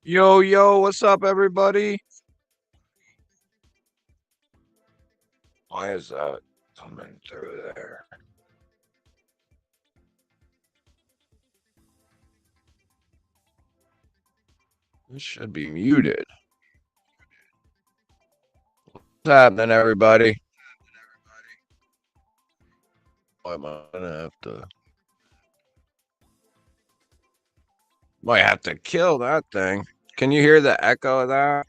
Yo, yo, what's up, everybody? Why is that coming through there? This should be muted. What's happening, everybody? Why am I gonna have to? Might have to kill that thing. Can you hear the echo of that?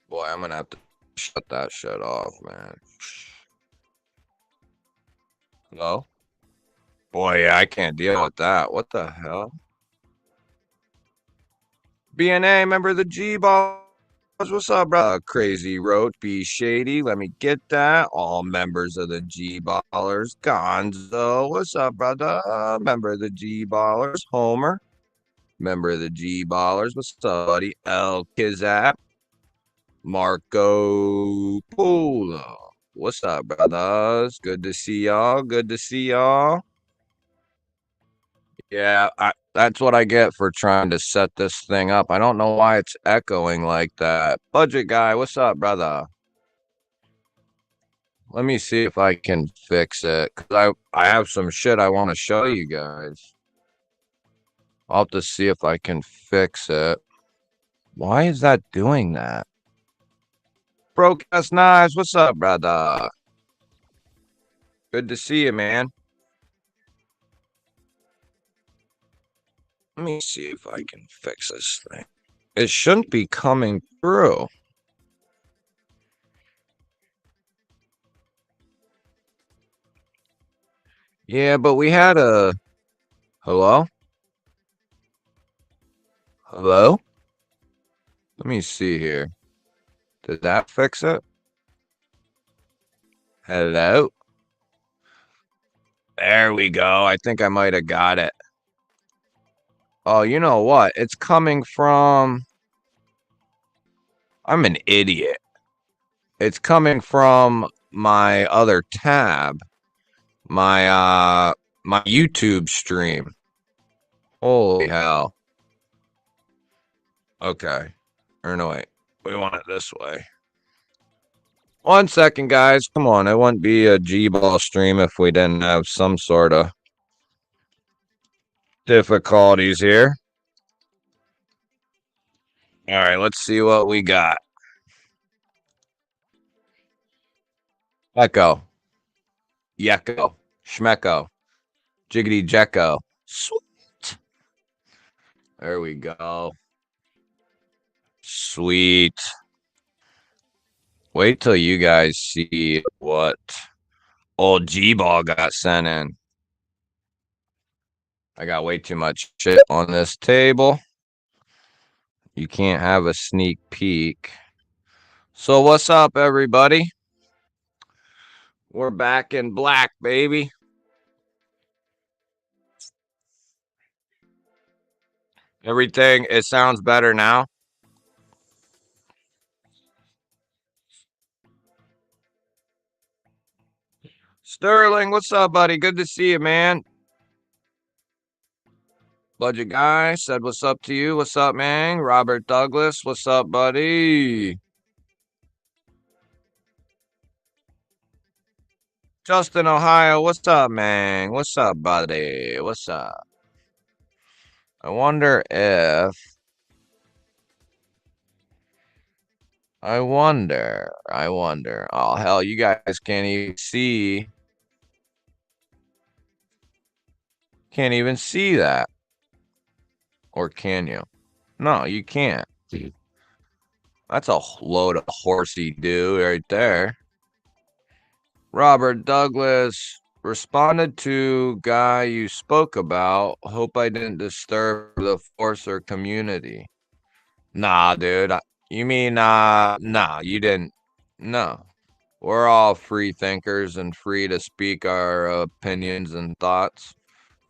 Boy, I'm gonna have to shut that shit off, man. Hello? Boy, yeah, I can't deal with that. What the hell? BNA, member of the GBall. What's up, bro? Crazy Road, be shady. Let me get that. All members of the G Ballers. Gonzo. What's up, brother? Member of the G Ballers. Homer. Member of the G Ballers. What's up, buddy? El Kizap. Marco Polo. What's up, brothers? Good to see y'all. Good to see y'all. Yeah, that's what I get for trying to set this thing up. I don't know why it's echoing like that. Budget guy, what's up, brother? Let me see if I can fix it. Cause I have some shit I want to show you guys. I'll have to see if I can fix it. Why is that doing that? Broke ass knives, what's up, brother? Good to see you, man. Let me see if I can fix this thing. It shouldn't be coming through. Yeah, but we had a... Hello? Hello? Let me see here. Did that fix it? Hello? There we go. I think I might have got it. Oh, you know what? It's coming from... I'm an idiot. It's coming from my other tab. My YouTube stream. Holy hell. Okay. Or no, wait. We want it this way. 1 second, guys. Come on. It wouldn't be a G-ball stream if we didn't have some sort of difficulties here. All right, let's see what we got. Echo. Yeko. Schmecko. Jiggity Jecko. Sweet. There we go. Sweet. Wait till you guys see what old G-ball got sent in. I got way too much shit on this table. You can't have a sneak peek. So what's up, everybody? We're back in black, baby. Everything, it sounds better now. Sterling, what's up, buddy? Good to see you, man. Budget guy said, what's up to you? What's up, man? Robert Douglas, what's up, buddy? Justin, Ohio, what's up, man? What's up, buddy? What's up? I wonder. Oh, hell, you guys can't even see. Can't even see that. Or can you? No, you can't. That's a load of horsey do right there. Robert Douglas responded to guy you spoke about. Hope I didn't disturb the force or community. Nah, dude. You mean, nah, you didn't. No. We're all free thinkers and free to speak our opinions and thoughts,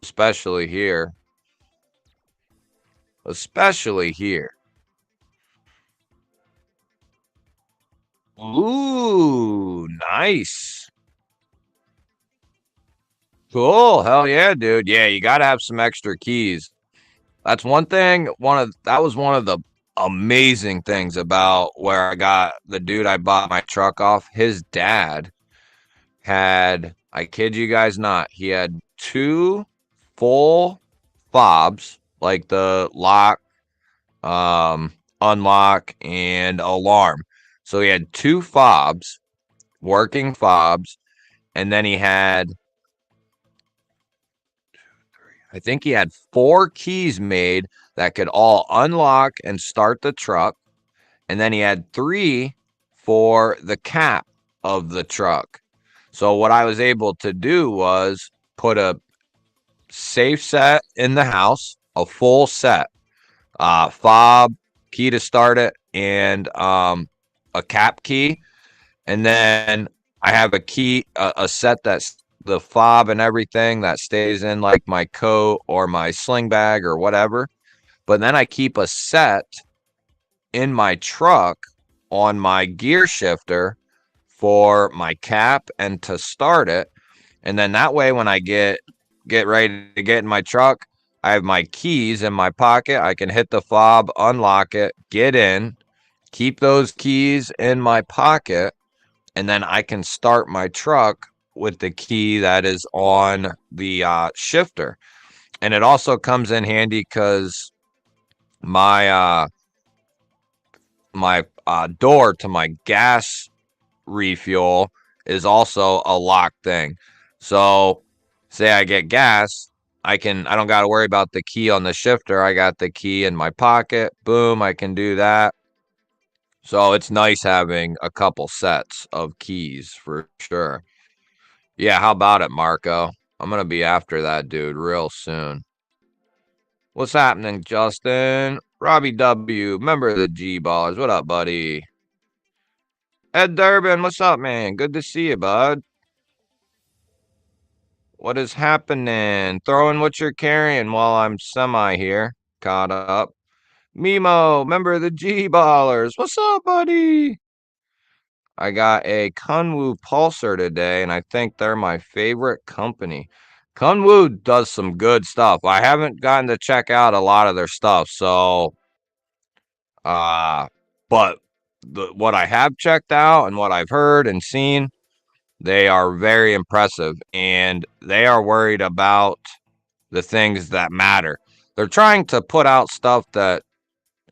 especially here. Especially here. Ooh, nice. Cool. Hell yeah, dude. Yeah, you got to have some extra keys. That's one thing. That was one of the amazing things about where I got the dude I bought my truck off. His dad had, I kid you guys not, he had two full fobs, like the lock, unlock, and alarm. So he had two fobs, working fobs, and then he had, I think he had four keys made that could all unlock and start the truck. And then he had three for the cap of the truck. So what I was able to do was put a safe set in the house, a full set, fob, key to start it, and a cap key. And then I have a key, a set that's the fob and everything that stays in like my coat or my sling bag or whatever. But then I keep a set in my truck on my gear shifter for my cap and to start it. And then that way when I get ready to get in my truck, I have my keys in my pocket. I can hit the fob, unlock it, get in, keep those keys in my pocket, and then I can start my truck with the key that is on the shifter. And it also comes in handy because my door to my gas refuel is also a lock thing. So say I get gas, I don't got to worry about the key on the shifter. I got the key in my pocket. Boom, I can do that. So it's nice having a couple sets of keys for sure. Yeah, how about it, Marco? I'm going to be after that dude real soon. What's happening, Justin? Robbie W., member of the GBallers. What up, buddy? Ed Durbin, what's up, man? Good to see you, bud. What is happening? Throwing what you're carrying while I'm semi here. Caught up. Mimo, member of the G-Ballers. What's up, buddy? I got a Kunwu Pulsar today, and I think they're my favorite company. Kunwu does some good stuff. I haven't gotten to check out a lot of their stuff, so but what I have checked out and what I've heard and seen, they are very impressive, and they are worried about the things that matter. They're trying to put out stuff that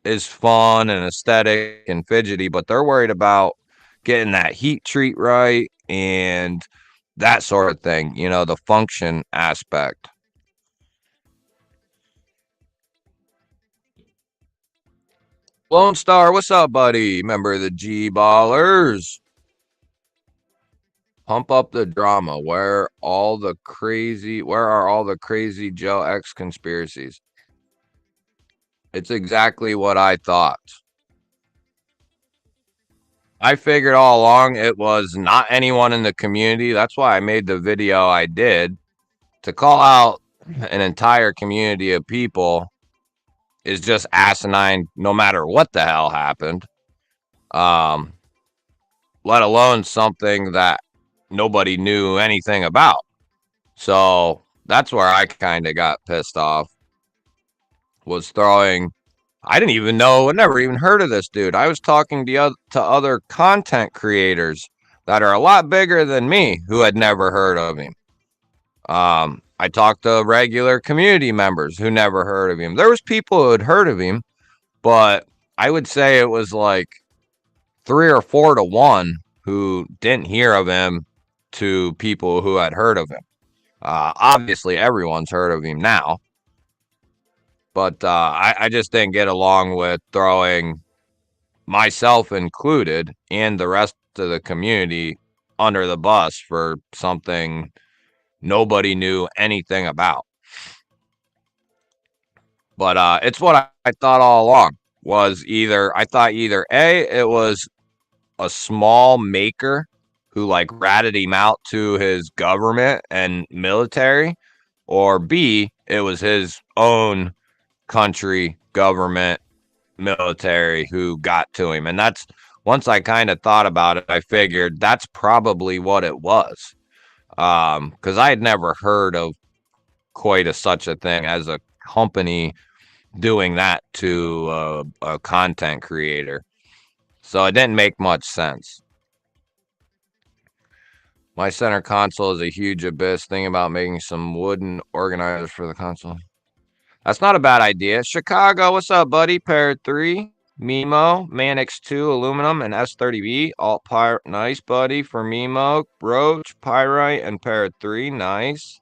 is fun and aesthetic and fidgety, but they're worried about getting that heat treat right and that sort of thing, the function aspect. Lone Star, what's up, buddy? Member of the G-Ballers. Pump up the drama. Where are all the crazy Joe X conspiracies? It's exactly what I thought. I figured all along it was not anyone in the community. That's why I made the video I did. To call out an entire community of people is just asinine no matter what the hell happened. Let alone something that nobody knew anything about. So that's where I kind of got pissed off. Was throwing, I didn't even know, I never even heard of this dude. I was talking to other content creators that are a lot bigger than me who had never heard of him. I talked to regular community members who never heard of him. There was people who had heard of him, but I would say it was like 3 or 4 to 1 who didn't hear of him to people who had heard of him. Obviously, everyone's heard of him now. But I just didn't get along with throwing myself included and the rest of the community under the bus for something nobody knew anything about. But it's what I thought all along was I thought either A, it was a small maker who like ratted him out to his government and military, or B, it was his own country, government, military who got to him. And that's, once I kind of thought about it, I figured that's probably what it was. Because I had never heard of such a thing as a company doing that to a content creator. So it didn't make much sense. My center console is a huge abyss. Thinking about making some wooden organizers for the console. That's not a bad idea. Chicago, what's up, buddy? Parrot 3, Mimo, Manix 2, Aluminum, and S30V. Alt Pyre, nice, buddy, for Mimo. Roach, Pyrite, and Parrot 3, nice.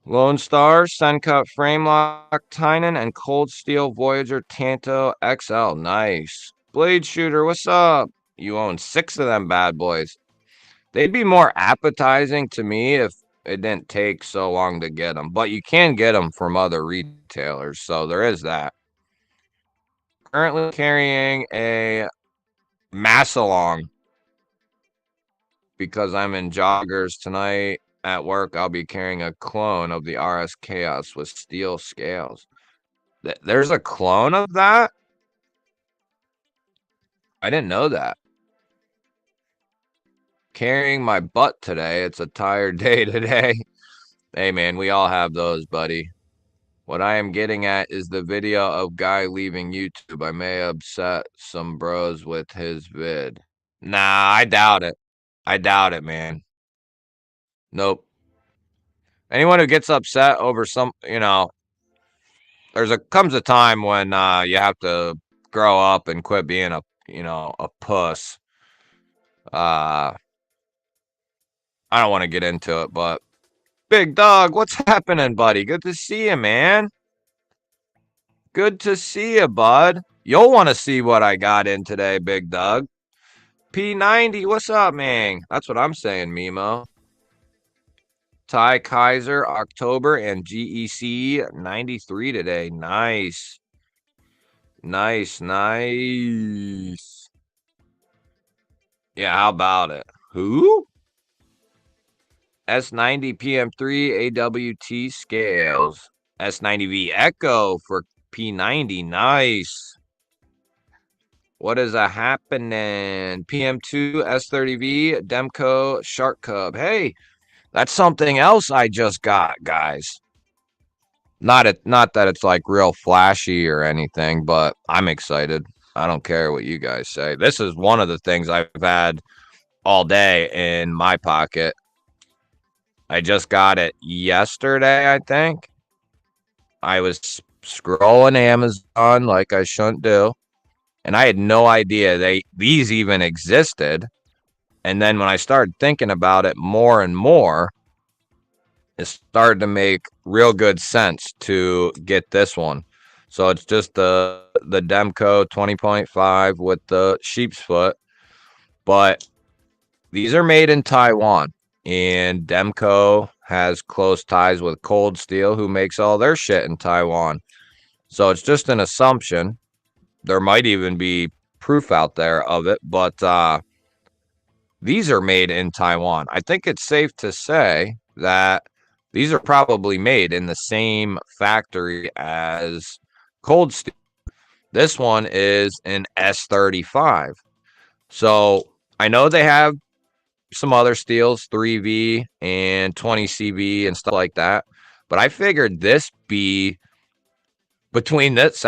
Lone Star, Suncut, Framelock, Tynan, and Cold Steel Voyager Tanto XL, nice. Blade Shooter, what's up? You own 6 of them bad boys. They'd be more appetizing to me if it didn't take so long to get them. But you can get them from other retailers, so there is that. Currently carrying a Massalong because I'm in joggers tonight at work. I'll be carrying a clone of the RS Chaos with steel scales. There's a clone of that? I didn't know that. Carrying my butt today. It's a tired day today. Hey, man, we all have those, buddy. What I am getting at is the video of guy leaving YouTube. I may upset some bros with his vid. Nah, I doubt it. I doubt it, man. Nope. Anyone who gets upset over some, comes a time when you have to grow up and quit being a puss. I don't want to get into it, but Big Dog, what's happening, buddy? Good to see you, man. Good to see you, bud. You'll want to see what I got in today, Big Dog. P90, what's up, man? That's what I'm saying, Mimo. Ty Kaiser, October, and GEC 93 today. Nice. Nice, nice. Yeah, how about it? Who? S90 PM3 AWT scales. S90V Echo for P90. Nice. What is happening? PM2 S30V Demco Shark Cub. Hey, that's something else I just got, guys. Not that it's like real flashy or anything, but I'm excited. I don't care what you guys say. This is one of the things I've had all day in my pocket. I just got it yesterday, I think. I was scrolling Amazon like I shouldn't do, and I had no idea these even existed. And then when I started thinking about it more and more, it started to make real good sense to get this one. So it's just the Demco 20.5 with the sheep's foot, but these are made in Taiwan, and Demco has close ties with Cold Steel, who makes all their shit in Taiwan. So it's just an assumption. There might even be proof out there of it, but these are made in Taiwan. I think it's safe to say that these are probably made in the same factory as Cold Steel. This one is an S35. So I know they have some other steels, 3V and 20CV and stuff like that. But I figured this be between this,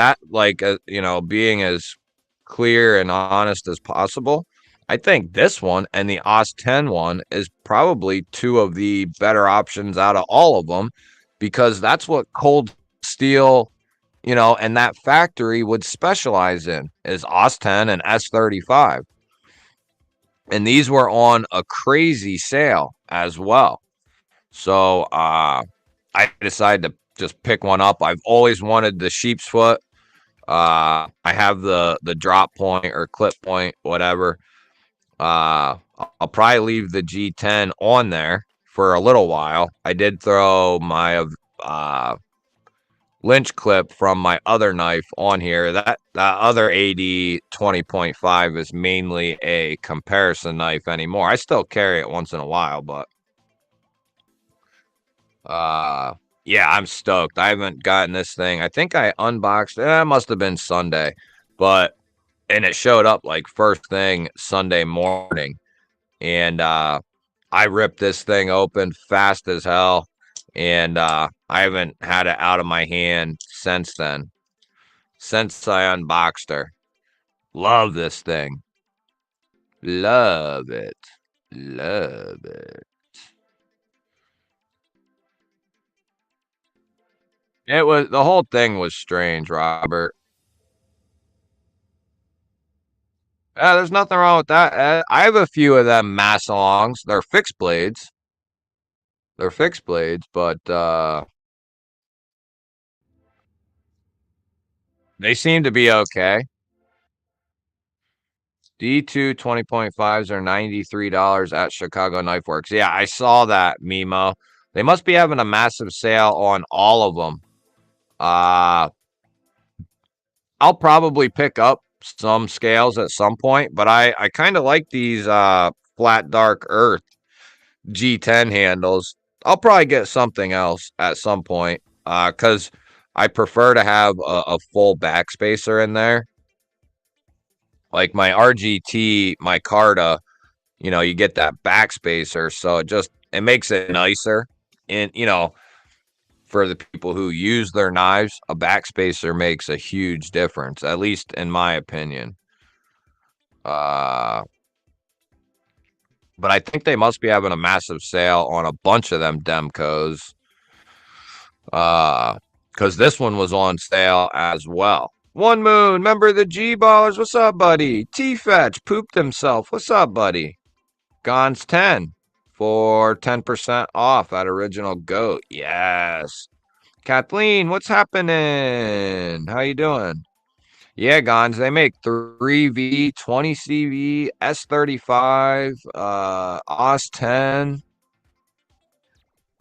being as clear and honest as possible. I think this one and the OS 10 one is probably two of the better options out of all of them, because that's what Cold Steel, and that factory would specialize in, is OS 10 and S35. And these were on a crazy sale as well. So I decided to just pick one up. I've always wanted the sheep's foot. I have the drop point or clip point, whatever. I'll probably leave the G10 on there for a little while. I did throw my lynch clip from my other knife on here. That other AD 20.5 is mainly a comparison knife anymore. I still carry it once in a while, but yeah, I'm stoked. I haven't gotten this thing. I think I unboxed it. It must have been Sunday, and it showed up like first thing Sunday morning. And I ripped this thing open fast as hell. And I haven't had it out of my hand since then. Since I unboxed her. Love this thing. Love it. Love it. The whole thing was strange, Robert. There's nothing wrong with that. I have a few of them Massongs. They're fixed blades. They're fixed blades, but they seem to be okay. D2 20.5s are $93 at Chicago Knife Works. Yeah, I saw that, Mimo. They must be having a massive sale on all of them. I'll probably pick up some scales at some point, but I kind of like these flat dark earth G10 handles. I'll probably get something else at some point because I prefer to have a full backspacer in there. Like my RGT, my Carta, you get that backspacer, so it makes it nicer. And for the people who use their knives, a backspacer makes a huge difference, at least in my opinion. But I think they must be having a massive sale on a bunch of them Demcos. Because this one was on sale as well. One Moon, member of the G-Ballers. What's up, buddy? T-Fetch pooped himself. What's up, buddy? Gons 10 for 10% off at Original Goat. Yes. Kathleen, what's happening? How you doing? Yeah, Gons, they make 3V, 20CV, S35, OS 10.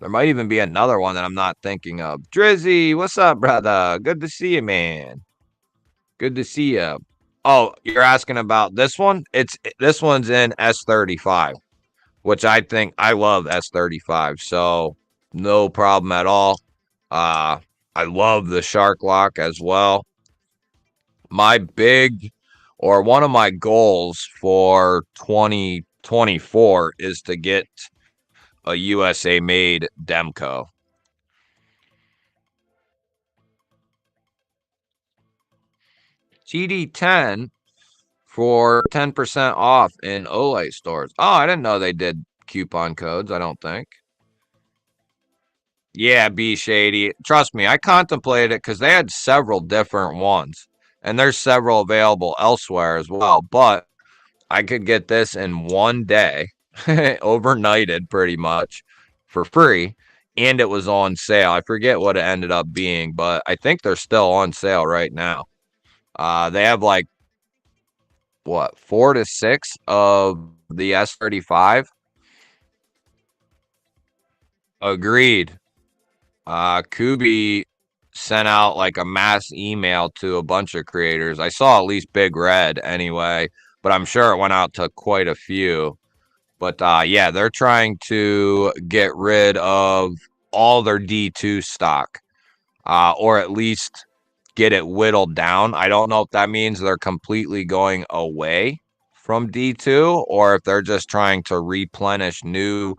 There might even be another one that I'm not thinking of. Drizzy, what's up, brother? Good to see you, man. Good to see you. Oh, you're asking about this one? This one's in S35, which I love S35, so no problem at all. I love the Shark Lock as well. One of my goals for 2024 is to get a USA made Demco. TD10 for 10% off in Olay stores. Oh, I didn't know they did coupon codes, I don't think. Yeah, B Shady. Trust me, I contemplated it because they had several different ones. And there's several available elsewhere as well. But I could get this in one day, overnighted pretty much, for free. And it was on sale. I forget what it ended up being, but I think they're still on sale right now. They have like, what, 4 to 6 of the S35? Agreed. Kubi sent out like a mass email to a bunch of creators. I saw at least Big Red anyway, but I'm sure it went out to quite a few. But yeah, they're trying to get rid of all their D2 stock, or at least get it whittled down. I don't know if that means they're completely going away from D2 or if they're just trying to replenish new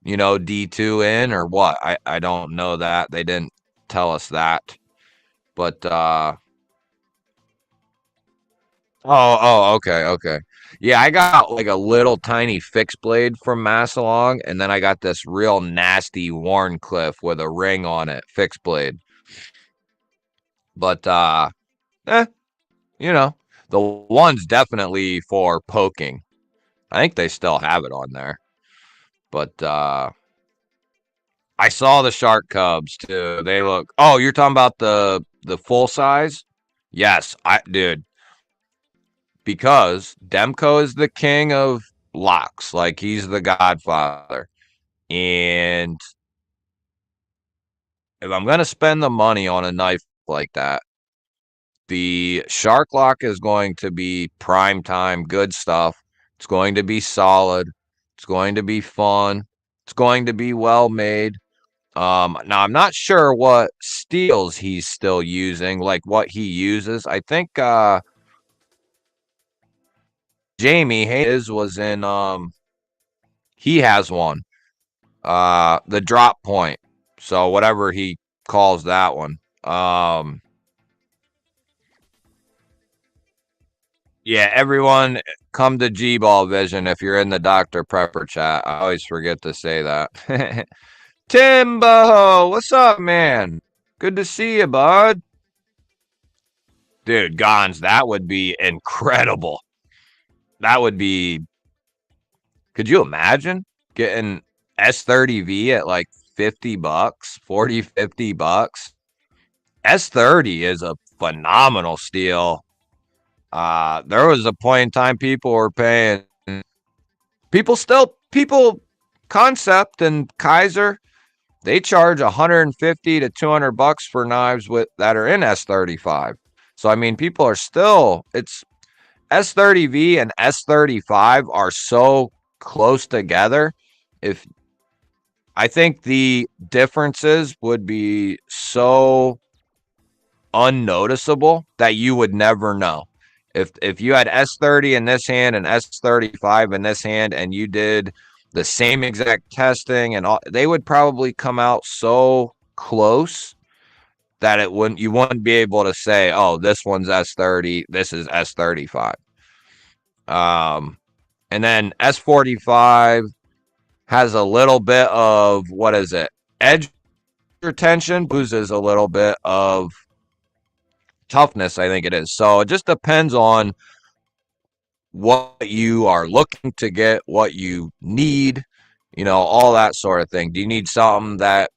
D2 in or what. I don't know that. They didn't tell us that. But okay. Yeah, I got like a little tiny fixed blade from Massalong, and then I got this real nasty Warncliffe with a ring on it, fixed blade. But eh, the one's definitely for poking. I think they still have it on there. But I saw the shark cubs too. They look. Oh, you're talking about the full size? Yes, dude. Because Demko is the king of locks, like he's the godfather. And if I'm gonna spend the money on a knife like that, the shark lock is going to be prime time good stuff. It's going to be solid. It's going to be fun. It's going to be well made. Now I'm not sure what steels he's still using, like what he uses. I think Jamie his was in he has one. The drop point. So whatever he calls that one. Um, yeah, everyone come to GBall Vision if you're in the Dr. Prepper chat. I always forget to say that. Timbo, what's up, man? Good to see you, bud. Dude, Gons, that would be incredible. That would be, could you imagine getting S30V at like 50 bucks, 40, 50 bucks? S30 is a phenomenal steal. There was a point in time people were paying, people, Concept and Kaiser, they charge 150 to 200 bucks for knives with that are in S35. So I mean, people are still, it's S30V and S35 are so close together. If I think the differences would be so unnoticeable that you would never know. If you had S30 in this hand and S35 in this hand and you did the same exact testing and all, they would probably come out so close that you wouldn't be able to say, oh, this one's S30, this is S35. And then S45 has a little bit of, what is it? Edge retention, loses a little bit of toughness, I think it is. So it just depends on what you are looking to get, what you need, all that sort of thing. Do you need something that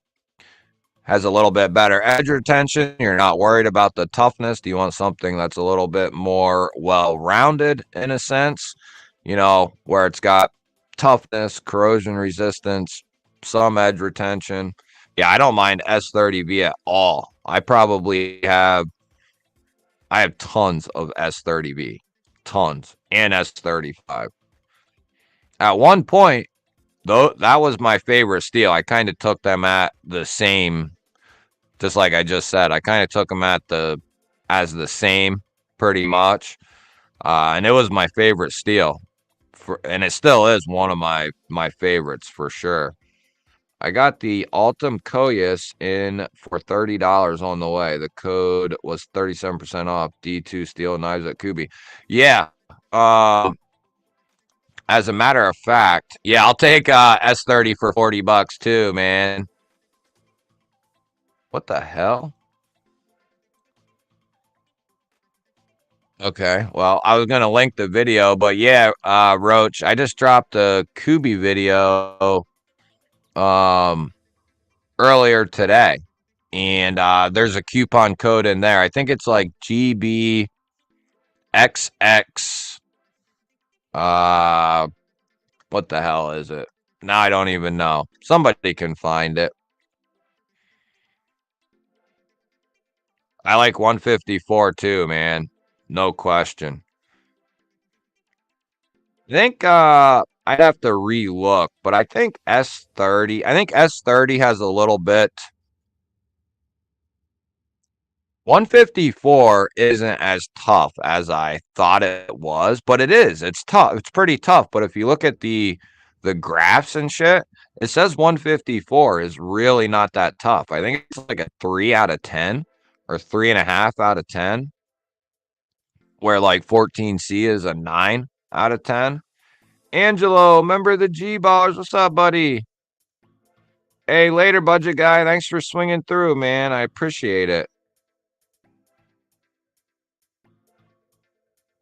has a little bit better edge retention? You're not worried about the toughness. Do you want something that's a little bit more well-rounded in a sense, where it's got toughness, corrosion resistance, some edge retention? Yeah, I don't mind S30V at all. I have tons of S30V, tons, and S35. At one point, though, that was my favorite steel. I kind of took them at the same, just like I just said. I kind of took them as the same, pretty much, and it was my favorite steel, and it still is one of my favorites for sure. I got the Altum Koyas in for $30 on the way. The code was 37% off D2 steel knives at Kubi. Yeah. As a matter of fact, yeah, I'll take S30 for 40 bucks too, man. What the hell? Okay, well, I was gonna link the video, but yeah, Roach, I just dropped a Kubi video earlier today, and there's a coupon code in there. I think it's like GBXX. What the hell is it? Now I don't even know. Somebody can find it. I like 154 too, man. No question. I think I'd have to re-look, but I think S30 has a little bit. 154 isn't as tough as I thought it was, but it is. It's tough. It's pretty tough. But if you look at the graphs and shit, it says 154 is really not that tough. I think it's like a 3 out of 10 or 3.5 out of 10, where like 14C is a 9 out of 10. Angelo, member of the G-Ballers. What's up, buddy? Hey, later, budget guy. Thanks for swinging through, man. I appreciate it.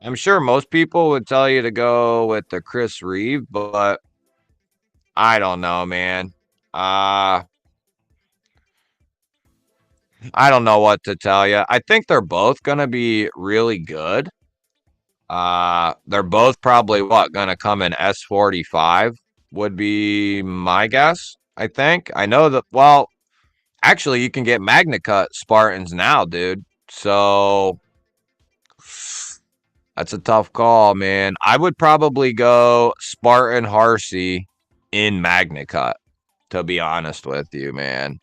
I'm sure most people would tell you to go with the Chris Reeve, but I don't know, man. I don't know what to tell you. I think they're both going to be really good. They're both probably going to come in S45 would be my guess, I think. I know that, well, actually you can get MagnaCut Spartans now, dude. So that's a tough call, man. I would probably go Spartan Harsey in MagnaCut, to be honest with you, man.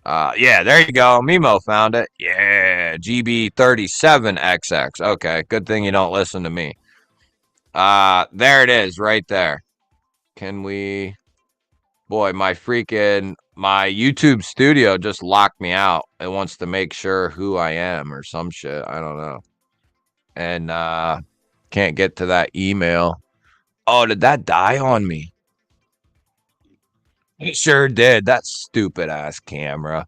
Yeah, there you go. Mimo found it. Yeah, GB37XX. Okay, good thing you don't listen to me. There it is, right there. Can we... Boy, my freaking My YouTube studio just locked me out. It wants to make sure who I am or some shit. I don't know. And can't get to that email. Oh, did that die on me? It sure did. That stupid ass camera.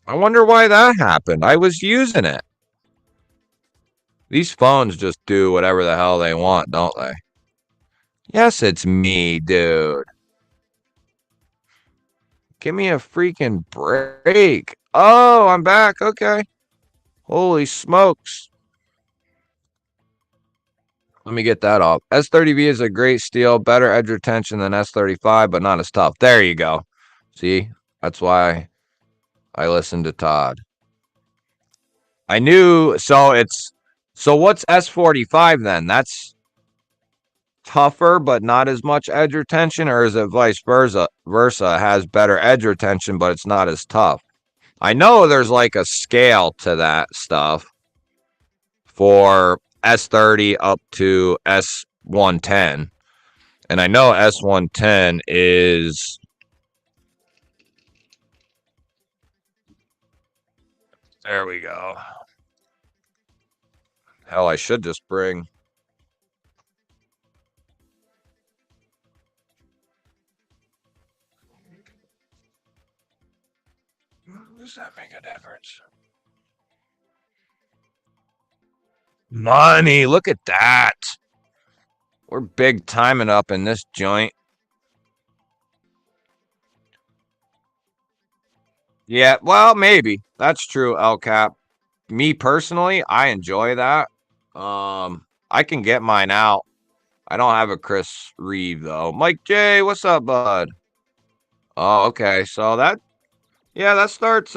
I wonder why that happened. I was using it. These phones just do whatever the hell they want, don't they? Yes, it's me, dude. Give me a freaking break. Oh, I'm back. Okay. Holy smokes. Let me get that off. S30V is a great steel, better edge retention than S35, but not as tough. There you go. See, that's why I listened to Todd. I knew. So what's S45 then? That's tougher, but not as much edge retention, or is it vice versa? Versa has better edge retention, but it's not as tough. I know there's like a scale to that stuff for S30 up to S110. And I know S110 is. There we go. Hell, I should just bring. Does that make a difference? Money, look at that. We're big timing up in this joint. Yeah, well, maybe. That's true, El Cap. Me personally, I enjoy that. I can get mine out. I don't have a Chris Reeve though. Mike J, what's up, bud? Oh, okay. So that starts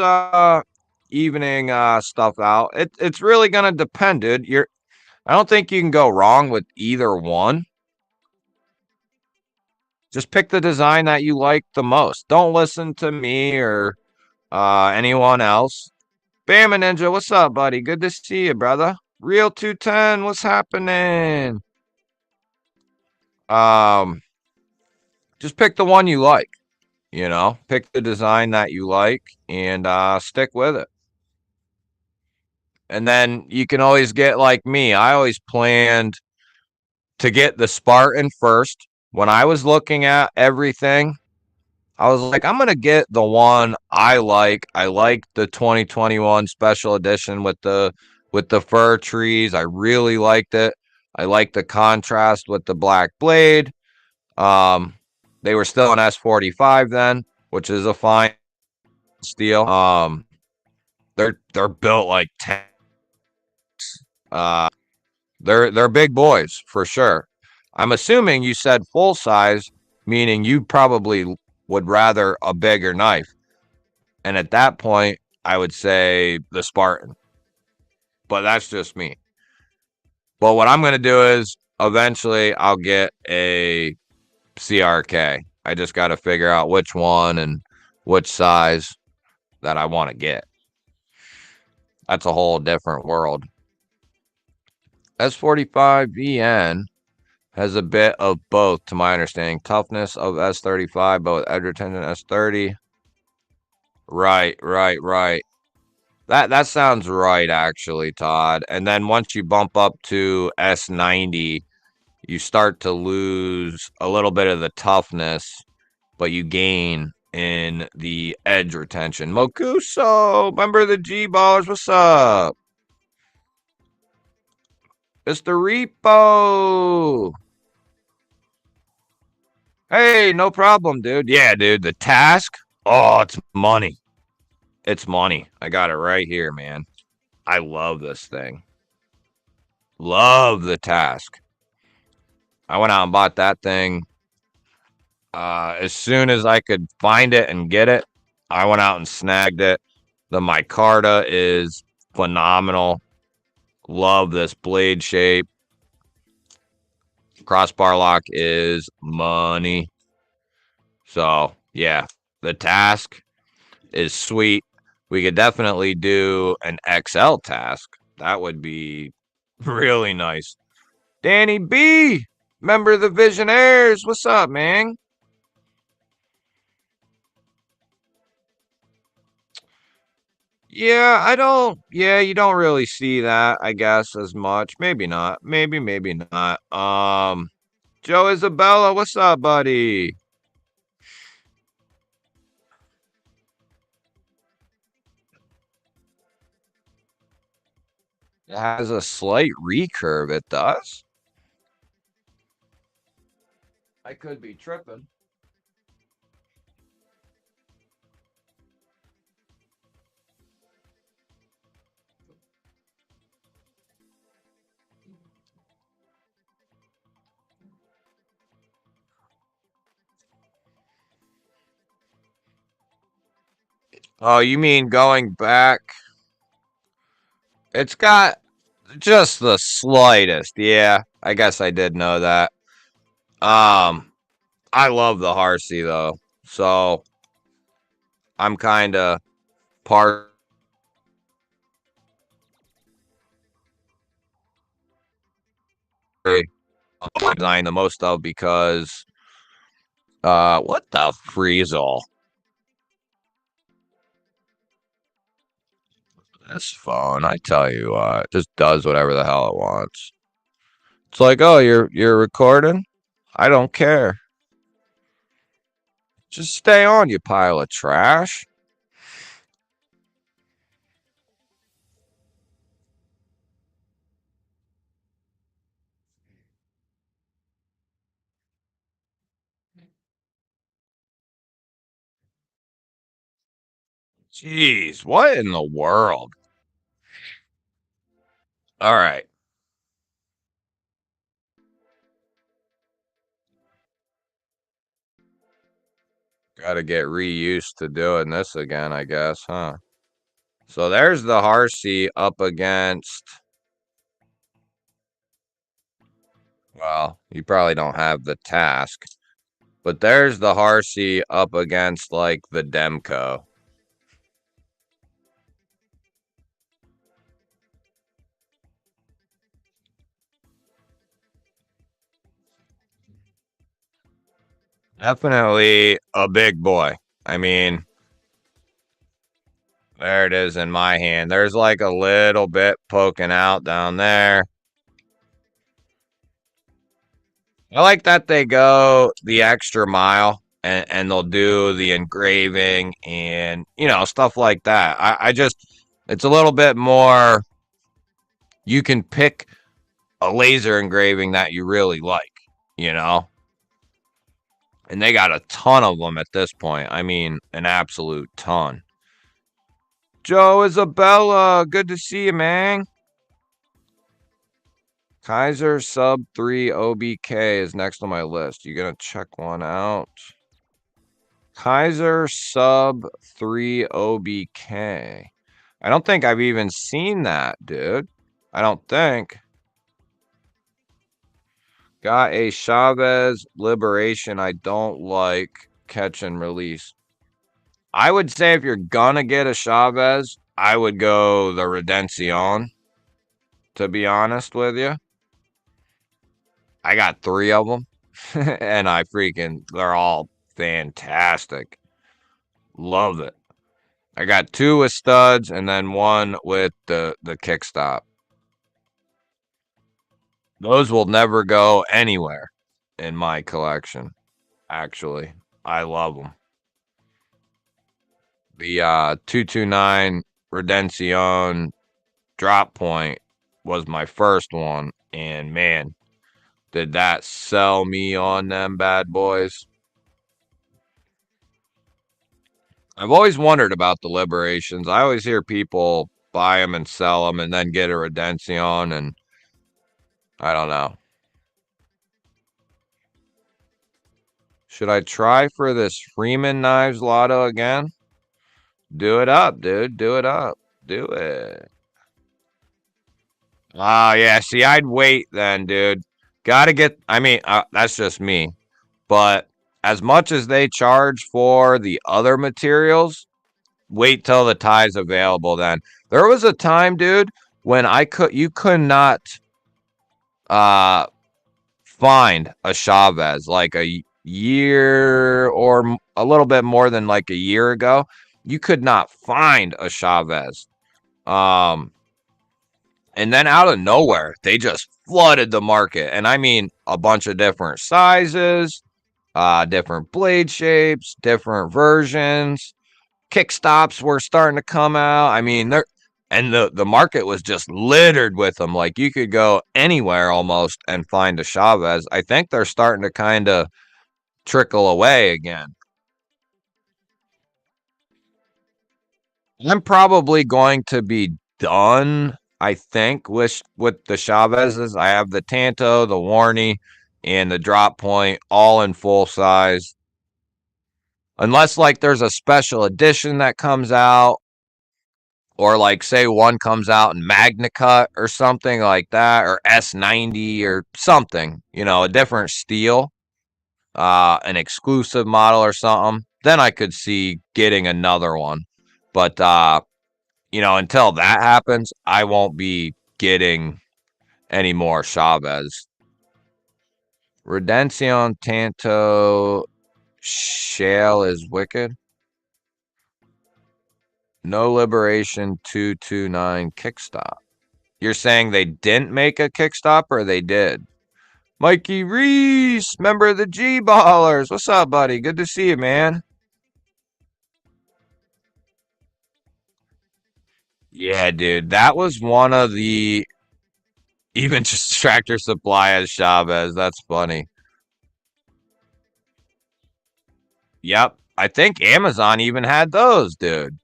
evening stuff out. It's really gonna depend, dude. I don't think you can go wrong with either one. Just pick the design that you like the most. Don't listen to me or anyone else. Bama Ninja, what's up, buddy? Good to see you, brother. Real 210, what's happening? Um, just pick the one you like. Pick the design that you like and stick with it. And then you can always get like me. I always planned to get the Spartan first. When I was looking at everything, I was like, I'm gonna get the one I like. I like the 2021 special edition with the fir trees. I really liked it. I like the contrast with the black blade. Um, they were still an S45 then, which is a fine steel. They're built like 10. Uh, they're big boys for sure. I'm assuming you said full size, meaning you probably would rather a bigger knife. And at that point, I would say the Spartan. But that's just me. But what I'm going to do is eventually I'll get a CRK. I just got to figure out which one and which size that I want to get. That's a whole different world. S45VN has a bit of both, to my understanding. Toughness of S35, but with edge retention S30. Right. That sounds right, actually, Todd. And then once you bump up to S90, you start to lose a little bit of the toughness, but you gain in the edge retention. Mokuso, member of the G-Ballers, what's up? Mr. Repo. Hey, no problem, dude. Yeah, dude, the task. Oh, it's money. It's money. I got it right here, man. I love this thing. Love the task. I went out and bought that thing as soon as I could find it and get it. I went out and snagged it. The micarta is phenomenal. Love this blade shape. Crossbar lock is money. So, yeah, the task is sweet. We could definitely do an XL task. That would be really nice. Danny B, member of the Visionaires. What's up, man? Yeah, I don't. Yeah, you don't really see that, I guess, as much. Maybe not. Maybe not. Joe Isabella, what's up, buddy? It has a slight recurve. It does. I could be tripping. Oh, you mean going back? It's got just the slightest. Yeah, I guess I did know that. Um, I love the Harsey though, so I'm kind of part design the most of because what the freezel? This phone, I tell you what, just does whatever the hell it wants. It's like, oh, you're recording? I don't care. Just stay on, you pile of trash. Jeez, what in the world? All right, got to get reused to doing this again, I guess, huh? So there's the Harsey up against. Well, you probably don't have the task, but there's the Harsey up against like the Demko. Definitely a big boy. I mean, there it is in my hand. There's like a little bit poking out down there. I like that they go the extra mile and they'll do the engraving and, stuff like that. I just, it's a little bit more, you can pick a laser engraving that you really like, you know? And they got a ton of them at this point. I mean, an absolute ton. Joe Isabella, good to see you, man. Kaiser sub 3 OBK is next on my list. You gonna check one out? Kaiser sub 3 OBK. I don't think I've even seen that, dude. I don't think. Got a Chavez Liberation I don't like. Catch and release. I would say if you're gonna get a Chavez, I would go the Redencion, to be honest with you. I got 3 of them, and they're all fantastic. Love it. I got 2 with studs and then 1 with the kickstop. Those will never go anywhere in my collection, actually. I love them. The 229 Redencion drop point was my first one, and man, did that sell me on them bad boys. I've always wondered about the Liberations. I always hear people buy them and sell them and then get a Redencion, and I don't know. Should I try for this Freeman Knives Lotto again? Do it up, dude. Do it up. Do it. Oh, yeah. See, I'd wait then, dude. Gotta get. I mean, that's just me. But as much as they charge for the other materials, wait till the tie's available then. There was a time, dude, when you could not uh find a Chavez like a year or a little bit more than like a year ago. You could not find a Chavez. Um, and then out of nowhere, they just flooded the market. And I mean, a bunch of different sizes, different blade shapes, different versions. Kick stops were starting to come out. I mean, the market was just littered with them. Like you could go anywhere almost and find a Chavez. I think they're starting to kind of trickle away again. I'm probably going to be done. I think with the Chavezes. I have the Tanto, the Warney, and the Drop Point all in full size. Unless like there's a special edition that comes out, or like say one comes out in Magna Cut or something like that, or S90 or something, a different steel, an exclusive model or something, then I could see getting another one. But until that happens, I won't be getting any more Chavez. Redención Tanto Shale is wicked. No Liberation 229 Kickstop. You're saying they didn't make a Kickstop or they did? Mikey Reese, member of the G-Ballers. What's up, buddy? Good to see you, man. Yeah, dude. That was one of the even just Tractor Supply as Chavez. That's funny. Yep. I think Amazon even had those, dude.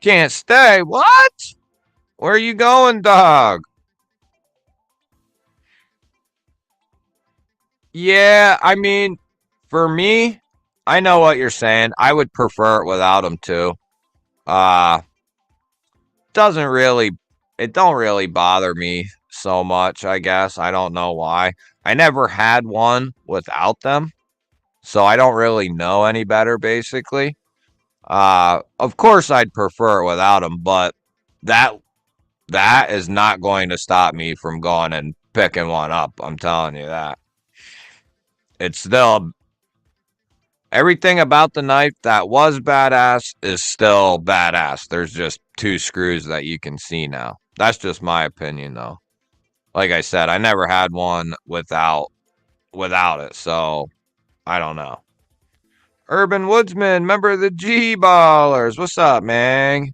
Can't stay. What? Where are you going, dog? Yeah, I mean, for me, I know what you're saying. I would prefer it without them too. Uh doesn't really it don't really bother me so much, I guess. I don't know why. I never had one without them, so I don't really know any better basically. Of course I'd prefer it without them, but that that is not going to stop me from going and picking one up. I'm telling you that. It's still everything about the knife that was badass is still badass. There's just two screws that you can see now. That's just my opinion though. Like I said, I never had one without it, so I don't know. Urban Woodsman, member of the G Ballers. What's up, man?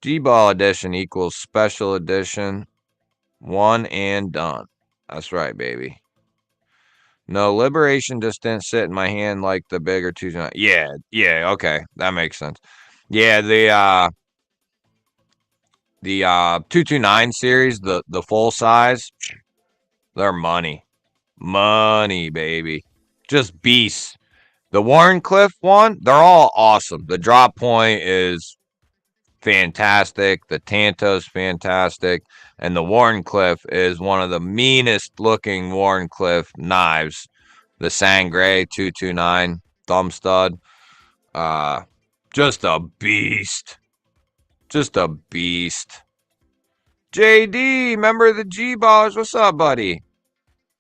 G Ball edition equals special edition. One and done. That's right, baby. No, Liberation just didn't sit in my hand like the bigger two. Yeah, yeah, okay. That makes sense. Yeah, the 229 series, the full size, they're money. Money, baby. Just beasts. The Warrenclyffe one, they're all awesome. The drop point is fantastic. The Tanto's fantastic. And the Warrenclyffe is one of the meanest looking Warrenclyffe knives. The Sangre 229 thumb stud. Uh, just a beast. Just a beast. JD, member of the G Ballers. What's up, buddy?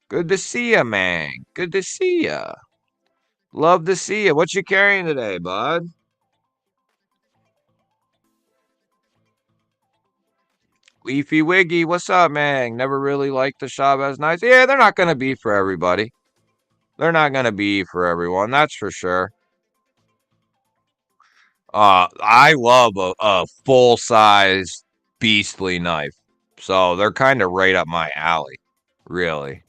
Good to see ya, man. Good to see ya. Love to see ya. What you carrying today, bud? Leafy Wiggy, what's up, man? Never really liked the Chavez knives. Yeah, they're not going to be for everybody. They're not going to be for everyone, that's for sure. I love a full size beastly knife. So they're kind of right up my alley, really.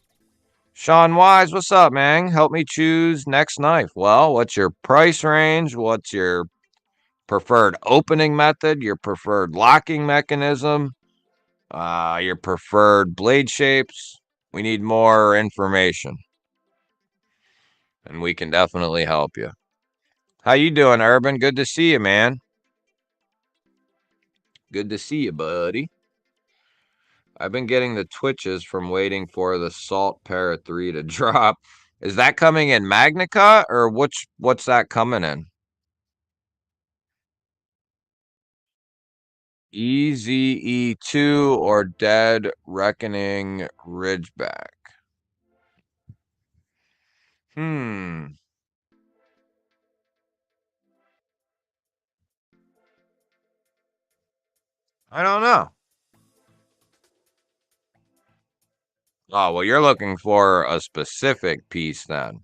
Sean Wise, what's up, man? Help me choose next knife. Well, what's your price range? What's your preferred opening method? Your preferred locking mechanism? Your preferred blade shapes? We need more information, and we can definitely help you. How you doing, Urban? Good to see you, man. Good to see you, buddy. I've been getting the twitches from waiting for the Salt Para 3 to drop. Is that coming in Magnica or what's that coming in? EZE2 or Dead Reckoning Ridgeback? Hmm. I don't know. Oh, well, you're looking for a specific piece then.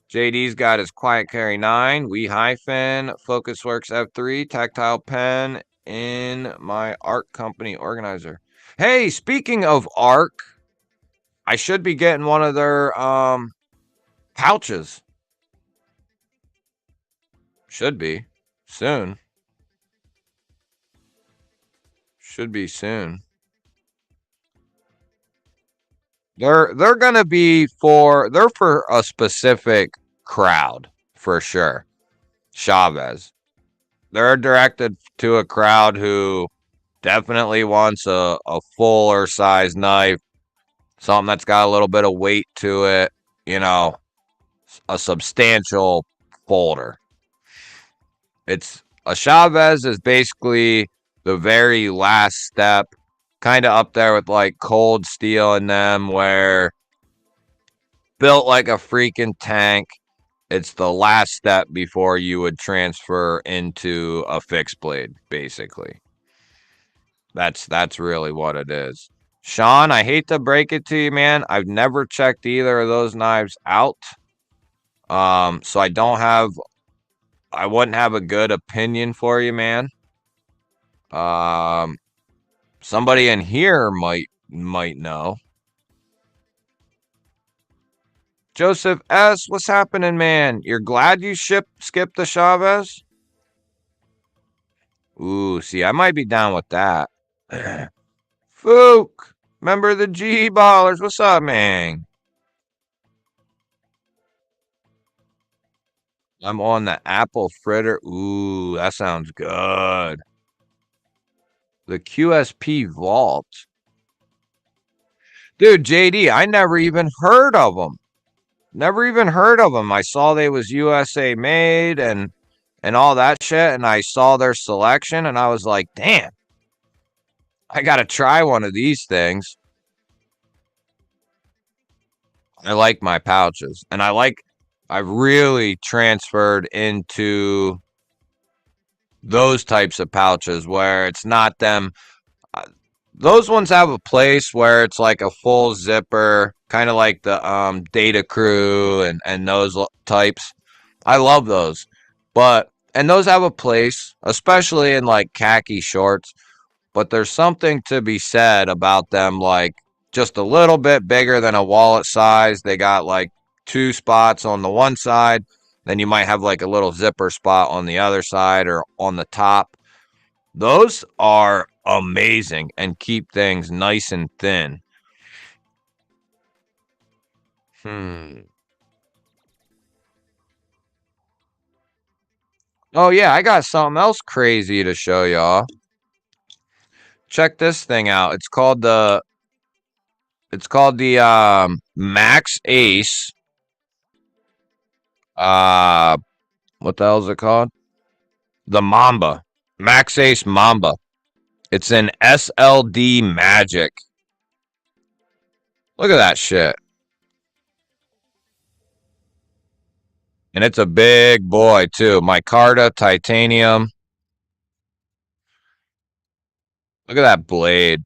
JD's got his Quiet Carry 9, We Hyphen, Focusworks F3, Tactile Pen in my art company organizer. Hey, speaking of art, I should be getting one of their pouches. Should be soon. Should be soon. They're gonna be they're for a specific crowd for sure. Chavez. They're directed to a crowd who definitely wants a fuller size knife, something that's got a little bit of weight to it, you know, a substantial folder. It's a Chavez is basically the very last step, kind of up there with like Cold Steel and them, where built like a freaking tank. It's the last step before you would transfer into a fixed blade, basically. That's really what it is. Sean, I hate to break it to you, man. I've never checked either of those knives out. So I wouldn't have a good opinion for you, man. Um, somebody in here might know. Joseph S, what's happening, man? You're glad you skipped the Chavez? Ooh, see, I might be down with that. Fook, member of the GBallers, what's up, man? I'm on the apple fritter. Ooh, that sounds good. The QSP Vault. Dude, JD, I never even heard of them. Never even heard of them. I saw they was USA made and all that shit, and I saw their selection, and I was like, damn, I gotta try one of these things. I like my pouches, and I've really transferred into those types of pouches where it's not them. Those ones have a place where it's like a full zipper, kind of like the Data Crew and those types. I love those, and those have a place, especially in like khaki shorts. But there's something to be said about them, like just a little bit bigger than a wallet size. They got like two spots on the one side, then you might have like a little zipper spot on the other side or on the top. Those are amazing and keep things nice and thin. Oh yeah, I got something else crazy to show y'all. Check this thing out. It's called the Max Ace. Uh what the hell is it called? The Mamba. Max Ace Mamba. It's an SLD Magic. Look at that shit. And it's a big boy too. Micarta titanium. Look at that blade.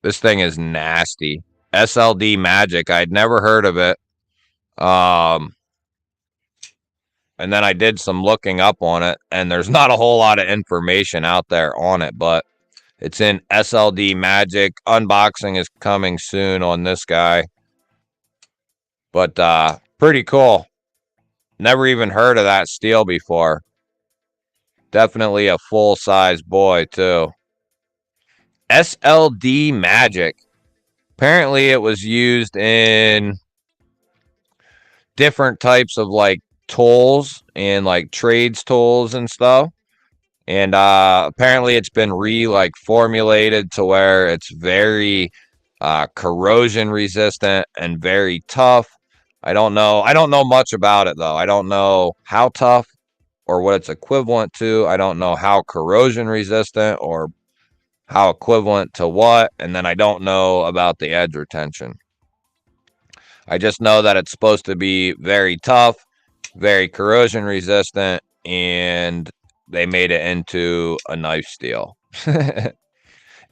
This thing is nasty. SLD Magic. I'd never heard of it. Um, and then I did some looking up on it, and there's not a whole lot of information out there on it, but it's in SLD Magic. Unboxing is coming soon on this guy. But pretty cool. Never even heard of that steel before. Definitely a full-size boy, too. SLD Magic. Apparently, it was used in different types of like tools and like trades tools and stuff. And apparently, it's been formulated to where it's very corrosion resistant and very tough. I don't know. I don't know much about it though. I don't know how tough or what it's equivalent to. I don't know how corrosion resistant or how equivalent to what. And then I don't know about the edge retention. I just know that it's supposed to be very tough, very corrosion resistant, and they made it into a knife steel.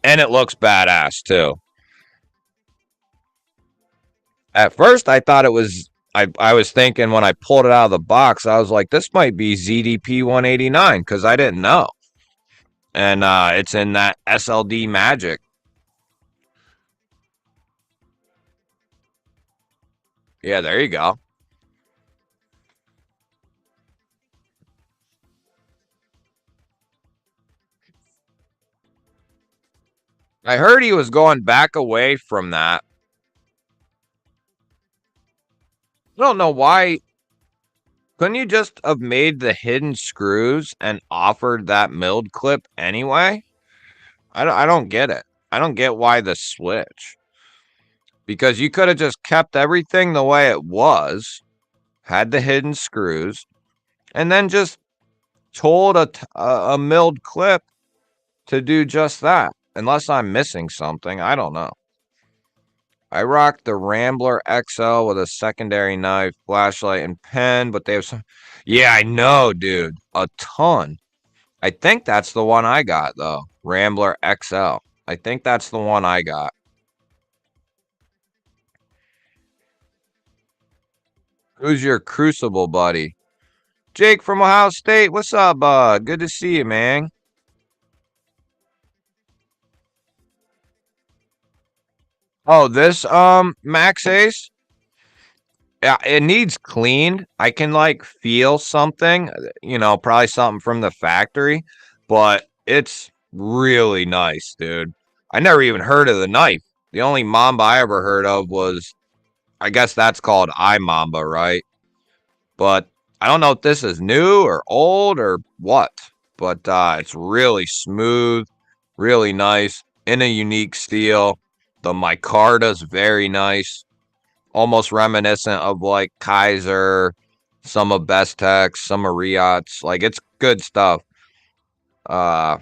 And it looks badass too. At first, I thought it was. I was thinking when I pulled it out of the box, I was like, this might be ZDP 189 because I didn't know. And it's in that SLD Magic. Yeah, there you go. I heard he was going back away from that. I don't know why. Couldn't you just have made the hidden screws and offered that milled clip anyway? I don't get it. I don't get why the switch. Because you could have just kept everything the way it was, had the hidden screws, and then just told a milled clip to do just that. Unless I'm missing something. I don't know. I rocked the Rambler XL with a secondary knife, flashlight, and pen, but they have some. Yeah, I know, dude. A ton. I think that's the one I got, though. Rambler XL. I think that's the one I got. Who's your Crucible buddy? Jake from Ohio State. What's up, bud? Good to see you, man. Oh, this Max Ace? Yeah, it needs cleaned. I can like feel something, probably something from the factory, but it's really nice, dude. I never even heard of the knife. The only Mamba I ever heard of was, I guess that's called iMamba, right? But I don't know if this is new or old or what, but it's really smooth, really nice, in a unique steel. The micarta's very nice, almost reminiscent of like Kaiser, some of Bestex, some of Riot's. Like it's good stuff. Uh,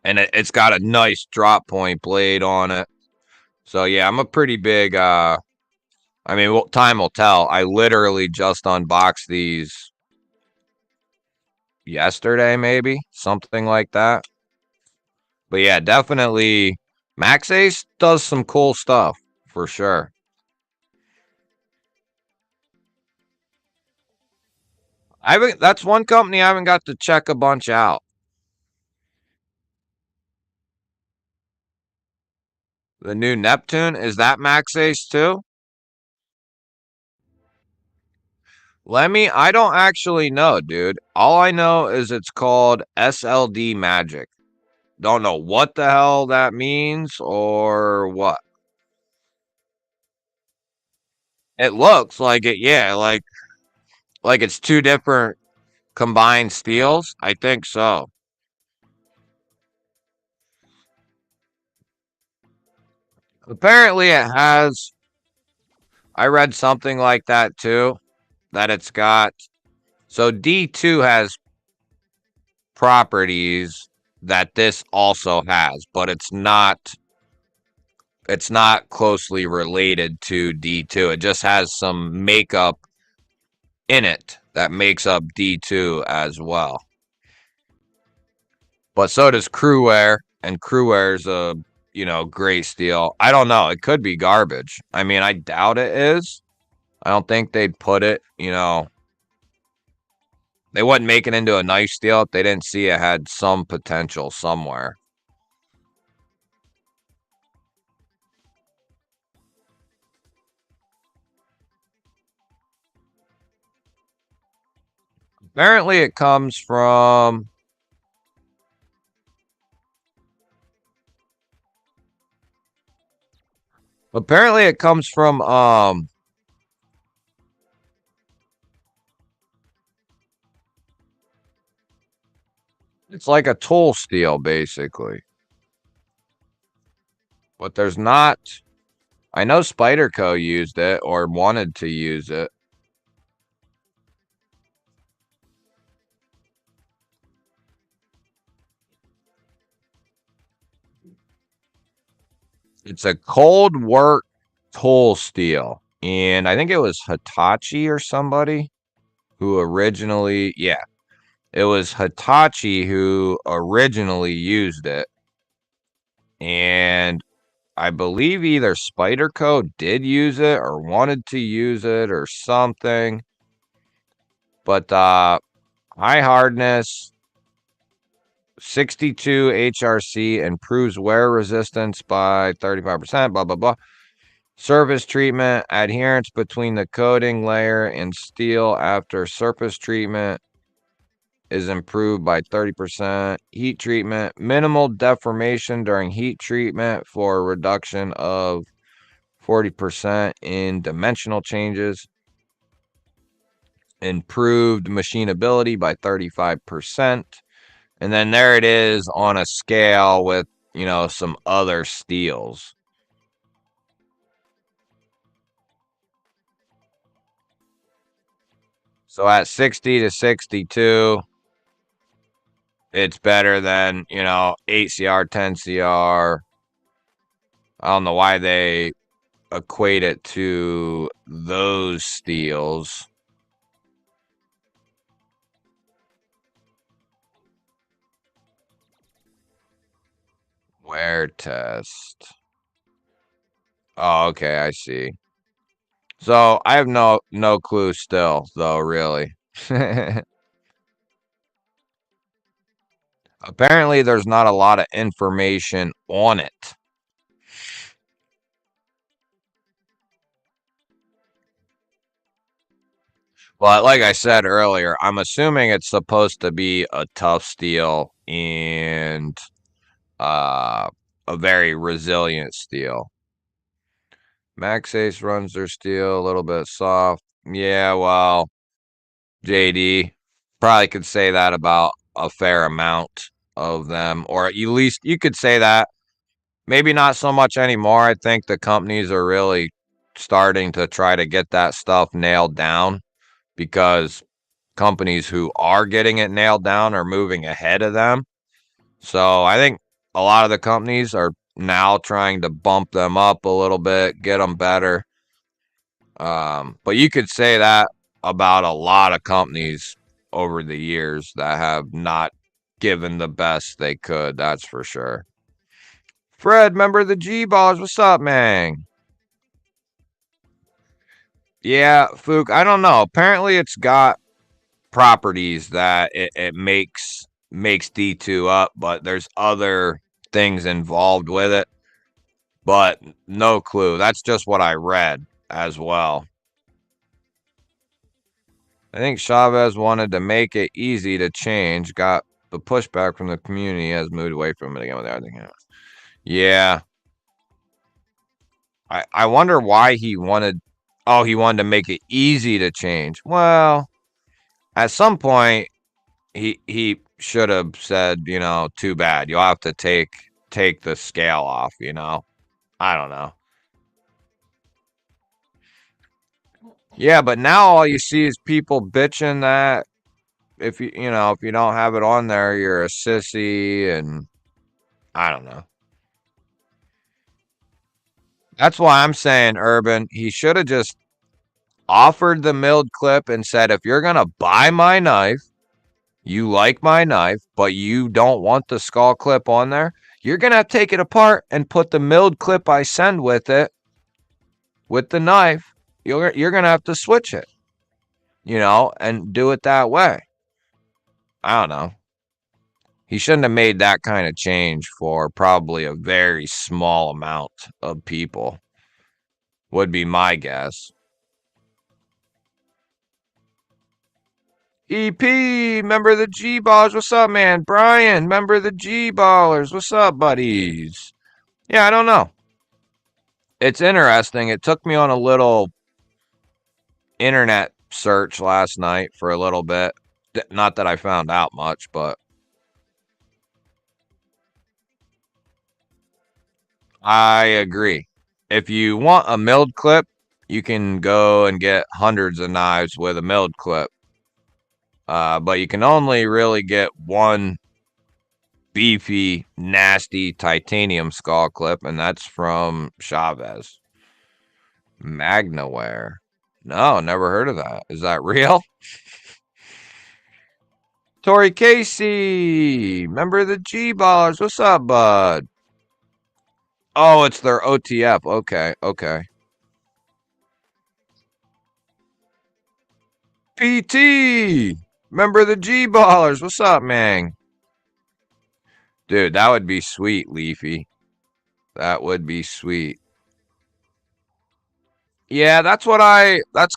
and it's got a nice drop point blade on it. So yeah, I'm a pretty big. I mean, time will tell. I literally just unboxed these yesterday, maybe something like that. But yeah, definitely, Max Ace does some cool stuff for sure. I haven't. That's one company I haven't got to check a bunch out. The new Neptune, is that Max Ace too? I don't actually know, dude. All I know is it's called SLD Magic. Don't know what the hell that means or what. It looks like it, yeah, like it's two different combined steels. I think so. Apparently it has, I read something like that too, that it's got, so D2 has properties that this also has, but it's not closely related to D2. It just has some makeup in it that makes up D2 as well. But so does Crewwear, and Crewwear's a, great steel. I don't know. It could be garbage. I mean, I doubt it is. I don't think they'd put it, they wouldn't make it into a knife steel if they didn't see it had some potential somewhere. Apparently it comes from apparently it comes from it's like a tool steel basically. But there's not, I know Spyderco used it or wanted to use it. It's a cold work tool steel. And I think it was Hitachi or somebody who originally, yeah. It was Hitachi who originally used it, and I believe either Spyderco did use it or wanted to use it or something. But high hardness, 62 HRC improves wear resistance by 35%, blah, blah, blah. Surface treatment, adherence between the coating layer and steel after surface treatment is improved by 30%. Heat treatment, minimal deformation during heat treatment for a reduction of 40% in dimensional changes. Improved machinability by 35%. And then there it is on a scale with, some other steels. So at 60 to 62, it's better than, 8CR, 10CR. I don't know why they equate it to those steels. Wear test. Oh, okay, I see. So I have no clue still, though, really. Apparently, there's not a lot of information on it. But like I said earlier, I'm assuming it's supposed to be a tough steel and uh, a very resilient steel. Max Ace runs their steel a little bit soft. Yeah, well, JD probably could say that about a fair amount of them, or at least you could say that. Maybe not so much anymore. I think the companies are really starting to try to get that stuff nailed down because companies who are getting it nailed down are moving ahead of them. So I think a lot of the companies are now trying to bump them up a little bit, get them better. But you could say that about a lot of companies over the years that have not given the best they could. That's for sure. Fred, member of the GBalls. What's up, man? Yeah, Fook. I don't know. Apparently, it's got properties that it makes D2 up, but there's other things involved with it. But no clue. That's just what I read as well. I think Chavez wanted to make it easy to change, got the pushback from the community, has moved away from it again with everything. Yeah. I wonder why he wanted. Oh, he wanted to make it easy to change. Well, at some point, he should have said, too bad. You'll have to take the scale off, I don't know. Yeah, but now all you see is people bitching that if you don't have it on there, you're a sissy, and I don't know. That's why I'm saying, Urban, he should have just offered the milled clip and said, if you're gonna buy my knife, you like my knife, but you don't want the skull clip on there, you're gonna have to take it apart and put the milled clip I send with it with the knife. You're gonna have to switch it, and do it that way. I don't know. He shouldn't have made that kind of change for probably a very small amount of people, would be my guess. EP, member of the G Ballers. What's up, man? Brian, member of the G Ballers. What's up, buddies? Yeah, I don't know. It's interesting. It took me on a little internet search last night for a little bit. Not that I found out much, but I agree. If you want a milled clip, you can go and get hundreds of knives with a milled clip. But you can only really get one beefy, nasty titanium skull clip, and that's from Chavez. Magnaware. No, never heard of that. Is that real? Tori Casey, member of the G-Ballers. What's up, bud? Oh, it's their OTF. Okay, okay. PT, member of the G-Ballers. What's up, man? Dude, that would be sweet, Leafy. That would be sweet. Yeah, that's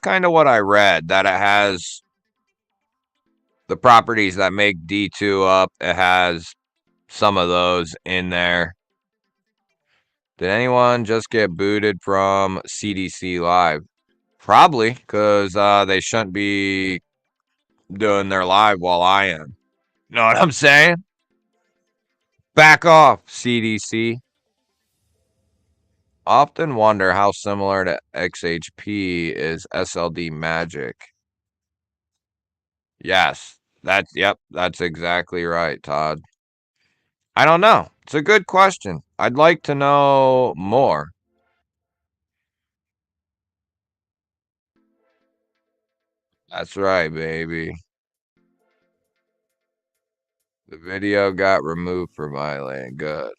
kind of what I read, that it has the properties that make D2 up. It has some of those in there. Did anyone just get booted from CDC Live? Probably, because they shouldn't be doing their live while I am. You know what I'm saying? Back off, CDC. Often wonder how similar to XHP is SLD Magic. Yes, that's exactly right, Todd. I don't know. It's a good question. I'd like to know more. That's right, baby. The video got removed for violating. Good.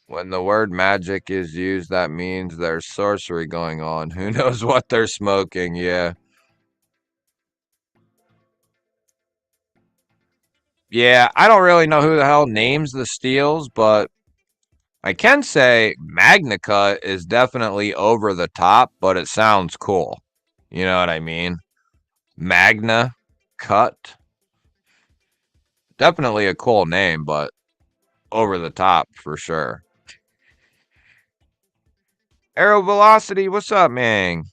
When the word magic is used, that means there's sorcery going on. Who knows what they're smoking? Yeah. Yeah, I don't really know who the hell names the steels, but I can say Magna Cut is definitely over the top, but it sounds cool. You know what I mean? Magna Cut. Definitely a cool name, but over the top for sure. Aero Velocity, what's up, man?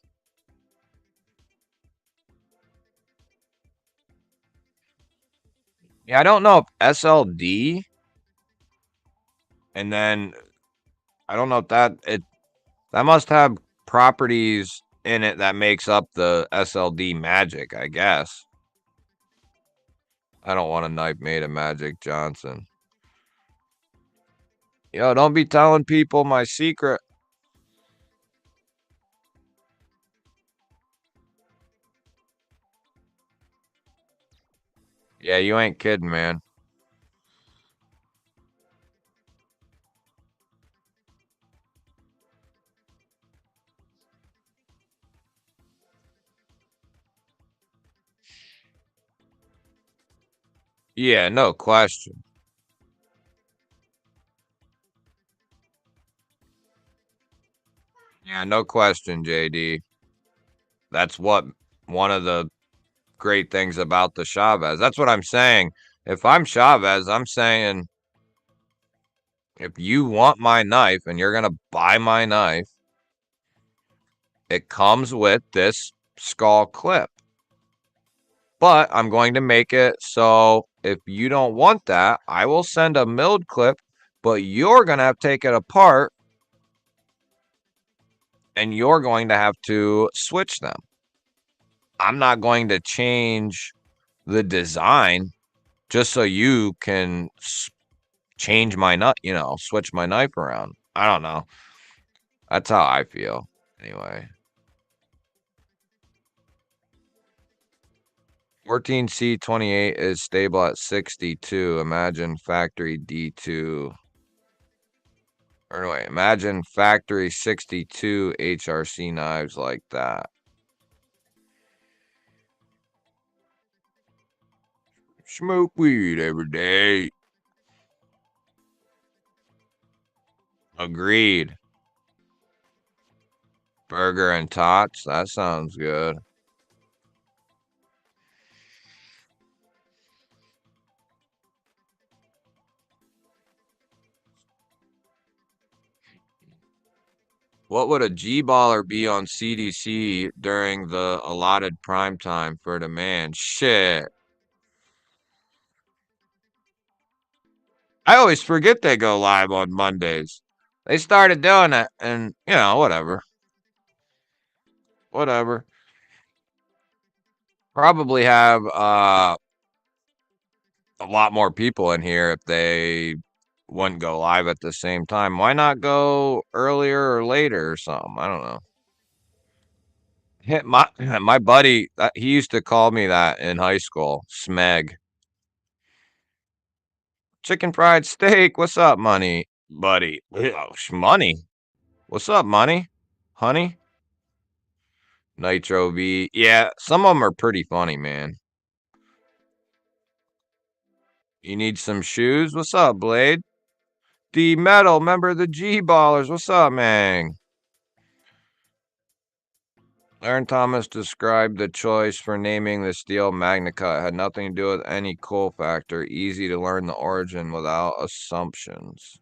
Yeah, I don't know if SLD, and then I don't know if that must have properties in it that makes up the SLD magic, I guess. I don't want a knife made of Magic Johnson. Yo, don't be telling people my secret. Yeah, you ain't kidding, man. Yeah, no question. Yeah, no question, JD. That's what one of the great things about the Chavez. That's what I'm saying. If I'm Chavez, I'm saying if you want my knife and you're going to buy my knife, it comes with this skull clip. But I'm going to make it so if you don't want that, I will send a milled clip, but you're going to have to take it apart and you're going to have to switch them. I'm not going to change the design just so you can change my nut, switch my knife around. I don't know. That's how I feel. Anyway. 14C28 is stable at 62. Imagine factory D2. Or wait, imagine factory 62 HRC knives like that. Smoke weed every day. Agreed. Burger and tots. That sounds good. What would a G-baller be on CDC during the allotted prime time for demand? Shit. I always forget they go live on Mondays. They started doing it, and, whatever. Whatever. Probably have a lot more people in here if they wouldn't go live at the same time. Why not go earlier or later or something? I don't know. My buddy, he used to call me that in high school. Smeg. Chicken fried steak. What's up, money? Buddy. Oh, money. What's up, money? Honey? Nitro V. Yeah, some of them are pretty funny, man. You need some shoes? What's up, Blade? D Metal, member of the G Ballers. What's up, man? Aaron Thomas described the choice for naming the steel Magnicut. It had nothing to do with any cool factor. Easy to learn the origin without assumptions.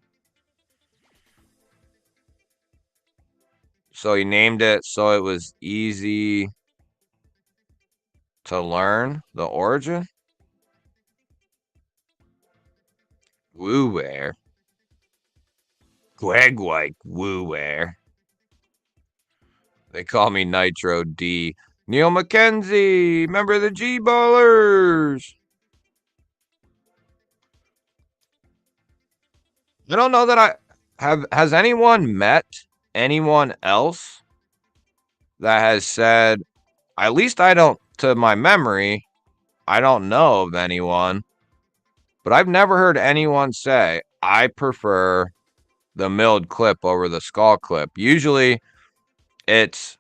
So he named it so it was easy to learn the origin? Woo-ware. Gwegwike woo-ware. They call me Nitro D. Neil McKenzie, member of the G Ballers. I don't know that I have. Has anyone met anyone else that has said, at least I don't, to my memory, I don't know of anyone, but I've never heard anyone say, I prefer the milled clip over the skull clip. Usually it's,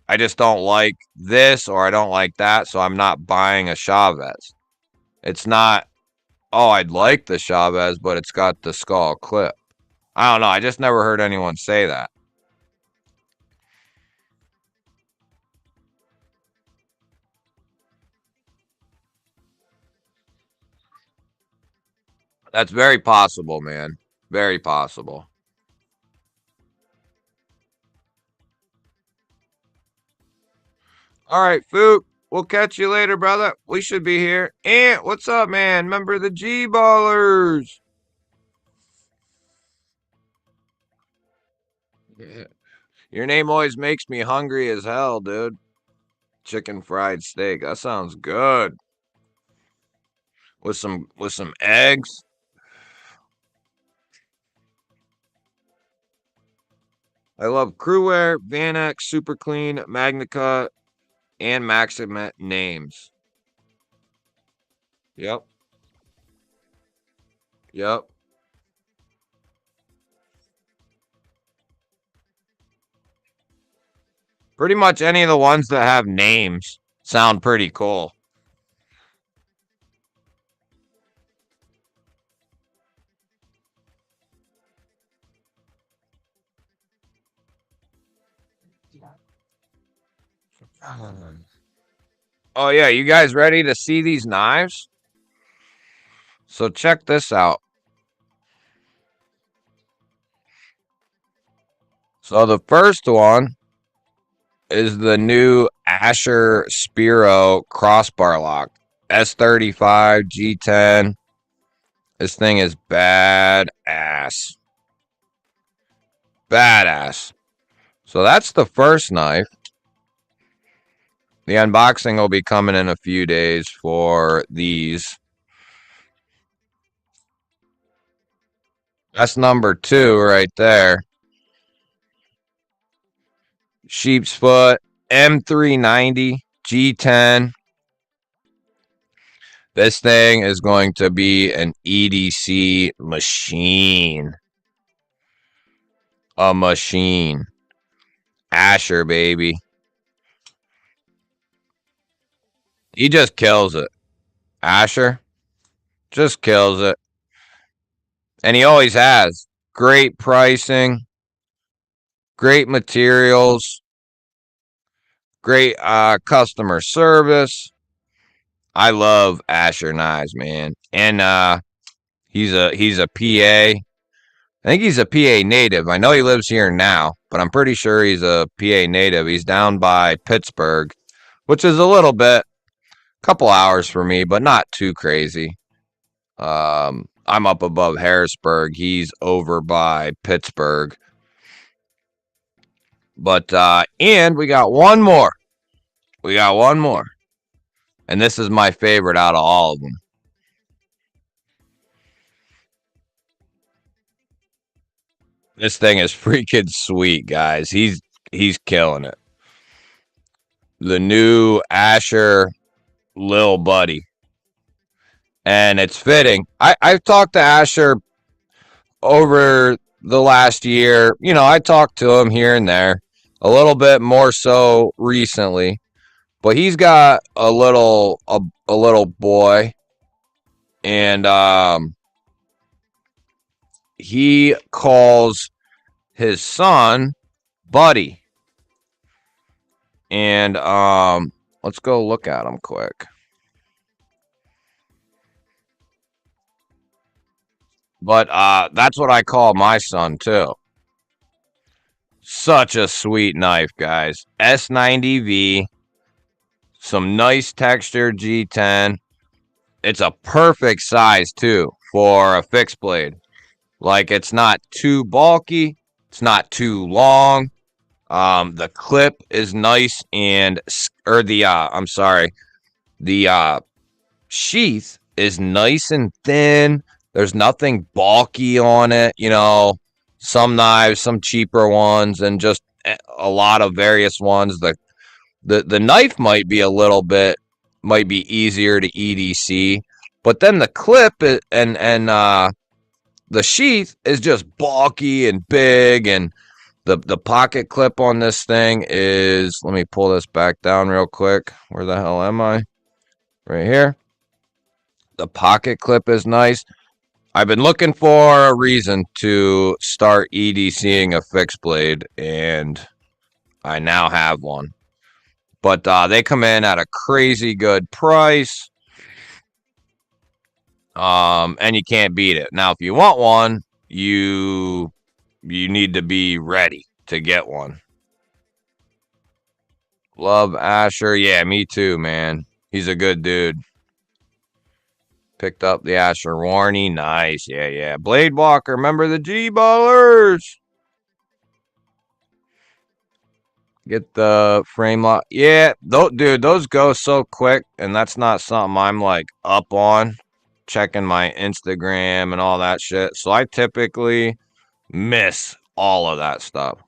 I just don't like this or I don't like that, so I'm not buying a Chavez. It's not, oh, I'd like the Chavez, but it's got the skull clip. I don't know. I just never heard anyone say that. That's very possible, man. Very possible. All right, Fook. We'll catch you later, brother. We should be here. Ant, what's up, man? Member of the G Ballers. Yeah. Your name always makes me hungry as hell, dude. Chicken fried steak. That sounds good. With some eggs. I love Crewwear, Vanex, Super Clean, Magnicut, and Maximet names. Yep. Yep. Pretty much any of the ones that have names sound pretty cool. Oh, yeah. You guys ready to see these knives? So check this out. So the first one is the new Asher Spiro crossbar lock. S35 G10. This thing is badass. Badass. So that's the first knife. The unboxing will be coming in a few days for these. That's number 2 right there. Sheep's Foot M390 G10. This thing is going to be an EDC machine. A machine. Asher, baby. He just kills it. Asher just kills it. And he always has. Great pricing. Great materials. Great customer service. I love Asher knives, man. And he's a PA. I think he's a PA native. I know he lives here now, but I'm pretty sure he's a PA native. He's down by Pittsburgh, which is a little bit, couple hours for me, but not too crazy. I'm up above Harrisburg. He's over by Pittsburgh. But and we got one more. We got one more. And this is my favorite out of all of them. This thing is freaking sweet, guys. He's killing it. the new Asher Lil Buddy. And it's fitting. I've talked to Asher over the last year. You know, I talked to him here and there, a little bit more so recently. But he's got a little boy, and he calls his son Buddy. And let's go look at him quick. But that's what I call my son too. Such a sweet knife, guys. S90V, some nice texture G10. It's a perfect size too for a fixed blade. Like, it's not too bulky, it's not too long. The clip is nice, and or the I'm sorry, the sheath is nice and thin. There's nothing bulky on it. You know, some knives, some cheaper ones, and just a lot of various ones. The knife might be might be easier to EDC, but then the clip and the sheath is just bulky and big, and the pocket clip on this thing is, let me pull this back down real quick. Where the hell am I? Right here. The pocket clip is nice. I've been looking for a reason to start EDCing a fixed blade, and I now have one. But they come in at a crazy good price. And you can't beat it. Now, if you want one, you need to be ready to get one. Love Asher. Yeah, me too, man. He's a good dude. Picked up the Asher Warney. Nice. Yeah, yeah. Blade Walker. Remember the G-ballers? Get the frame lock. Yeah, dude, those go so quick, and that's not something I'm like up on, checking my Instagram and all that shit. So I typically miss all of that stuff.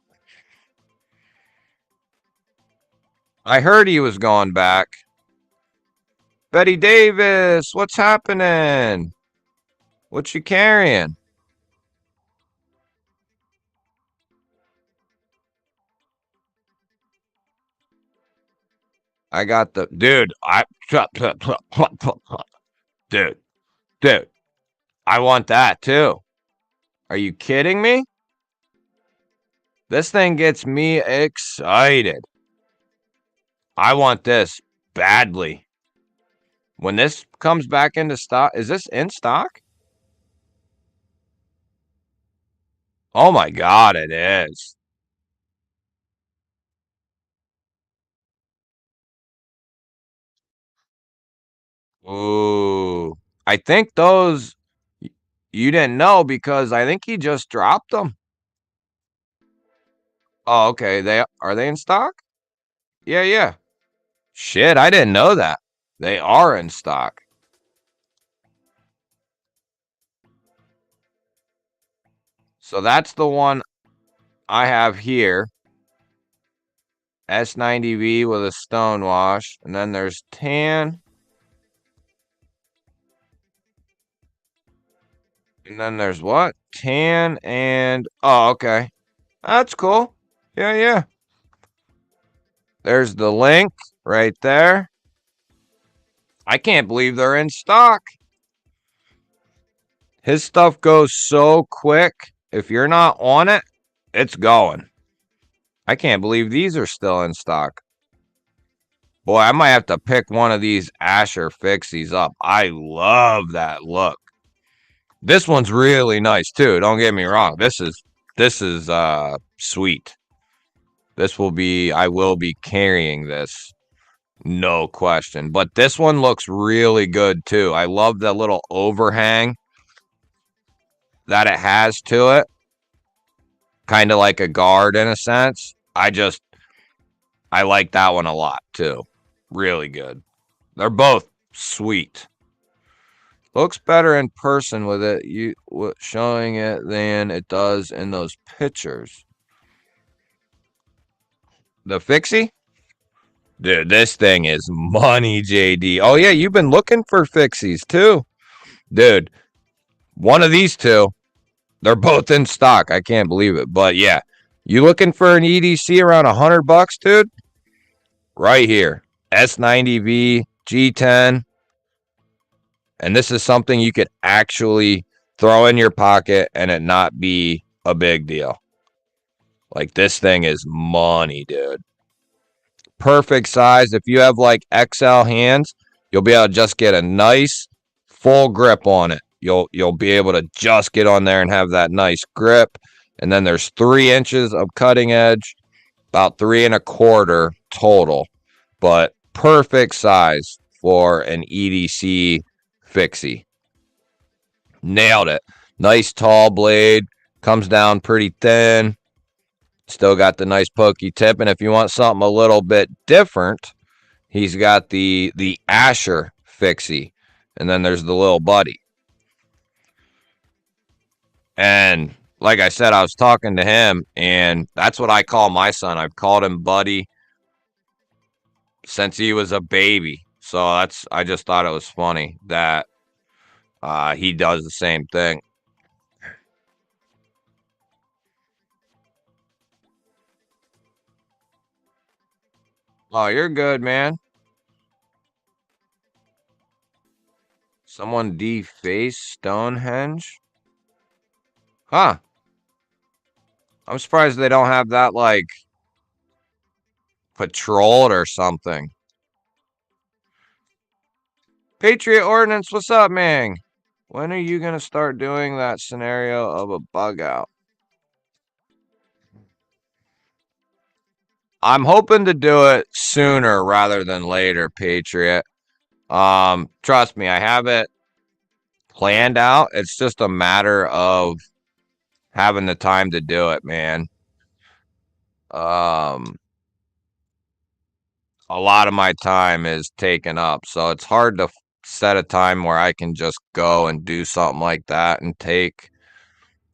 I heard he was going back. Betty Davis, what's happening? What you carrying? I got the dude. Dude, dude. I want that too. Are you kidding me? This thing gets me excited. I want this badly. When this comes back into stock, is this in stock? Oh my God, it is. Ooh. I think those you didn't know, because I think he just dropped them. Oh, okay. They in stock? Yeah, yeah. Shit, I didn't know that. They are in stock. So that's the one I have here. S90V with a stone wash. And then there's tan. And then there's what? Tan and... Oh, okay. That's cool. Yeah, yeah. There's the link right there. I can't believe they're in stock. His stuff goes so quick. If you're not on it, it's going. I can't believe these are still in stock. Boy, I might have to pick one of these Asher Fixies up. I love that look. This one's really nice too. Don't get me wrong. This is sweet. I will be carrying this, no question. But this one looks really good too. I love the little overhang that it has to it. Kind of like a guard in a sense. I like that one a lot too. Really good. They're both sweet. Looks better in person with it showing it than it does in those pictures. The Fixie? Dude, this thing is money, JD. Oh, yeah, you've been looking for fixies, too. Dude, one of these two, they're both in stock. I can't believe it. But, yeah, you looking for an EDC around $100, dude? Right here. S90V, G10. And this is something you could actually throw in your pocket and it not be a big deal. Like, this thing is money, dude. Perfect size. If you have like XL hands, you'll be able to just get a nice full grip on it. You'll be able to just get on there and have that nice grip. And then there's 3 inches of cutting edge, about 3.25 total, but perfect size for an EDC fixie. Nailed it. Nice tall blade, comes down pretty thin. Still got the nice pokey tip, and if you want something a little bit different, he's got the Asher fixie, and then there's the little buddy. And like I said, I was talking to him, and that's what I call my son. I've called him Buddy since he was a baby. So I just thought it was funny that he does the same thing. Oh, you're good, man. Someone defaced Stonehenge? Huh. I'm surprised they don't have that, like, patrolled or something. Patriot Ordnance, what's up, man? When are you going to start doing that scenario of a bug out? I'm hoping to do it sooner rather than later, Patriot. Trust me, I have it planned out. It's just a matter of having the time to do it, man. A lot of my time is taken up, so it's hard to set a time where I can just go and do something like that and take,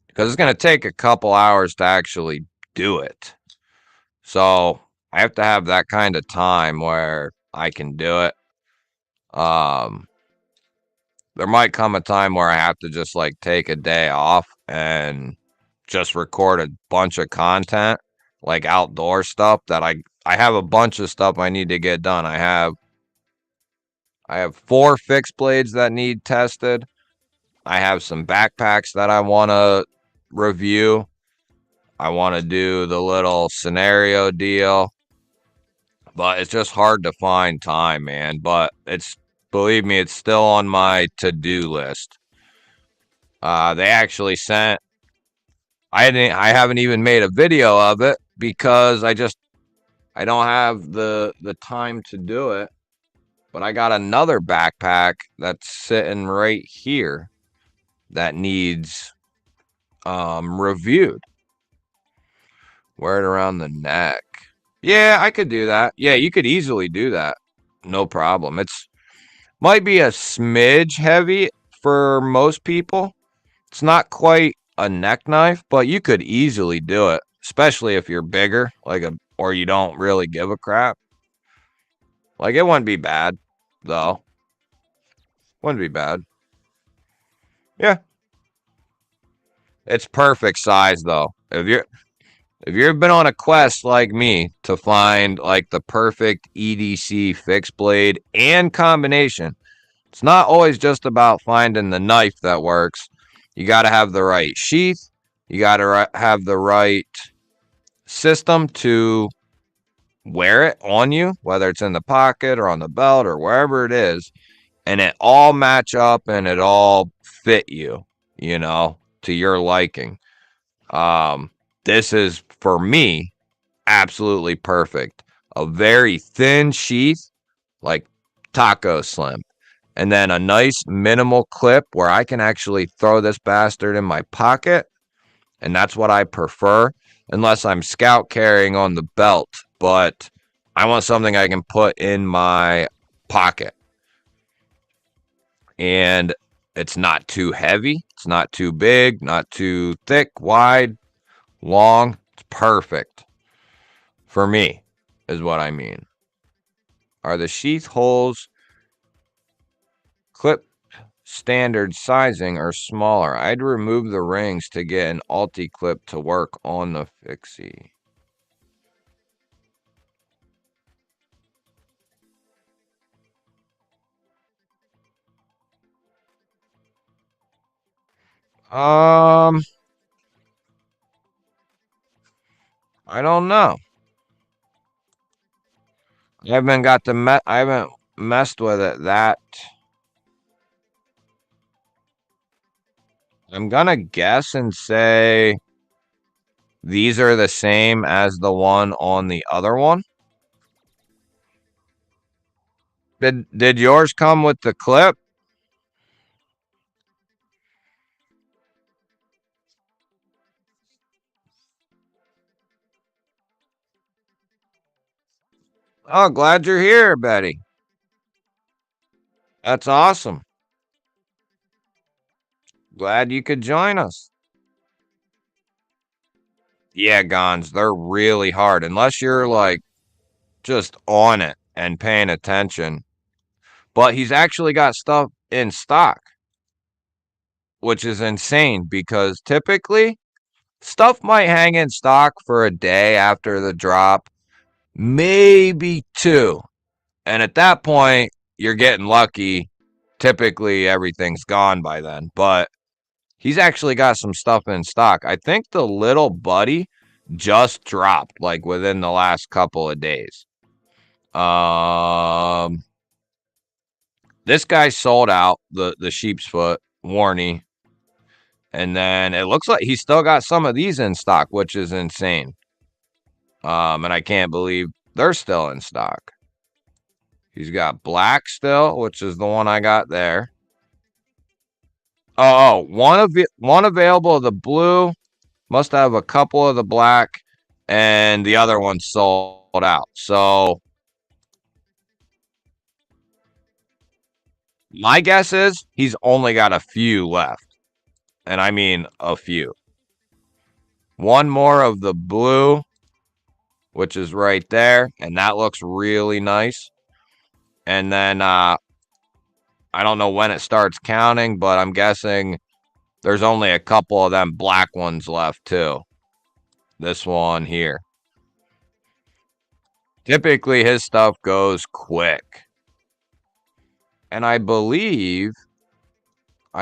because it's going to take a couple hours to actually do it. So I have to have that kind of time where I can do it. There might come a time where I have to just like take a day off and just record a bunch of content, like outdoor stuff that I have a bunch of stuff I need to get done. I have 4 fixed blades that need tested. I have some backpacks that I want to review. I want to do the little scenario deal. But it's just hard to find time, man. But believe me, it's still on my to-do list. They actually sent, I haven't even made a video of it because I don't have the time to do it. But I got another backpack that's sitting right here that needs reviewed. Wear it around the neck. Yeah, I could do that. Yeah, you could easily do that. No problem. It's might be a smidge heavy for most people. It's not quite a neck knife, but you could easily do it, especially if you're bigger, or you don't really give a crap. Like, it wouldn't be bad, though. Wouldn't be bad. Yeah. It's perfect size, though. If you've been on a quest like me to find like the perfect EDC fixed blade and combination, it's not always just about finding the knife that works. You got to have the right sheath. You got to have the right system to wear it on you, whether it's in the pocket or on the belt or wherever it is, and it all match up and it all fit you, to your liking. This is, for me, absolutely perfect. A very thin sheath, like taco slim. And then a nice minimal clip where I can actually throw this bastard in my pocket. And that's what I prefer, unless I'm scout carrying on the belt. But I want something I can put in my pocket. And it's not too heavy. It's not too big, not too thick, wide, long. It's perfect for me, is what I mean. Are the sheath holes clip standard sizing or smaller? I'd remove the rings to get an Alti clip to work on the fixie. I don't know. I haven't messed with it that. I'm gonna guess and say these are the same as the one on the other one. Did yours come with the clip? Oh, glad you're here, Betty. That's awesome. Glad you could join us. Yeah, Gons, they're really hard unless you're like just on it and paying attention. But he's actually got stuff in stock, which is insane because typically stuff might hang in stock for a day after the drop, maybe two. And at that point, you're getting lucky. Typically, everything's gone by then. But he's actually got some stuff in stock. I think the little buddy just dropped like within the last couple of days. Um, this guy sold out the sheep's foot Warney, and then it looks like he's still got some of these in stock, which is insane. And I can't believe they're still in stock. He's got black still, which is the one I got there. Oh, one available of the blue. Must have a couple of the black, and the other one sold out. So my guess is he's only got a few left, and I mean a few. One more of the blue, which is right there, and that looks really nice. And then I don't know when it starts counting, but I'm guessing there's only a couple of them black ones left too. This one here. Typically, his stuff goes quick. And I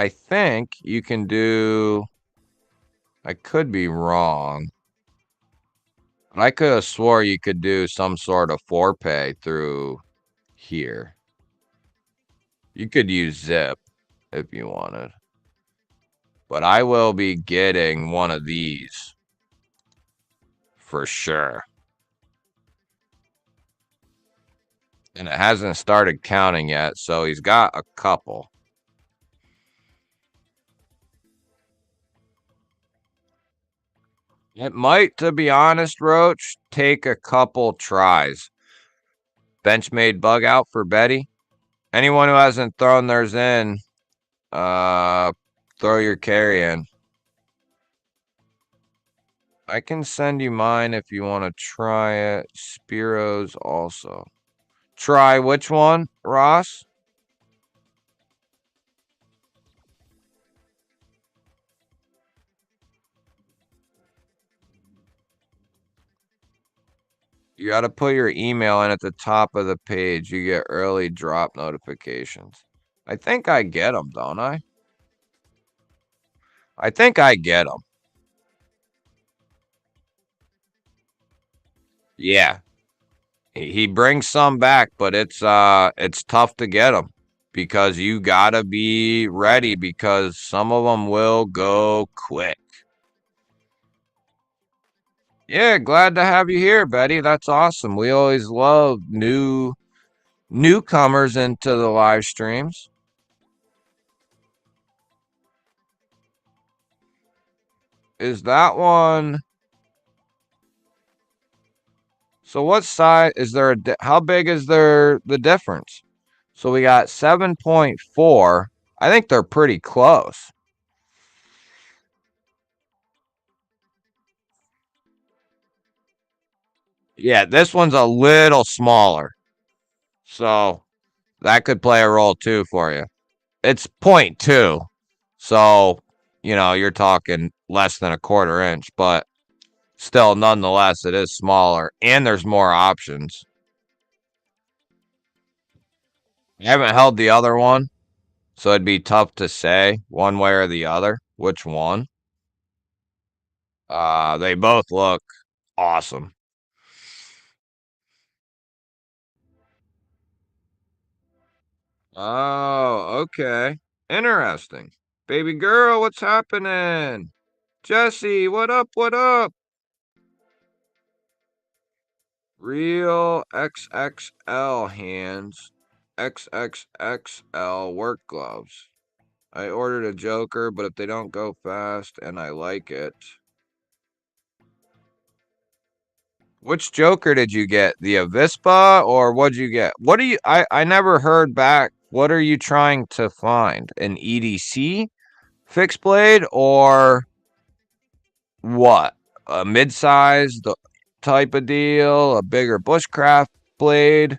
think you can do, I could be wrong. I could have swore you could do some sort of forepay through here. You could use Zip if you wanted. But I will be getting one of these for sure. And it hasn't started counting yet, so he's got a couple. It might, to be honest, Roach, take a couple tries. Benchmade bug out for Betty. Anyone who hasn't thrown theirs in, throw your carry in. I can send you mine if you want to try it. Spiro's also. Try which one, Ross? You got to put your email in at the top of the page. You get early drop notifications. I think I get them, don't I? I think I get them. Yeah. He brings some back, but it's tough to get them because you got to be ready because some of them will go quick. Yeah, glad to have you here, Betty. That's awesome. We always love newcomers into the live streams. Is that one? So what size is there? How big is the difference? So we got 7.4. I think they're pretty close. Yeah, this one's a little smaller. So that could play a role too for you. It's .2, so you're talking less than a quarter inch, but still, nonetheless, it is smaller, and there's more options. I haven't held the other one, so it'd be tough to say one way or the other which one. They both look awesome. Oh, okay. Interesting. Baby girl, what's happening? Jesse, what up? What up? Real XXL hands, XXXL work gloves. I ordered a Joker, but if they don't go fast and I like it. Which Joker did you get? The Avispa or what'd you get? What do you I never heard back. What are you trying to find? An EDC fixed blade or what? A mid-sized type of deal, a bigger bushcraft blade?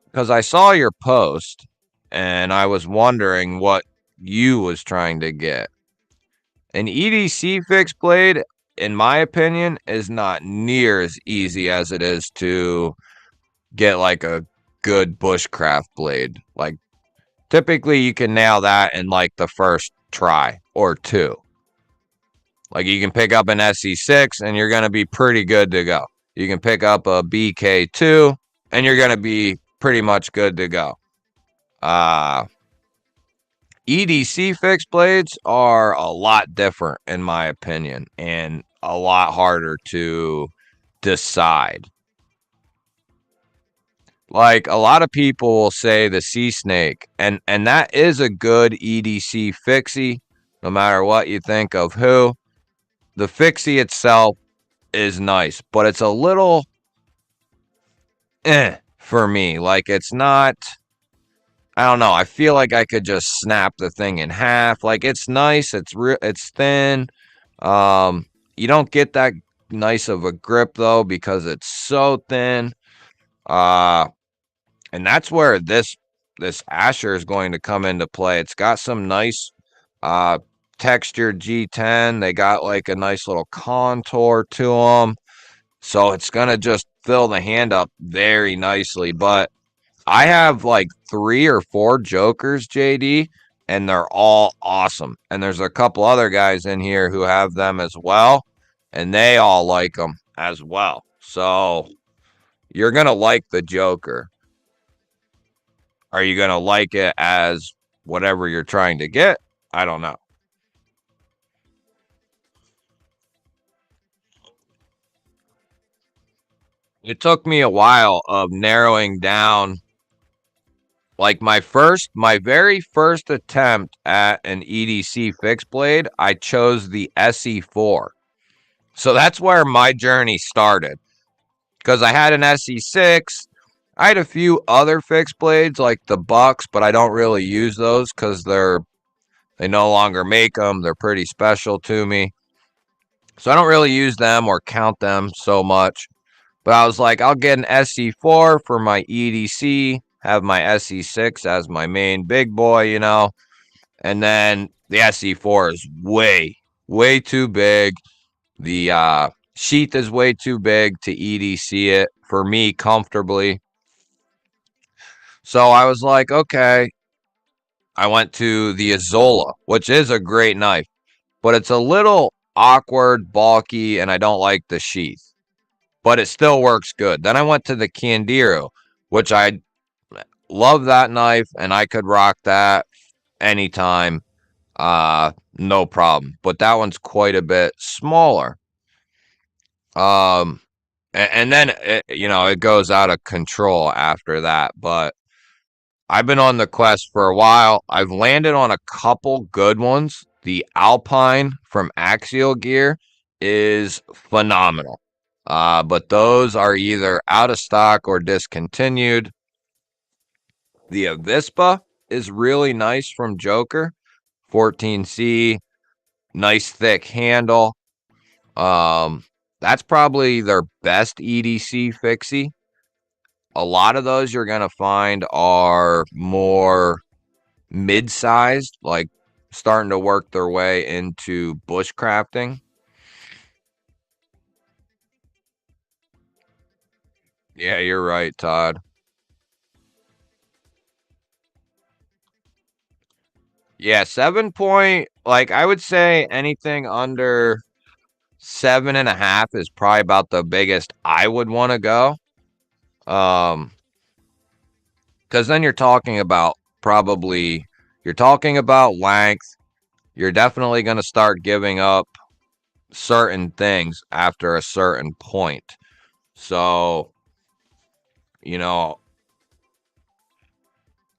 Because I saw your post and I was wondering what you was trying to get. An EDC fixed blade, in my opinion, is not near as easy as it is to get like a good bushcraft blade. Like typically you can nail that in like the first try or two. Like you can pick up an SE6 and you're going to be pretty good to go. You can pick up a BK2 and you're going to be pretty much good to go. EDC fixed blades are a lot different, in my opinion, and a lot harder to decide. Like a lot of people will say the Sea Snake, and that is a good EDC fixie, no matter what you think of who. The fixie itself is nice, but it's a little for me. Like it's not. I don't know. I feel like I could just snap the thing in half. Like it's nice. It's thin. You don't get that nice of a grip though because it's so thin. Uh, and that's where this Asher is going to come into play. It's got some nice uh textured G10. They got like a nice little contour to them. So it's going to just fill the hand up very nicely, but I have like 3 or 4 Jokers, JD, and they're all awesome. And there's a couple other guys in here who have them as well, and they all like them as well. So you're going to like the Joker. Are you going to like it as whatever you're trying to get? I don't know. It took me a while of narrowing down. Like my very first attempt at an EDC fixed blade, I chose the SE4. So that's where my journey started. Because I had an SE6. I had a few other fixed blades like the Bucks, but I don't really use those because they no longer make them. They're pretty special to me. So I don't really use them or count them so much. But I was like, I'll get an SE4 for my EDC, have my SE6 as my main big boy. And then the SE4 is way too big. The sheath is way too big to EDC it for me comfortably. So I was like, okay. I went to the Azola, which is a great knife, but it's a little awkward, bulky, and I don't like the sheath. But it still works good. Then I went to the Candiru, which I love that knife, and I could rock that anytime. No problem. But that one's quite a bit smaller. And then it goes out of control after that. But I've been on the quest for a while. I've landed on a couple good ones. The Alpine from Axial Gear is phenomenal. But those are either out of stock or discontinued. The Avispa is really nice from Joker. 14C, nice thick handle. That's probably their best EDC fixie. a lot of those you're going to find are more mid-sized, like starting to work their way into bushcrafting. Yeah, you're right, Todd. Yeah, 7 point, like I would say anything under 7.5 is probably about the biggest I would want to go. Um, because then you're talking about length. You're definitely going to start giving up certain things after a certain point. So, you know,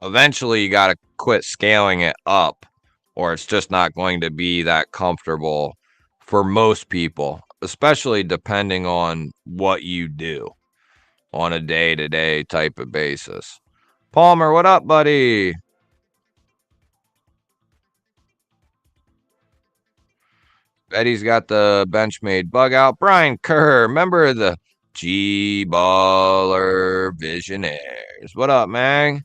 eventually you got to quit scaling it up, or it's just not going to be that comfortable for most people, especially depending on what you do on a day-to-day type of basis. Palmer, what up, buddy? Betty's got the Benchmade bug out. Brian Kerr, member of the G-Baller Visionaries. What up, man?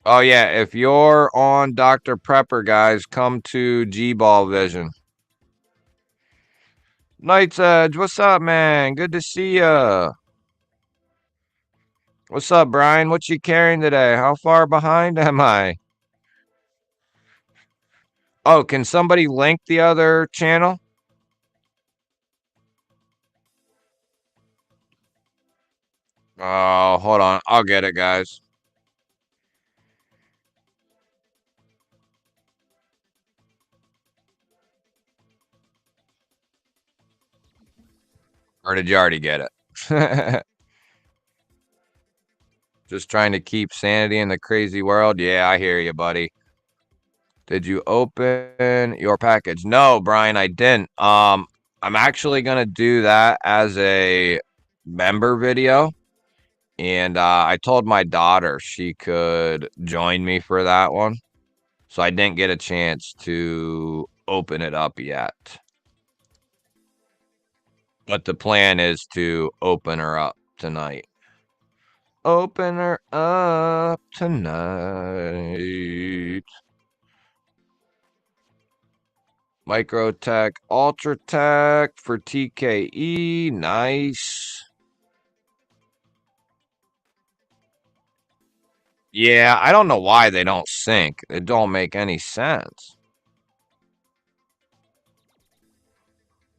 Oh, yeah, if you're on Dr. Prepper, guys, come to G-Ball Vision. Night's Edge, what's up, man? Good to see ya. What's up, Brian? What you carrying today? How far behind am I? Oh, can somebody link the other channel? Oh, hold on. I'll get it, guys. Or did you already get it? Just trying to keep sanity in the crazy world. Yeah, I hear you, buddy. Did you open your package? No, Brian, I didn't. I'm actually gonna do that as a member video. And I told my daughter she could join me for that one. So I didn't get a chance to open it up yet. But the plan is to open her up tonight. Open her up tonight. Microtech, Ultratech for TKE. Nice. Yeah, I don't know why they don't sync. It don't make any sense.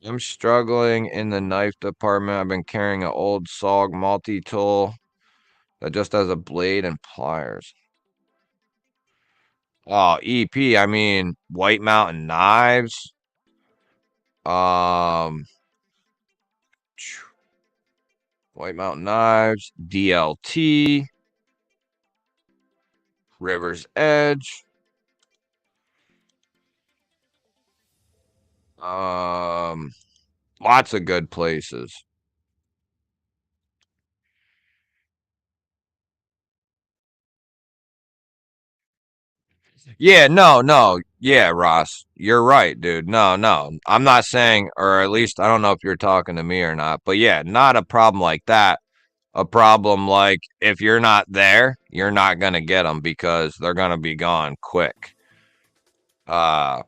I'm struggling in the knife department. I've been carrying an old SOG multi-tool that just has a blade and pliers. Oh, EP, I mean, White Mountain Knives. Um, White Mountain Knives, DLT, River's Edge. Um, Lots of good places. Yeah, no. Yeah, Ross, you're right, dude. No. I'm not saying, or at least I don't know if you're talking to me or not, but yeah, not a problem like that. A problem like if you're not there, you're not going to get them because they're going to be gone quick. Uh,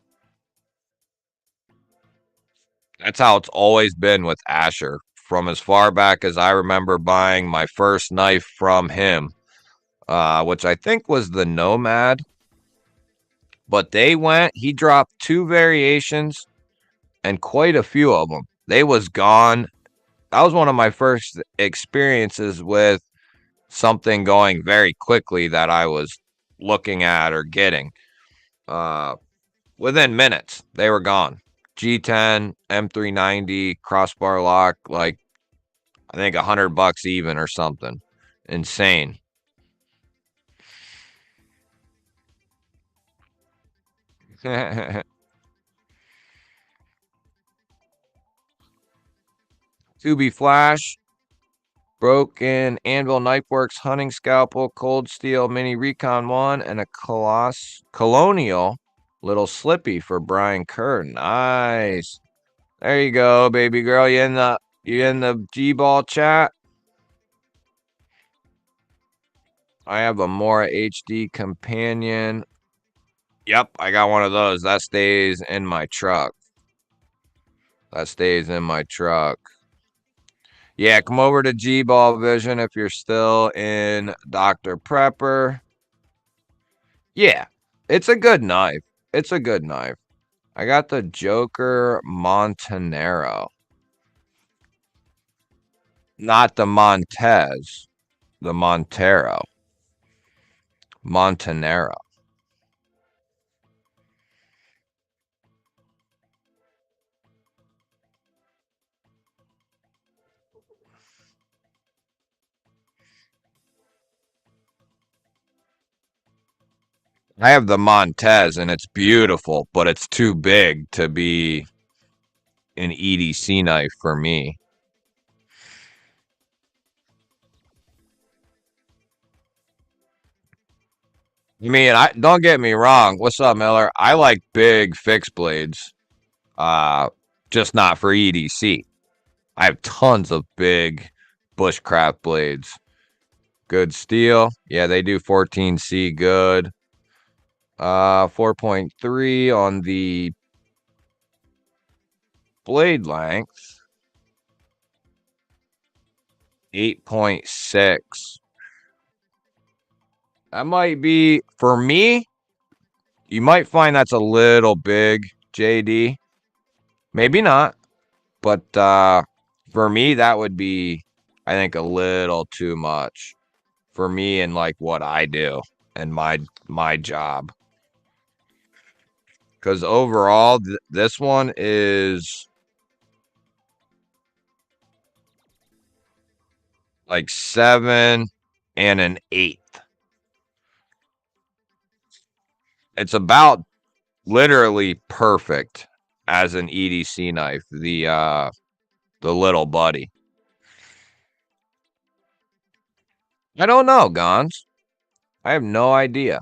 that's how it's always been with Asher. From as far back as I remember buying my first knife from him, which I think was the Nomad. But he dropped two variations and quite a few of them. They was gone. That was one of my first experiences with something going very quickly that I was looking at or getting. Uh, Within minutes, they were gone. G10, M390, crossbar lock, like I think $100 even or something. Insane. Tubi Flash, Broken Anvil Knifeworks Hunting Scalpel, Cold Steel Mini Recon 1, and a Colonial Little Slippy for Brian Kerr. Nice. There you go, baby girl. You in the G-Ball chat? I have a Mora HD companion. Yep, I got one of those. That stays in my truck. That stays in my truck. Yeah, come over to GBall Vision if you're still in Dr. Prepper. Yeah, it's a good knife. It's a good knife. I got the Joker Montanero. Not the Montez, the Montero. Montanero. I have the Montez and it's beautiful, but it's too big to be an EDC knife for me. I mean, I don't get me wrong. What's up, Miller? I like big fixed blades. Uh just not for EDC. I have tons of big bushcraft blades. Good steel. Yeah, they do 14C good. 4.3 on the blade length. 8.6. That might be for me. You might find that's a little big, JD. Maybe not, but for me that would be, I think, a little too much for me and like what I do and my job. Because overall, this one is like 7 and an 1/8. It's about literally perfect as an EDC knife. The little buddy. I don't know, Gons. I have no idea.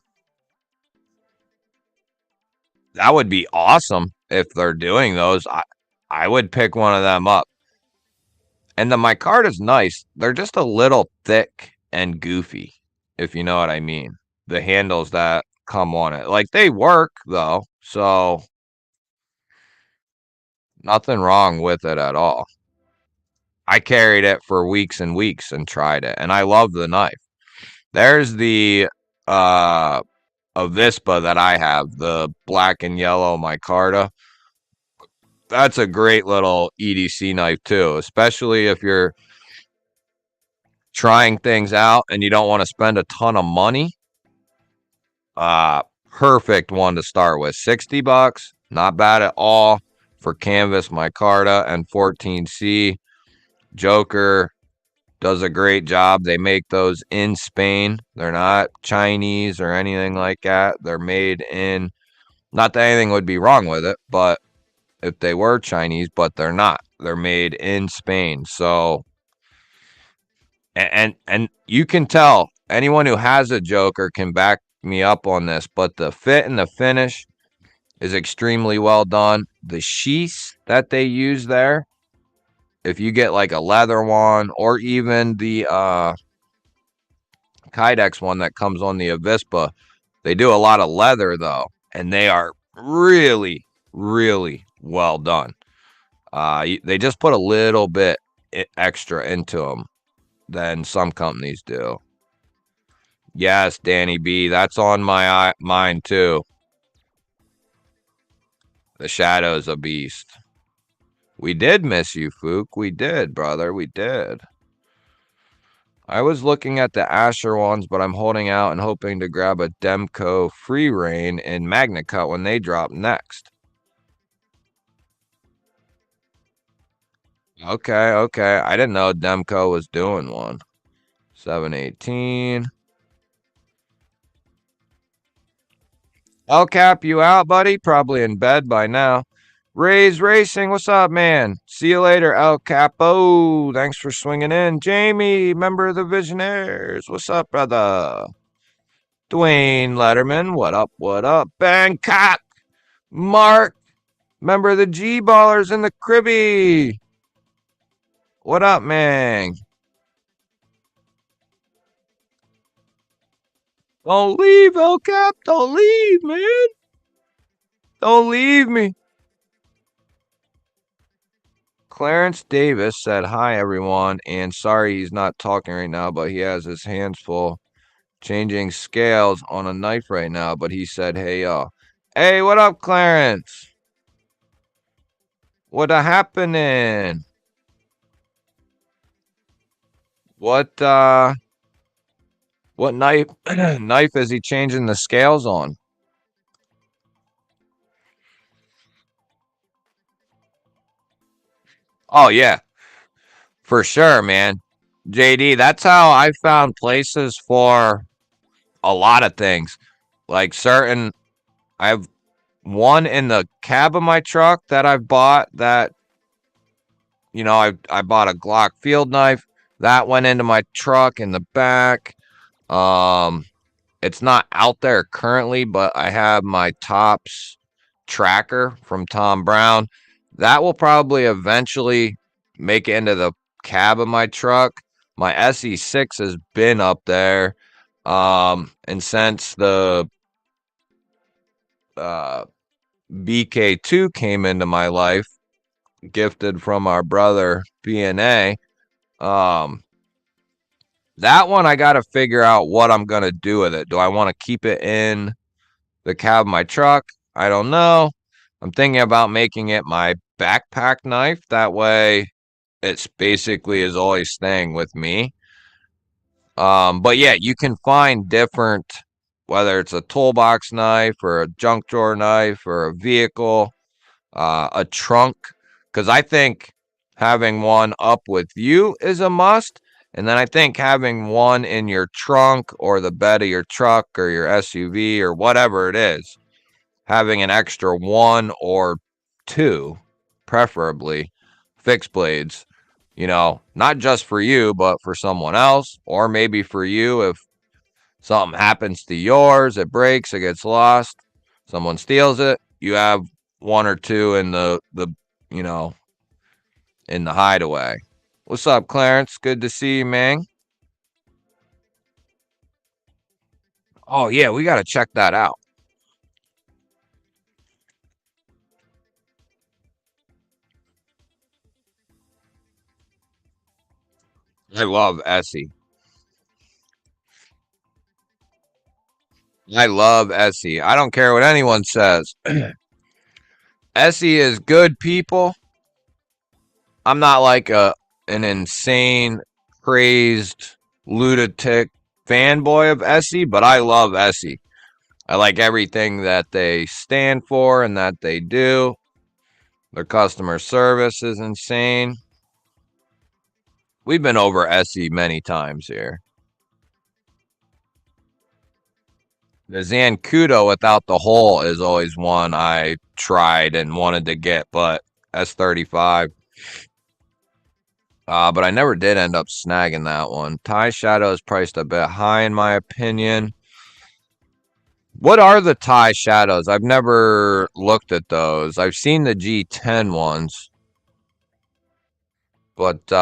That would be awesome if they're doing those. I would pick one of them up. And the micarta's nice. They're just a little thick and goofy, if you know what I mean. The handles that come on it. Like they work though, so nothing wrong with it at all. I carried it for weeks and weeks and tried it, and I love the knife. There's the Avispa that I have, the black and yellow micarta. That's a great little EDC knife too, especially if you're trying things out and you don't want to spend a ton of money. Perfect one to start with. $60, not bad at all for canvas micarta and 14C. Joker does a great job. They make those in Spain. They're not Chinese or anything like that. They're made in, not that anything would be wrong with it, but if they were Chinese, but they're not. They're made in Spain. So and you can tell, anyone who has a Joker can back me up on this, but the fit and the finish is extremely well done. The sheaths that they use there, if you get like a leather one or even the Kydex one that comes on the Avispa, they do a lot of leather though, and they are really, really well done. They just put a little bit extra into them than some companies do. Yes, Danny B, that's on my mind too. The Shadow's a beast. We did miss you, Fook. We did, brother. We did. I was looking at the Asher ones, but I'm holding out and hoping to grab a Demco Free Reign in Magna Cut when they drop next. Okay, okay. I didn't know Demco was doing one. 718. El Cap, you out, buddy? Probably in bed by now. Rays Racing, what's up, man? See you later, El Capo. Thanks for swinging in. Jamie, member of the Visionaires. What's up, brother? Dwayne Letterman, what up, what up? Bangkok. Mark, member of the G-Ballers in the Cribby. What up, man? Don't leave, El Cap. Don't leave, man. Don't leave me. Clarence Davis said, "Hi, everyone, and sorry he's not talking right now, but he has his hands full changing scales on a knife right now." But he said, "Hey, y'all. Hey, what up, Clarence? What a happening? What, what knife, knife is he changing the scales on?" Oh, yeah, for sure, man. JD, that's how I found places for a lot of things. Like certain, I have one in the cab of my truck that I've bought that, I bought a Glock field knife that went into my truck in the back. Um, it's not out there currently, but I have my Tops tracker from Tom Brown. That will probably eventually make it into the cab of my truck. My SE6 has been up there. And since the uh, BK2 came into my life, gifted from our brother BNA, um, that one I got to figure out what I'm going to do with it. Do I want to keep it in the cab of my truck? I don't know. I'm thinking about making it my backpack knife. That way, it's basically is always staying with me. But yeah, you can find different, whether it's a toolbox knife or a junk drawer knife or a vehicle, a trunk, because I think having one up with you is a must. And then I think having one in your trunk or the bed of your truck or your SUV or whatever it is, having an extra one or two, preferably fixed blades, not just for you, but for someone else, or maybe for you if something happens to yours, it breaks, it gets lost, someone steals it, you have one or two in the you know, in the hideaway. What's up, Clarence? Good to see you, man. Oh yeah, we gotta check that out. I love Essie. I love Essie. I don't care what anyone says. Essie is good people. I'm not like an insane, crazed, lunatic fanboy of Essie, but I love Essie. I like everything that they stand for and that they do. Their customer service is insane. We've been over Essie many times here. The Zancudo without the hole is always one I tried and wanted to get, but S35. But I never did end up snagging that one. Tie Shadow is priced a bit high in my opinion. What are the Tie Shadows? I've never looked at those. I've seen the G10 ones. But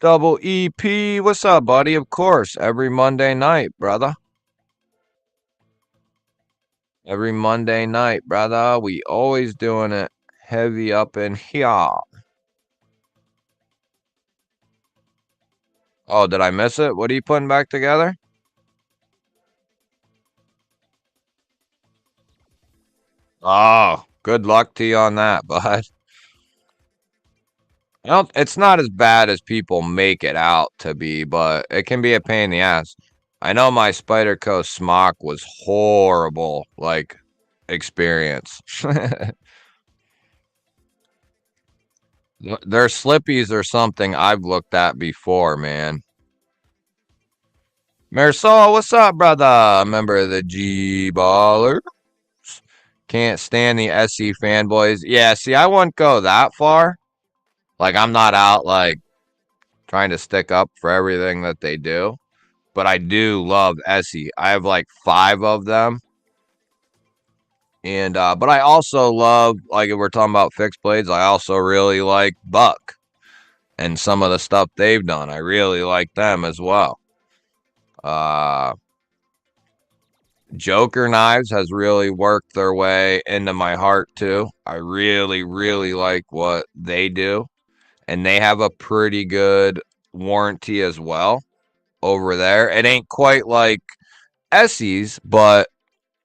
Double EP, what's up, buddy? Of course, every Monday night, brother. Every Monday night, brother. We always doing it heavy up in here. Oh, did I miss it? What are you putting back together? Oh, good luck to you on that, bud. It's not as bad as people make it out to be, but it can be a pain in the ass. I know my Spyderco smock was horrible, like, experience. Their slippies are something I've looked at before, man. Marisol, what's up, brother? Member of the GBallers. Can't stand the SE fanboys. Yeah, see, I wouldn't go that far. Like, I'm not out, like, trying to stick up for everything that they do. But I do love SE. I have, like, 5 of them. And, but I also love, like, if we're talking about fixed blades, I also really like Buck and some of the stuff they've done. I really like them as well. Uh, Joker knives has really worked their way into my heart too. I really, really like what they do, and they have a pretty good warranty as well over there. It ain't quite like Essie's, but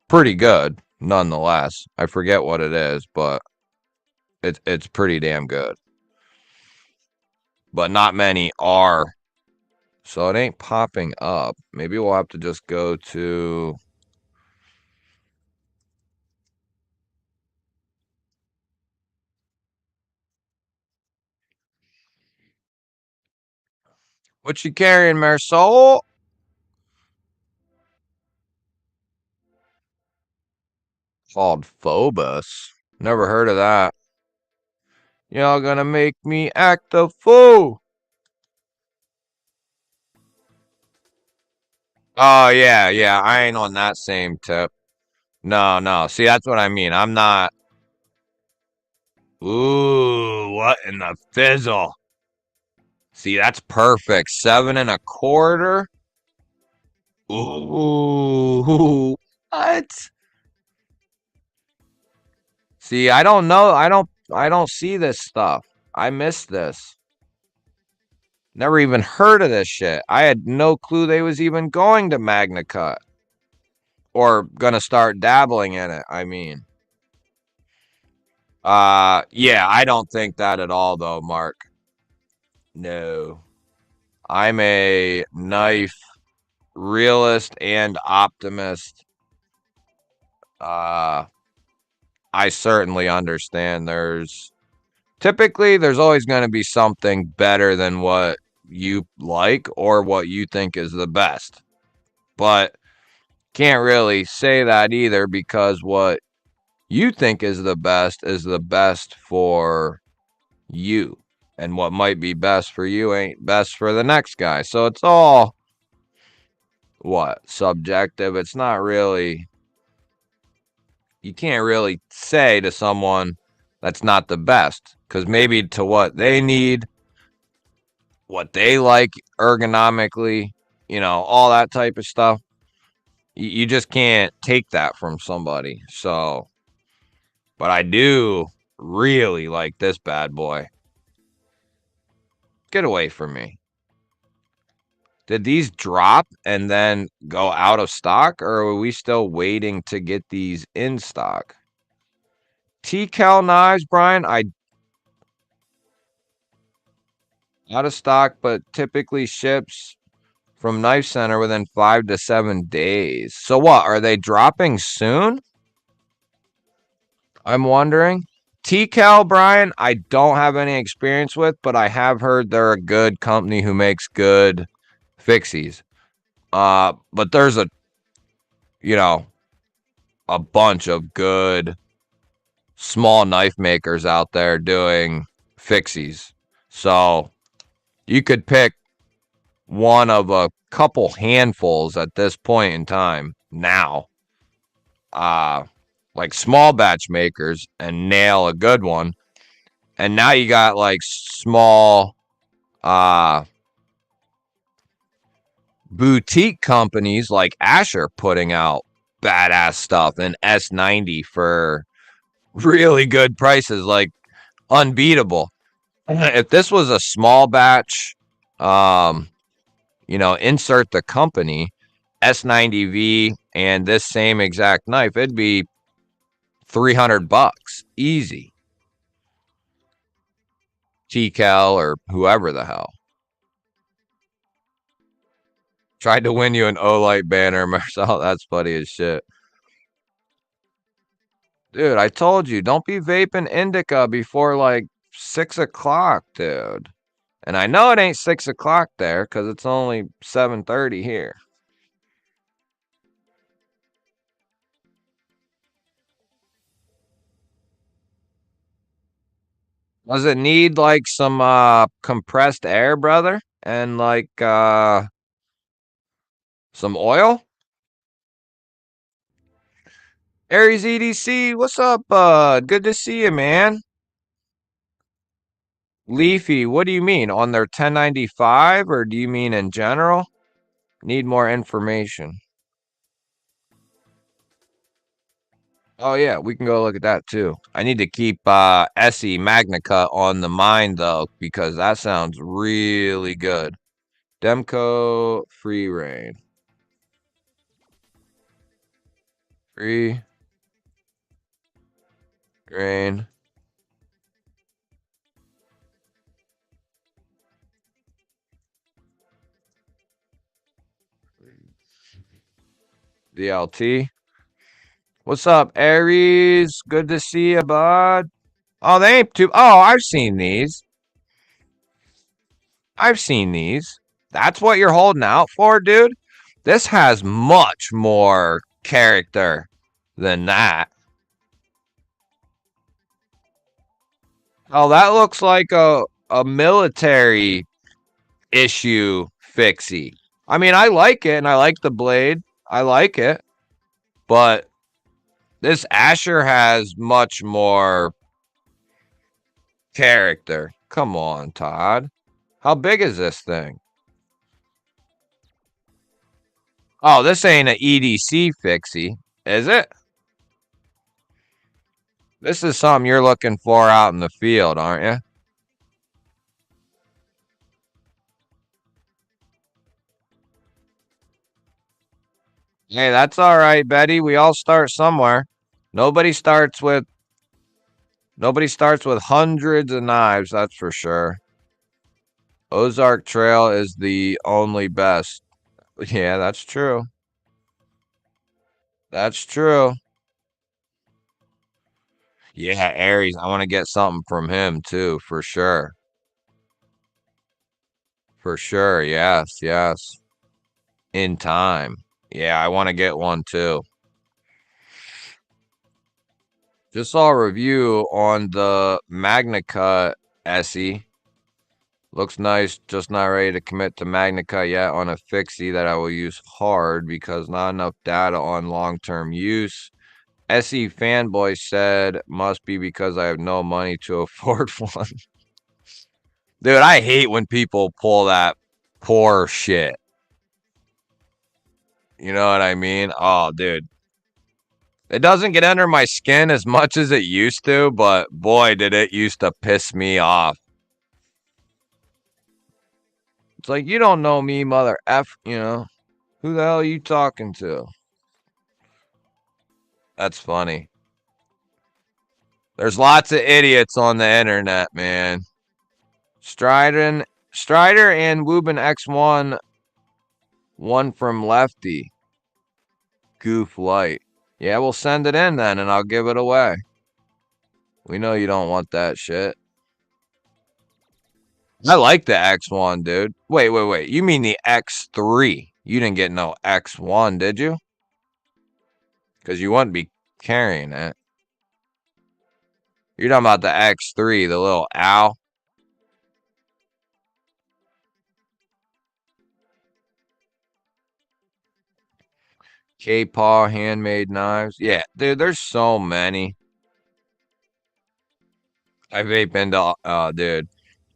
pretty good nonetheless. I forget what it is, but it's pretty damn good. But not many are, so it ain't popping up. Maybe we'll have to just go to. What you carrying, Marisol? Called Phobos. Never heard of that. Y'all gonna make me act a fool. Oh, yeah, yeah. I ain't on that same tip. No, no. See, that's what I mean. I'm not. Ooh, what in the fizzle? See, that's perfect. 7.25. Ooh, what? See, I don't know. I don't see this stuff. I missed this. Never even heard of this shit. I had no clue they was even going to Magna Cut or gonna start dabbling in it. I mean, yeah, I don't think that at all, though, Mark. No, I'm a knife realist and optimist. Uh, I certainly understand. There's always going to be something better than what you like or what you think is the best, but can't really say that either because what you think is the best for you. And what might be best for you ain't best for the next guy. So it's all subjective. It's not really, you can't really say to someone that's not the best because maybe to what they need, what they like ergonomically, all that type of stuff. You just can't take that from somebody. So, but I do really like this bad boy. Get away from me. Did these drop and then go out of stock, or are we still waiting to get these in stock? T-Cal knives, Brian, I out of stock, but typically ships from Knife Center within 5 to 7 days. So what, are they dropping soon? I'm wondering. T-Cal, Brian, I don't have any experience with, but I have heard they're a good company who makes good fixies. But there's you know, a bunch of good small knife makers out there doing fixies. So you could pick one of a couple handfuls at this point in time now. Like small batch makers and nail a good one. And now you got like small boutique companies like Asher putting out badass stuff and S90 for really good prices, like unbeatable. If this was a small batch, insert the company S90V and this same exact knife, it'd be $300 easy. T-Cal or whoever the hell tried to win you an Olight banner, Marcel. That's funny as shit. Dude, I told you, don't be vaping indica before like 6 o'clock, dude. And I know it ain't 6 o'clock there because it's only 7:30 here. Does it need like some compressed air, brother? And like some oil? Aries EDC, what's up, bud? Good to see you, man. Leafy, what do you mean? On their 1095 or do you mean in general? Need more information. Oh yeah, we can go look at that too. I need to keep Essie Magnicut on the mind though, because that sounds really good. Demco free reign. Free reign. DLT. What's up, Aries? Good to see you, bud. Oh, they ain't too. Oh, I've seen these. I've seen these. That's what you're holding out for, dude? This has much more character than that. Oh, that looks like a military issue fixie. I mean, I like it and I like the blade. I like it. But this Asher has much more character. Come on, Todd. How big is this thing? Oh, this ain't an EDC fixie, is it? This is something you're looking for out in the field, aren't you? Hey, that's all right, Betty. We all start somewhere. Nobody starts with nobody starts with hundreds of knives, that's for sure. Ozark Trail is the only best. Yeah, that's true. That's true. Yeah, Aries. I want to get something from him too, for sure. For sure. Yes, yes. In time. Yeah, I want to get one too. Just saw a review on the Magna Cut SE. Looks nice, just not ready to commit to Magna Cut yet on a fixie that I will use hard because not enough data on long-term use. SE fanboy said must be because I have no money to afford one. Dude, I hate when people pull that poor shit. You know what I mean? Oh, dude. It doesn't get under my skin as much as it used to, but boy, did it used to piss me off. It's like, you don't know me, mother F, you know. Who the hell are you talking to? That's funny. There's lots of idiots on the internet, man. Strider and Wubin X1, one from Lefty. Goof Light. Yeah, we'll send it in then and I'll give it away. We know you don't want that shit. I like the X1, dude. Wait. You mean the X3? You didn't get no X1, did you? Because you wouldn't be carrying it. You're talking about the X3, the little owl. K-Paw handmade knives. Yeah, dude, there's so many. I vape into, dude.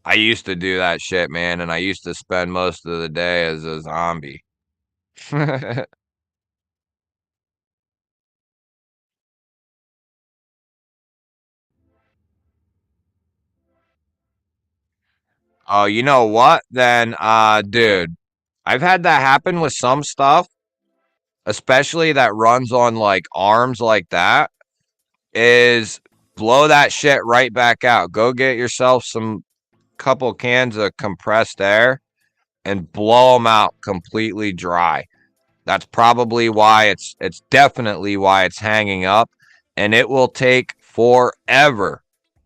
I used to do that shit, man, and I used to spend most of the day as a zombie. Oh, you know what? Then, dude, I've had that happen with some stuff, especially that runs on like arms like that, is blow that shit right back out. Go get yourself some couple cans of compressed air and blow them out completely dry. That's probably why it's definitely why it's hanging up, and it will take forever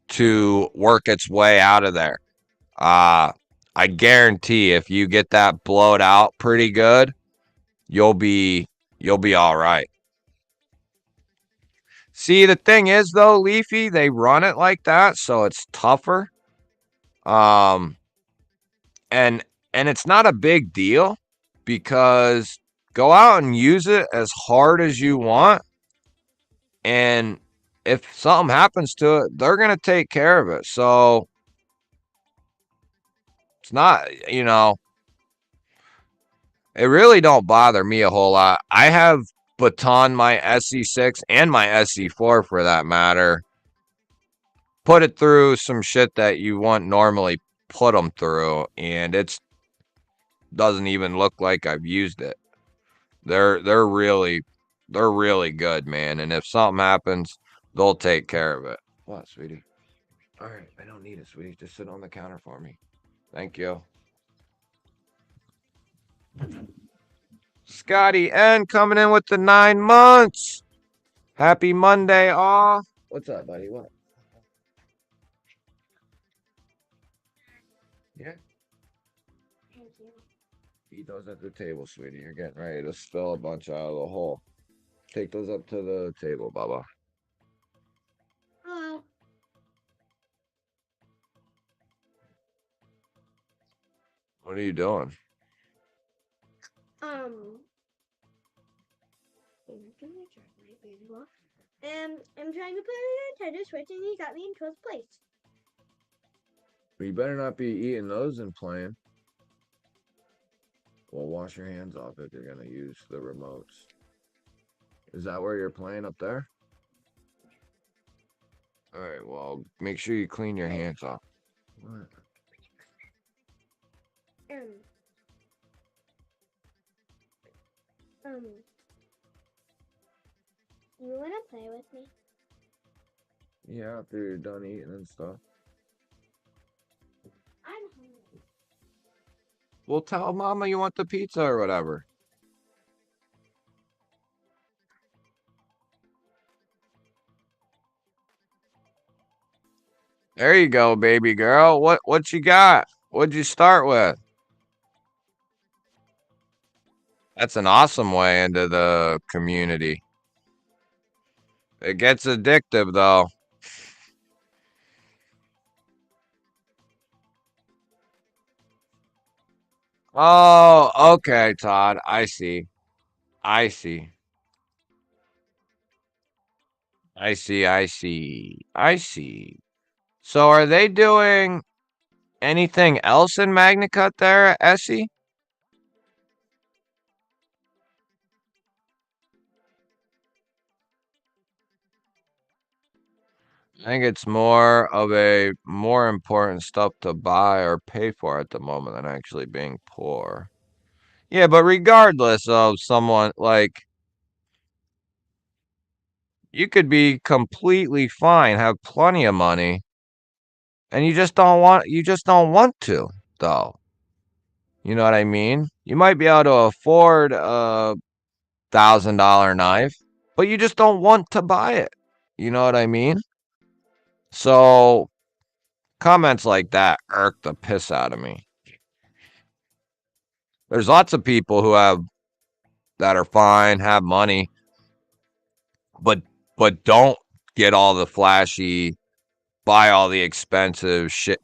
to work its way out of there. Uh I guarantee if you get that blowed out pretty good, you'll be you'll be all right. See, the thing is though, Leafy, they run it like that, so it's tougher. Um and and it's not a big deal because go out and use it as hard as you want, and if something happens to it, they're going to take care of it. So it's not, It really don't bother me a whole lot. I have baton my SE6 and my SE4 for that matter. Put it through some shit that you wouldn't normally put them through, and it's doesn't even look like I've used it. They're really good, man. And if something happens, they'll take care of it. What, sweetie? All right, I don't need it, sweetie. Just sit on the counter for me. Thank you. Scotty N coming in with the 9 months. Happy Monday, all. What's up, buddy? What? Yeah. Eat those at the table, sweetie. You're getting ready to spill a bunch out of the hole. Take those up to the table, Bubba. Hello. What are you doing? And I'm trying to put a Nintendo Switch, and he got me in 12th place. You better not be eating those and playing. Well, wash your hands off if you're gonna use the remotes. Is that where you're playing up there? All right. Well, make sure you clean your hands off. What? You wanna play with me? Yeah, after you're done eating and stuff. I'm hungry. Well, tell Mama you want the pizza or whatever. There you go, baby girl. What you got? What'd you start with? That's an awesome way into the community. It gets addictive though. Oh, okay, Todd. I see. I see. I see. I see. I see. So are they doing anything else in Magna Cut there, Essie? I think it's more of a more important stuff to buy or pay for at the moment than actually being poor. Yeah, but regardless of someone like you could be completely fine, have plenty of money, and you just don't want to, though. You know what I mean? You might be able to afford a $1,000 knife, but you just don't want to buy it. You know what I mean? So comments like that irk the piss out of me. There's lots of people who have that are fine, have money, but don't get all the flashy, buy all the expensive shit,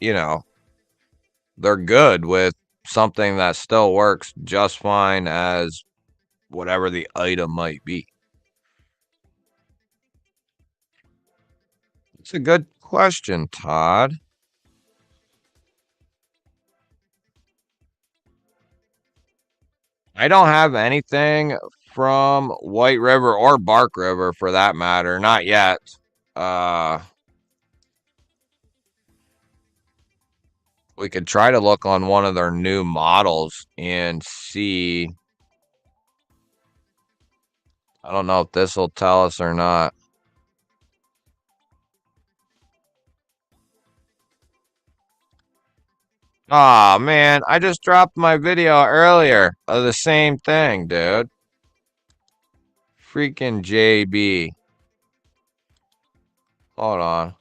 They're good with something that still works just fine as whatever the item might be. It's a good question, Todd. I don't have anything from White River or Bark River for that matter. Not yet. We could try to look on one of their new models and see. I don't know if this will tell us or not. Aw, man, I just dropped my video earlier of the same thing, dude. Freaking JB. Hold on.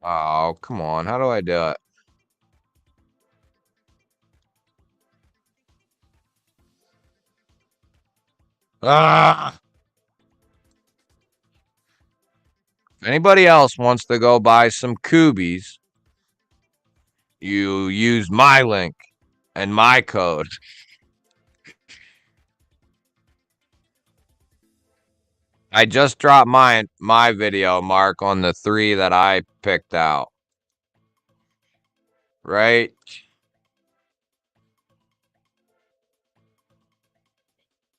Oh, come on. How do I do it? Ah! If anybody else wants to go buy some Kubies, you use my link and my code. I just dropped my video, Mark, on the 3 that I picked out. right?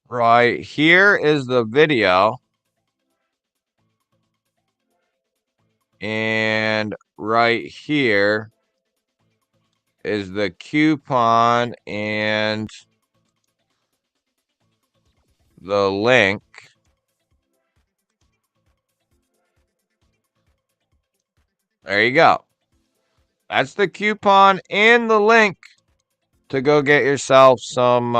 Right here is the video, and right here is the coupon and the link. There you go. That's the coupon and the link to go get yourself some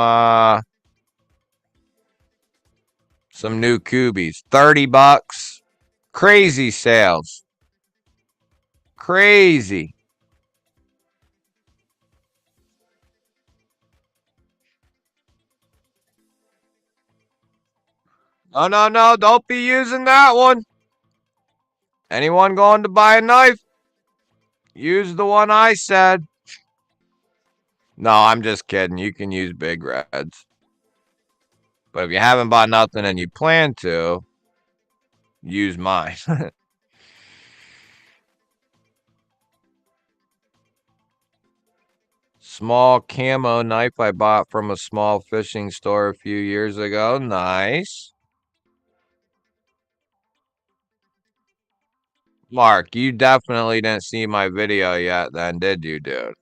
new Kubies. $30. Crazy sales. Crazy. No, no, no. Don't be using that one. Anyone going to buy a knife? Use the one I said. No, I'm just kidding. You can use big reds. But if you haven't bought nothing and you plan to, use mine. Small camo knife I bought from a small fishing store a few years ago. Nice. Mark, you definitely didn't see my video yet then, did you, dude?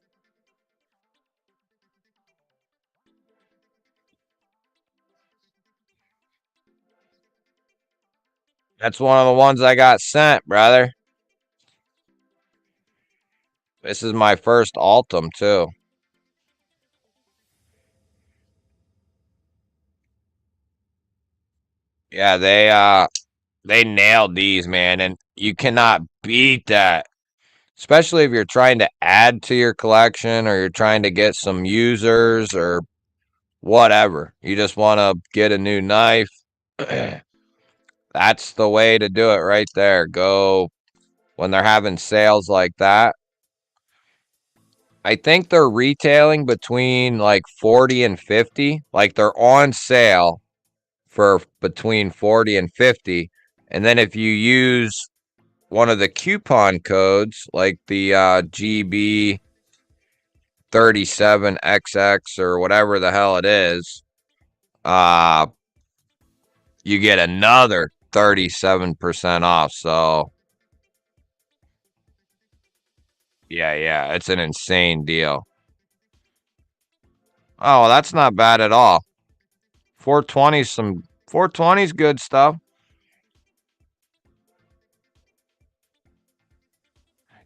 That's one of the ones I got sent, brother. This is my first Altum, too. Yeah, they nailed these, man, and you cannot beat that. Especially if you're trying to add to your collection or you're trying to get some users or whatever. You just want to get a new knife. That's the way to do it right there. Go when they're having sales like that. I think they're retailing between like 40 and 50. Like they're on sale for between 40 and 50. And then if you use one of the coupon codes, like the GB 37XX or whatever the hell it is, uh, you get another 37% off. So, yeah, it's an insane deal. Oh, well, that's not bad at all. 420's good stuff.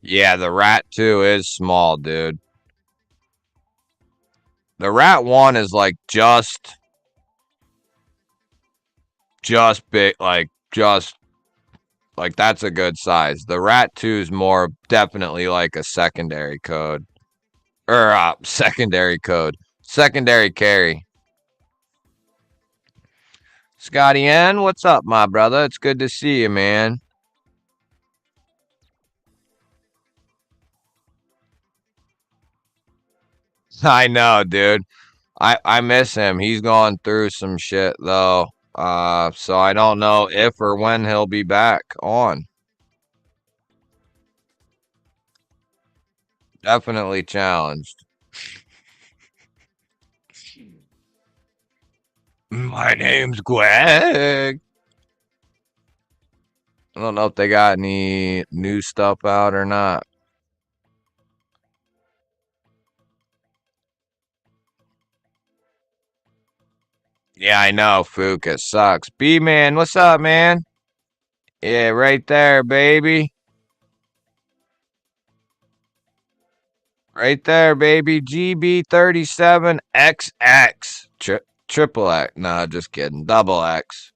Yeah, the Rat 2 is small, dude. The Rat 1 is like just big, like that's a good size. The Rat 2 is more definitely like a secondary code. Or secondary code. Secondary carry. Scotty N, what's up, my brother? It's good to see you, man. I know, dude. I miss him. He's going through some shit though. So I don't know if or when he'll be back on. Definitely challenged. My name's Greg. I don't know if they got any new stuff out or not. Yeah, I know, Fook. It sucks. B man, what's up, man? Yeah, right there, baby. Right there, baby. GB37XX. Triple X. No, just kidding. Double X.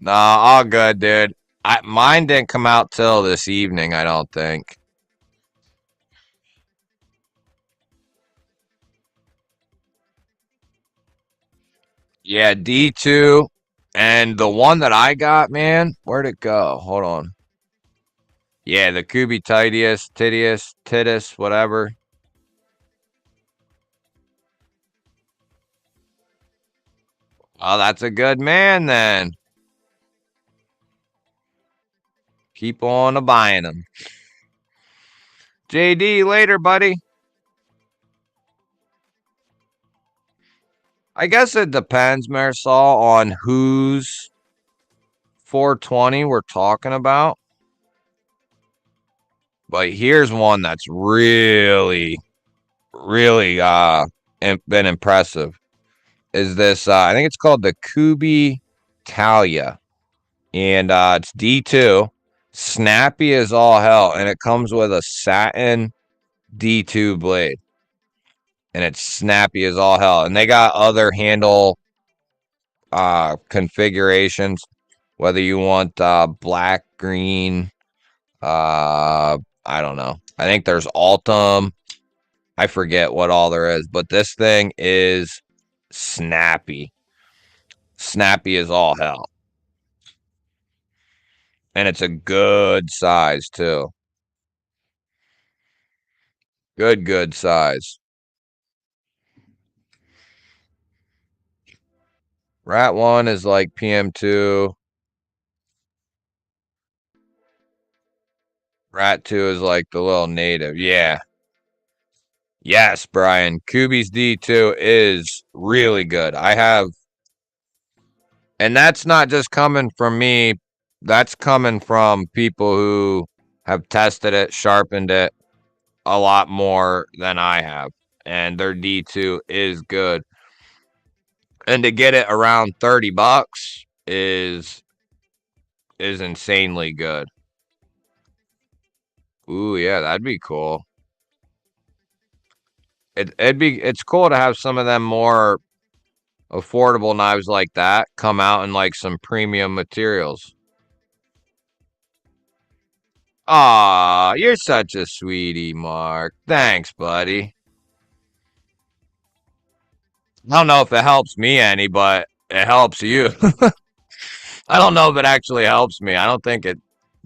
No, all good, dude. Mine didn't come out till this evening, I don't think. Yeah, D2. And the one that I got, man, where'd it go? Hold on. Yeah, the Titius, whatever. Oh, that's a good man then. Keep on buying them. JD, later, buddy. I guess it depends, Marisol, on whose 420 we're talking about. But here's one that's really, really been impressive. Is this I think it's called the Kubi Talia. And it's D2. Snappy as all hell. And it comes with a satin D2 blade. And it's snappy as all hell. And they got other handle configurations, whether you want black, green, I don't know. I think there's Altum. I forget what all there is, but this thing is snappy. Snappy as all hell. And it's a good size, too. Good size. Rat 1 is like PM2. Rat 2 is like the little native. Yeah. Yes, Brian. Kubi's D2 is really good. I have, and that's not just coming from me. That's coming from people who have tested it, sharpened it a lot more than I have. And their D2 is good. And to get it around $30 is insanely good. Ooh, yeah, that'd be cool. It's cool to have some of them more affordable knives like that come out in like some premium materials. Aw, you're such a sweetie, Mark. Thanks, buddy. I don't know if it helps me any, but it helps you. I don't know if it actually helps me. I don't think it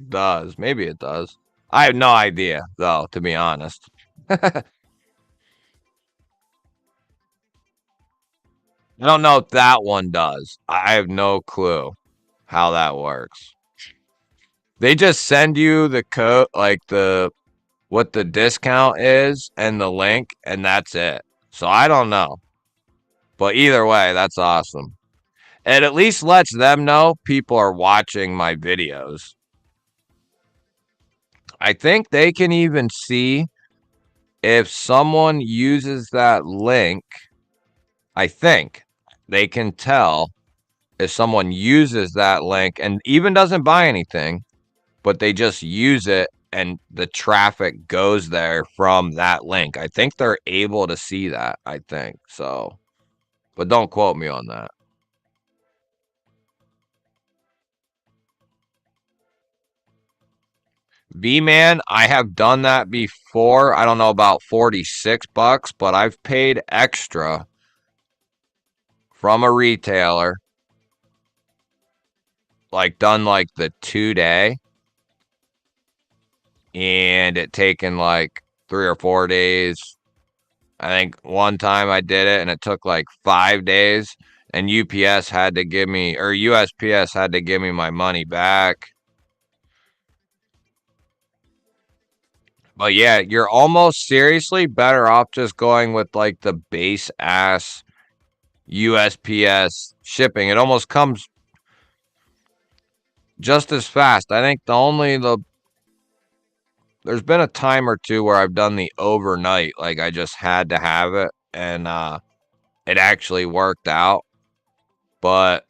does. Maybe it does. I have no idea, though, to be honest. I don't know if that one does. I have no clue how that works. They just send you the code, like what the discount is and the link, and that's it. So I don't know. But either way, that's awesome. It at least lets them know people are watching my videos. I think they can even see if someone uses that link. I think they can tell if someone uses that link and even doesn't buy anything, but they just use it and the traffic goes there from that link. I think they're able to see that, I think. So, but don't quote me on that. V-Man, I have done that before. I don't know about $46, but I've paid extra from a retailer, like done like the 2 day, and it taken like 3 or 4 days. I think one time I did it and it took like 5 days, and UPS had to give me, or USPS had to give me my money back. But yeah, you're almost seriously better off just going with like the base ass USPS shipping. It almost comes just as fast. I think there's been a time or two where I've done the overnight, like I just had to have it, and it actually worked out. But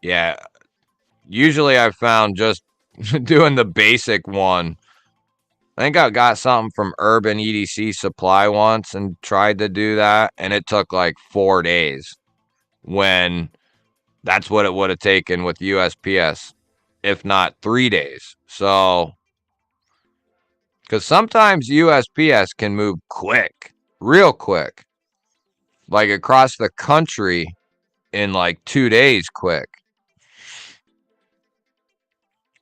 yeah, usually I've found just doing the basic one. I think I got something from Urban EDC Supply once and tried to do that, and it took like 4 days when that's what it would have taken with USPS, if not 3 days. So, because sometimes USPS can move quick, real quick, like across the country in like 2 days quick.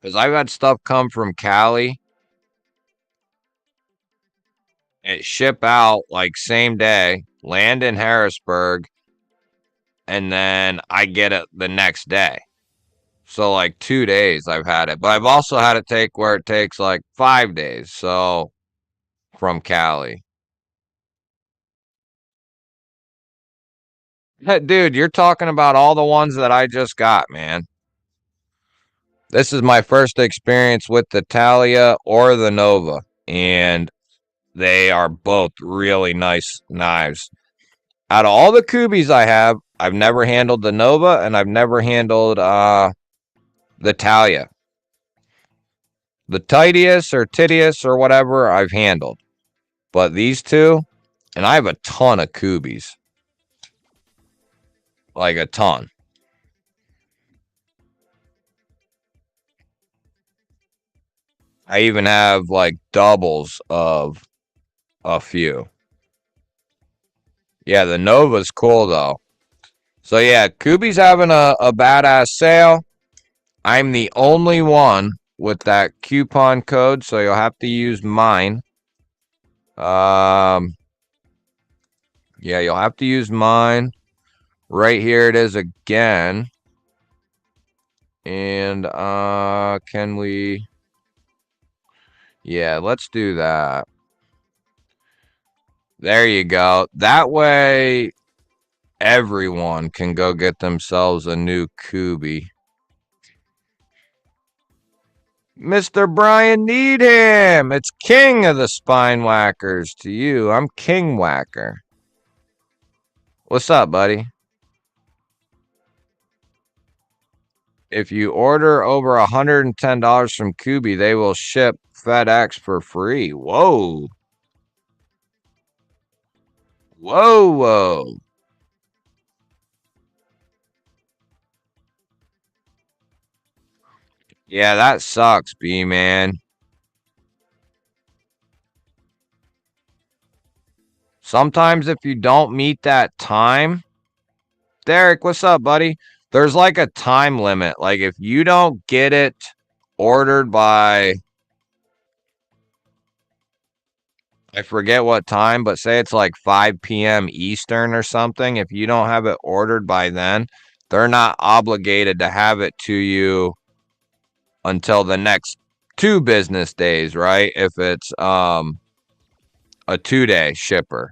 Because I've had stuff come from Cali, it ship out like same day, land in Harrisburg, and then I get it the next day. So like 2 days I've had it. But I've also had it take where it takes like 5 days. So from Cali. Hey, dude, you're talking about all the ones that I just got, man. This is my first experience with the Talia or the Nova, and they are both really nice knives. Out of all the Kubis I have, I've never handled the Nova and I've never handled the Talia. The Titius or Titius or whatever I've handled. But these two, and I have a ton of Kubis. Like a ton. I even have like doubles of a few. Yeah, the Nova's cool though. So yeah, Kubi's having a badass sale. I'm the only one with that coupon code, so you'll have to use mine. Um, yeah, you'll have to use mine. Right here it is again. And can we? Yeah, let's do that. There you go. That way everyone can go get themselves a new Kubi. Mr. Brian Needham. It's King of the Spine Whackers to you. I'm King Whacker. What's up, buddy? If you order over $110 from Kubi, they will ship FedEx for free. Whoa. Whoa, whoa. Yeah, that sucks, B man. Sometimes if you don't meet that time, Derek, what's up, buddy? There's like a time limit. Like if you don't get it ordered by, I forget what time, but say it's like 5 p.m. Eastern or something. If you don't have it ordered by then, they're not obligated to have it to you until the next 2 business days, right? If it's a 2 day shipper.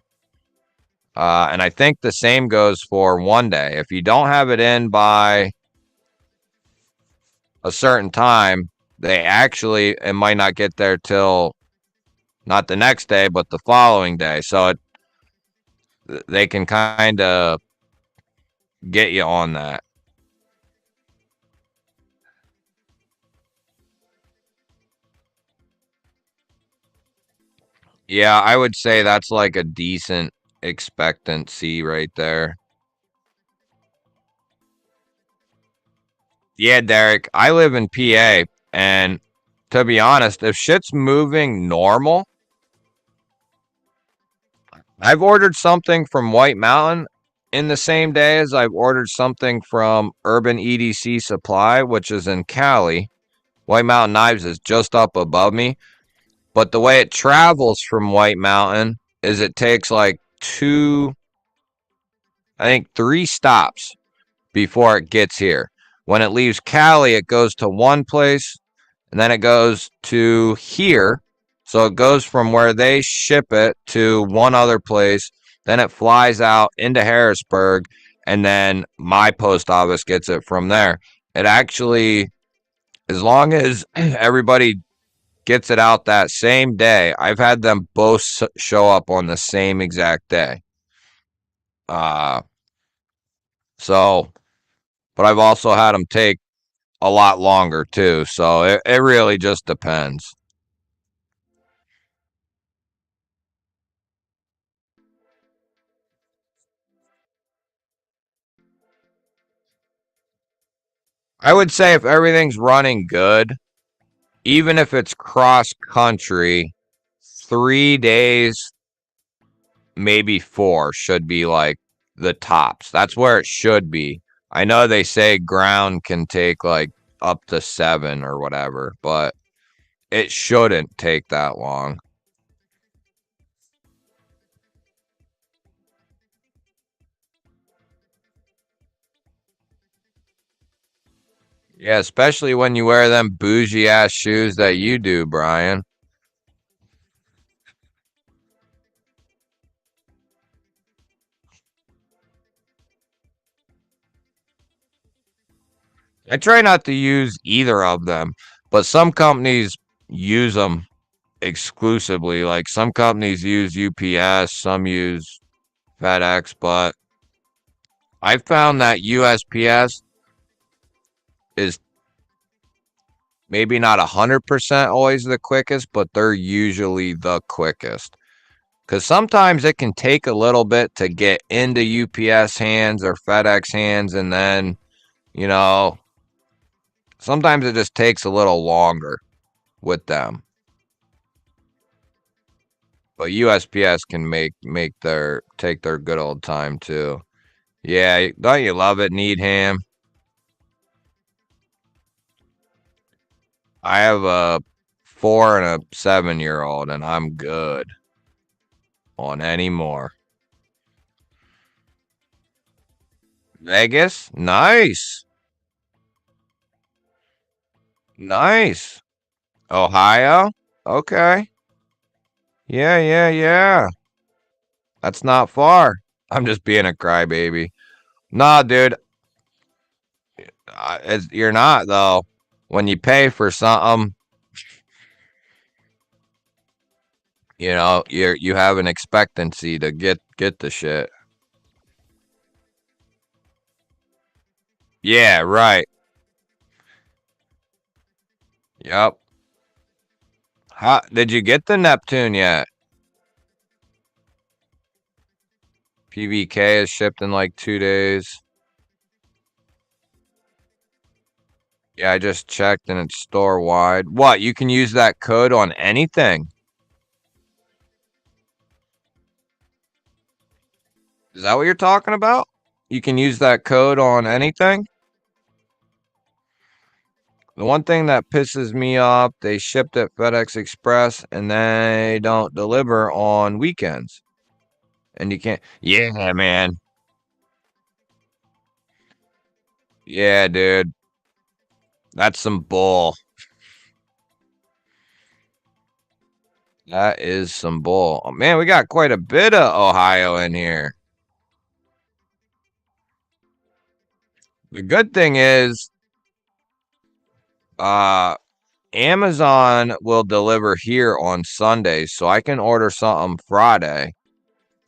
And I think the same goes for 1 day. If you don't have it in by a certain time, they actually, it might not get there till not the next day, but the following day. So they can kind of get you on that. Yeah, I would say that's like a decent expectancy right there. Yeah, Derek, I live in PA, and to be honest, if shit's moving normal, I've ordered something from White Mountain in the same day as I've ordered something from Urban EDC Supply, which is in Cali. White Mountain Knives is just up above me. But the way it travels from White Mountain is it takes like I think 3 stops before it gets here. When it leaves Cali, it goes to one place and then it goes to here. So it goes from where they ship it to one other place. Then it flies out into Harrisburg, and then my post office gets it from there. It actually, as long as everybody gets it out that same day, I've had them both show up on the same exact day. Uh, so, but I've also had them take a lot longer too. So it really just depends. I would say if everything's running good, even if it's cross country, 3 days, maybe 4 should be like the tops. That's where it should be. I know they say ground can take like up to 7 or whatever, but it shouldn't take that long. Yeah, especially when you wear them bougie ass shoes that you do, Brian. I try not to use either of them, but some companies use them exclusively. Like some companies use UPS, some use FedEx, but I found that USPS is maybe not 100% always the quickest, but they're usually the quickest. Because sometimes it can take a little bit to get into UPS hands or FedEx hands, and then, you know, sometimes it just takes a little longer with them. But USPS can make their take their good old time too. Yeah, don't you love it, Needham? I have a 4 and a 7-year-old, and I'm good on any more. Vegas, nice, nice. Ohio, okay. Yeah, yeah, yeah. That's not far. I'm just being a crybaby. Nah, dude, you're not though. When you pay for something, you have an expectancy to get the shit. Yeah, right. Yep. How did you get the Neptune yet? PVK is shipped in like 2 days. Yeah, I just checked and it's store wide. What? You can use that code on anything? Is that what you're talking about? You can use that code on anything? The one thing that pisses me off, they shipped at FedEx Express and they don't deliver on weekends. And you can't. Yeah, man. Yeah, dude. That's some bull. That is some bull. Oh, man, we got quite a bit of Ohio in here. The good thing is, uh, Amazon will deliver here on Sundays, so I can order something Friday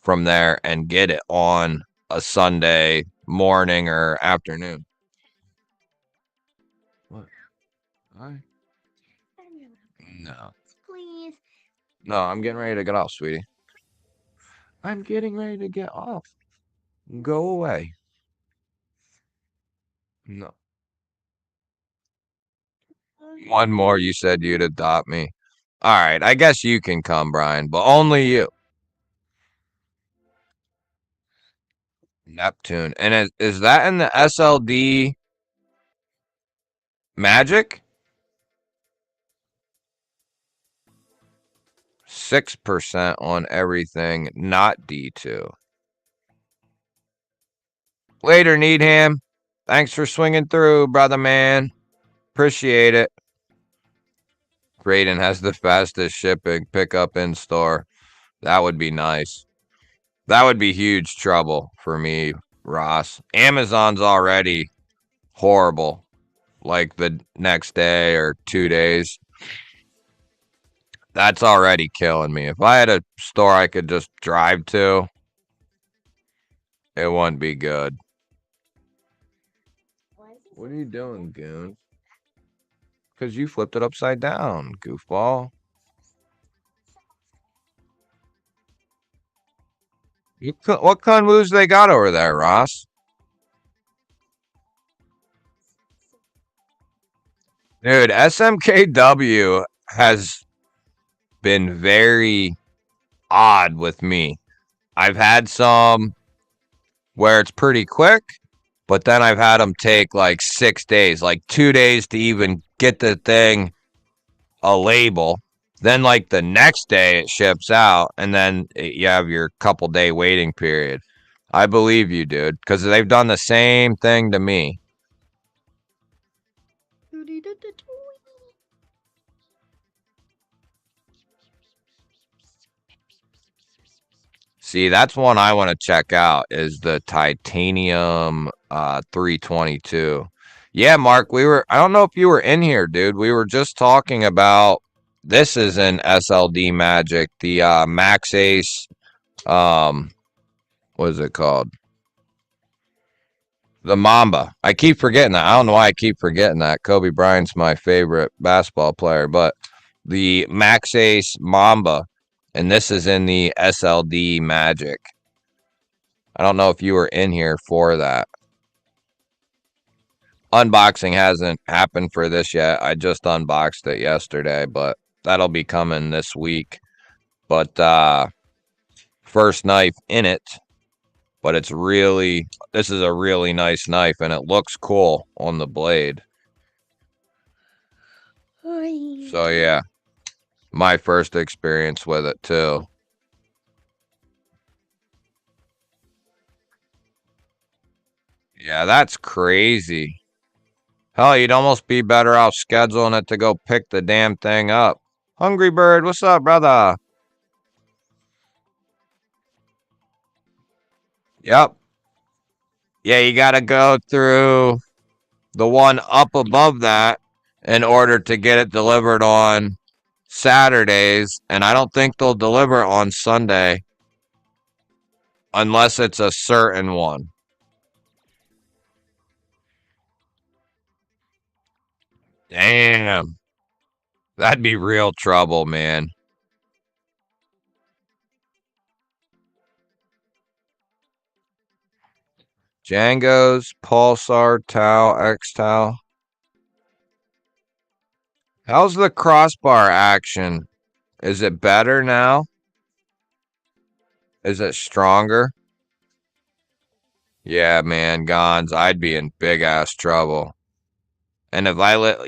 from there and get it on a Sunday morning or afternoon. What? Hi? No. Please. No, I'm getting ready to get off, sweetie. I'm getting ready to get off. Go away. No. One more, you said you'd adopt me. All right, I guess you can come, Brian, but only you. Neptune. And is that in the SLD Magic? 6% on everything, not D2. Later, Needham. Thanks for swinging through, brother man. Appreciate it. Graydon has the fastest shipping, pickup in store. That would be nice. That would be huge trouble for me, Ross. Amazon's already horrible. Like the next day or 2 days. That's already killing me. If I had a store I could just drive to, it wouldn't be good. What are you doing, goon? Because you flipped it upside down, goofball. What kind of moves they got over there, Ross? Dude, SMKW has been very odd with me. I've had some where it's pretty quick, but then I've had them take like 6 days, like 2 days to even get the thing a label. Then, like the next day, it ships out, and then you have your couple day waiting period. I believe you, dude, because they've done the same thing to me. See, that's one I want to check out is the titanium 322. Yeah, Mark, I don't know if you were in here, dude. We were just talking about this is in SLD Magic, the Max Ace um what is it called? The Mamba. I keep forgetting that. I don't know why I keep forgetting that. Kobe Bryant's my favorite basketball player, but the Max Ace Mamba, and this is in the SLD Magic. I don't know if you were in here for that. Unboxing hasn't happened for this yet. I just unboxed it yesterday, but that'll be coming this week. But first knife in it, but this is a really nice knife and it looks cool on the blade. So yeah, my first experience with it too. Yeah, that's crazy. Hell, you'd almost be better off scheduling it to go pick the damn thing up. Hungry Bird, what's up, brother? Yep. Yeah, you gotta go through the one up above that in order to get it delivered on Saturdays, and I don't think they'll deliver on Sunday unless it's a certain one. Damn. That'd be real trouble, man. Django's Pulsar Tau X Tau. How's the crossbar action? Is it better now? Is it stronger? Yeah, man, Gons, I'd be in big ass trouble. And if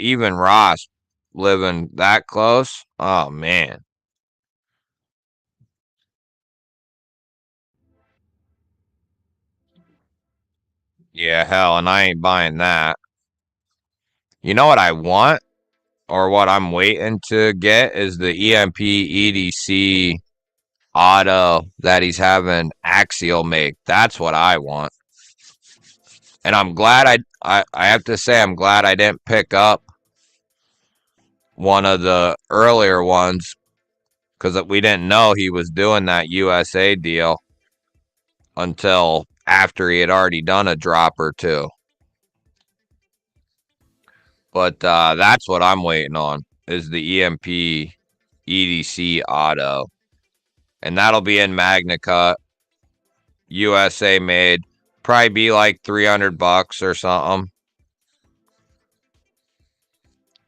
even Ross living that close, oh man. Yeah, hell, and I ain't buying that. You know what I want or what I'm waiting to get is the EMP EDC auto that he's having Axial make. That's what I want. And I'm glad I have to say I'm glad I didn't pick up one of the earlier ones because we didn't know he was doing that USA deal until after he had already done a drop or two. But that's what I'm waiting on is the EMP EDC auto. And that'll be in Magna Cut, USA made. Probably be like $300 or something.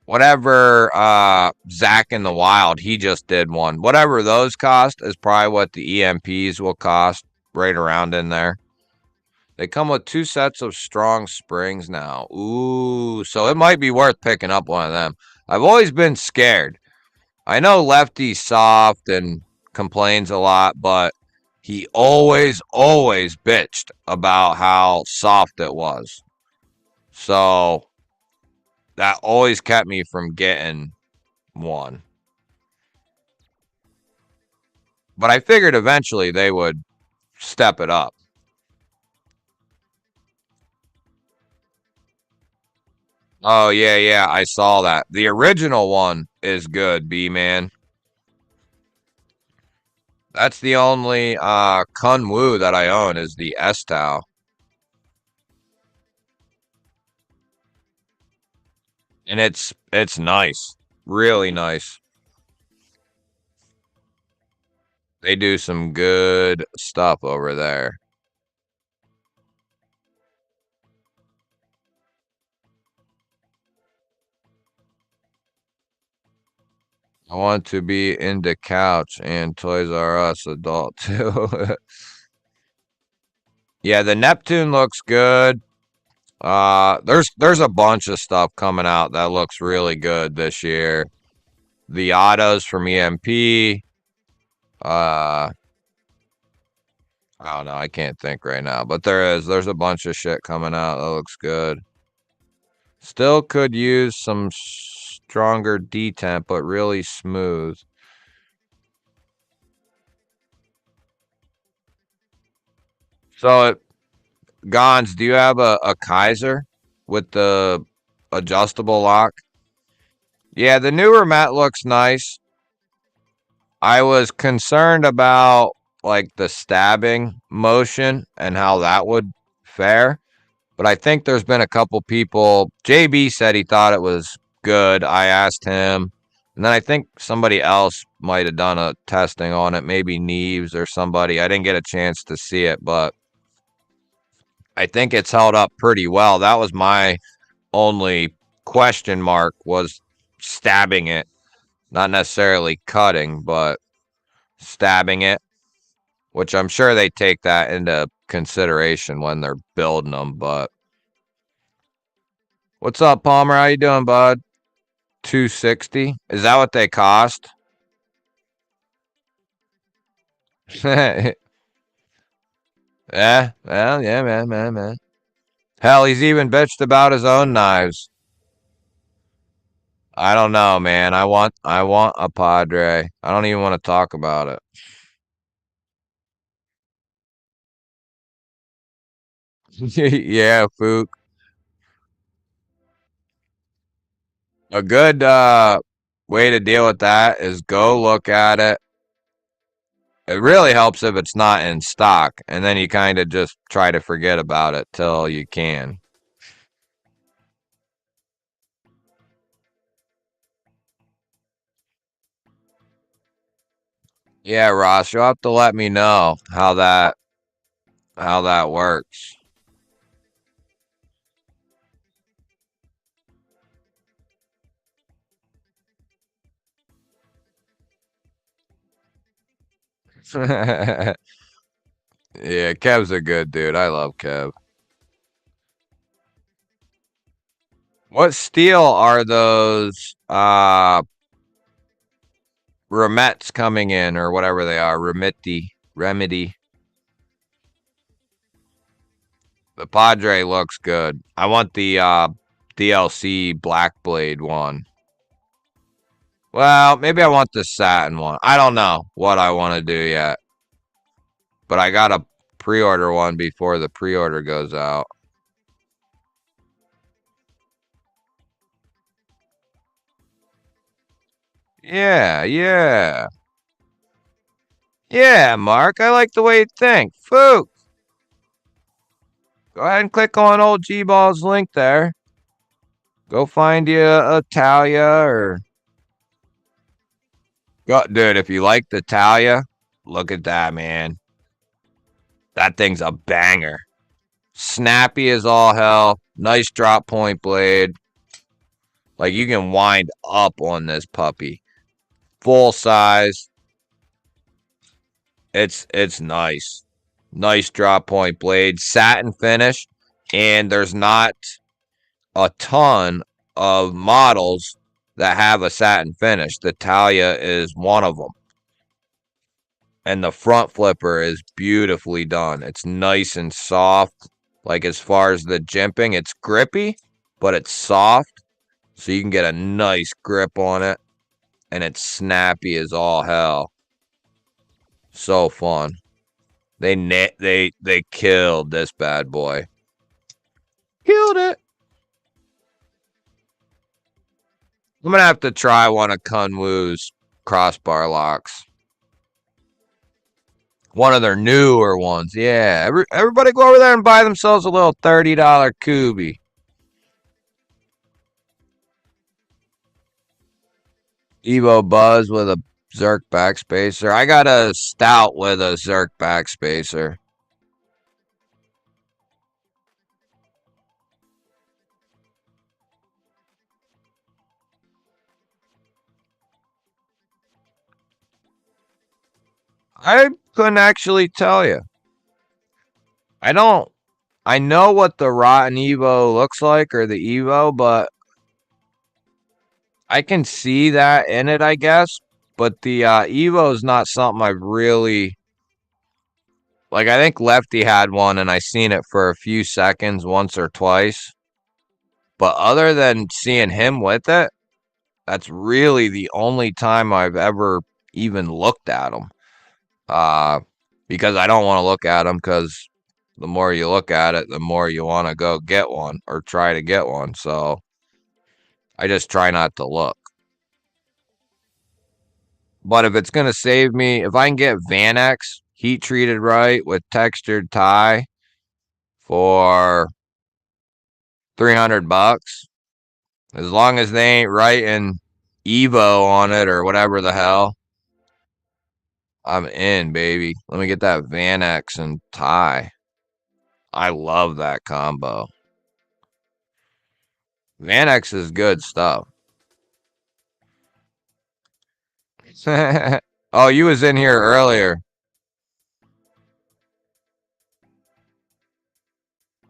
Whatever Zach in the Wild, he just did one. Whatever those cost is probably what the EMPs will cost, right around in there. They come with 2 sets of strong springs now. Ooh, so it might be worth picking up one of them. I've always been scared. I know Lefty's soft and complains a lot, but he always bitched about how soft it was. So that always kept me from getting one. But I figured eventually they would step it up. Oh, yeah, yeah, I saw that. The original one is good, B-Man. That's the only Kun Wu that I own is the S-Tau. And it's nice. Really nice. They do some good stuff over there. I want to be into couch and Toys R Us adult too. Yeah, the Neptune looks good. There's a bunch of stuff coming out that looks really good this year. The autos from EMP. Uh, I don't know. I can't think right now, but there's a bunch of shit coming out that looks good. Still could use some stronger detemp, but really smooth. So, Gons, do you have a Kaiser with the adjustable lock? Yeah, the newer mat looks nice. I was concerned about like the stabbing motion and how that would fare, but I think there's been a couple people. JB said he thought it was good. I asked him, and then I think somebody else might have done a testing on it, maybe Neves or somebody. I didn't get a chance to see it, but I think it's held up pretty well. That was my only question mark was stabbing it, not necessarily cutting, but stabbing it, which I'm sure they take that into consideration when they're building them. But what's up, Palmer? How you doing, bud? 260? Is that what they cost? Yeah, well, yeah, man. Hell, he's even bitched about his own knives. I don't know, man. I want a Padre. I don't even want to talk about it. Yeah, Fook. A good way to deal with that is go look at it. It really helps if it's not in stock, and then you kind of just try to forget about it till you can. Yeah, Ross, you'll have to let me know how that works. Yeah, Kev's a good dude. I love Kev. What steel are those remets coming in or whatever they are? Remedy. The Padre looks good. I want the DLC Black Blade one. Well, maybe I want the satin one. I don't know what I want to do yet, but I got to pre-order one before the pre-order goes out. Yeah. Yeah, Mark, I like the way you think. Fook, go ahead and click on old GBall's link there. Go find you a Talia or go, dude. If you like the Talia, look at that, man. That thing's a banger. Snappy as all hell. Nice drop point blade. Like you can wind up on this puppy. Full size. It's nice. Nice drop point blade. Satin finish. And there's not a ton of models that have a satin finish. The Talia is one of them. And the front flipper is beautifully done. It's nice and soft. Like as far as the jimping, it's grippy, but it's soft. So you can get a nice grip on it. And it's snappy as all hell. So fun. They killed this bad boy. Killed it. I'm gonna have to try one of Kunwu's crossbar locks. One of their newer ones. Yeah. Everybody go over there and buy themselves a little $30 Kubi. Evo Buzz with a Zerk backspacer. I got a Stout with a Zerk backspacer. I couldn't actually tell you. I don't. I know what the Rotten Evo looks like or the Evo, but I can see that in it, I guess. But the Evo is not something I've really like. I think Lefty had one, and I seen it for a few seconds once or twice. But other than seeing him with it, that's really the only time I've ever even looked at him. Uh, because I don't want to look at him because the more you look at it, the more you want to go get one or try to get one. So I just try not to look. But if it's going to save me, if I can get Vanex heat treated right with textured tie for $300, as long as they ain't writing Evo on it or whatever the hell, I'm in, baby. Let me get that Vanex and tie. I love that combo. Vanex is good stuff. Oh, you was in here earlier.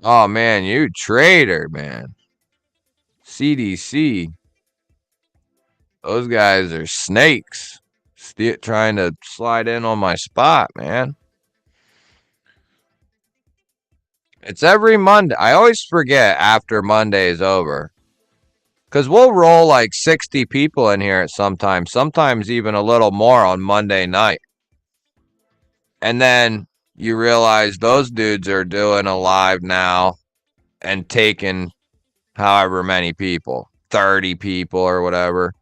Oh man, you traitor, man. CDC. Those guys are snakes. Trying to slide in on my spot, man. It's every Monday. I always forget after Monday is over. Because we'll roll like 60 people in here at sometimes even a little more on Monday night. And then you realize those dudes are doing a live now and taking however many people, 30 people or whatever.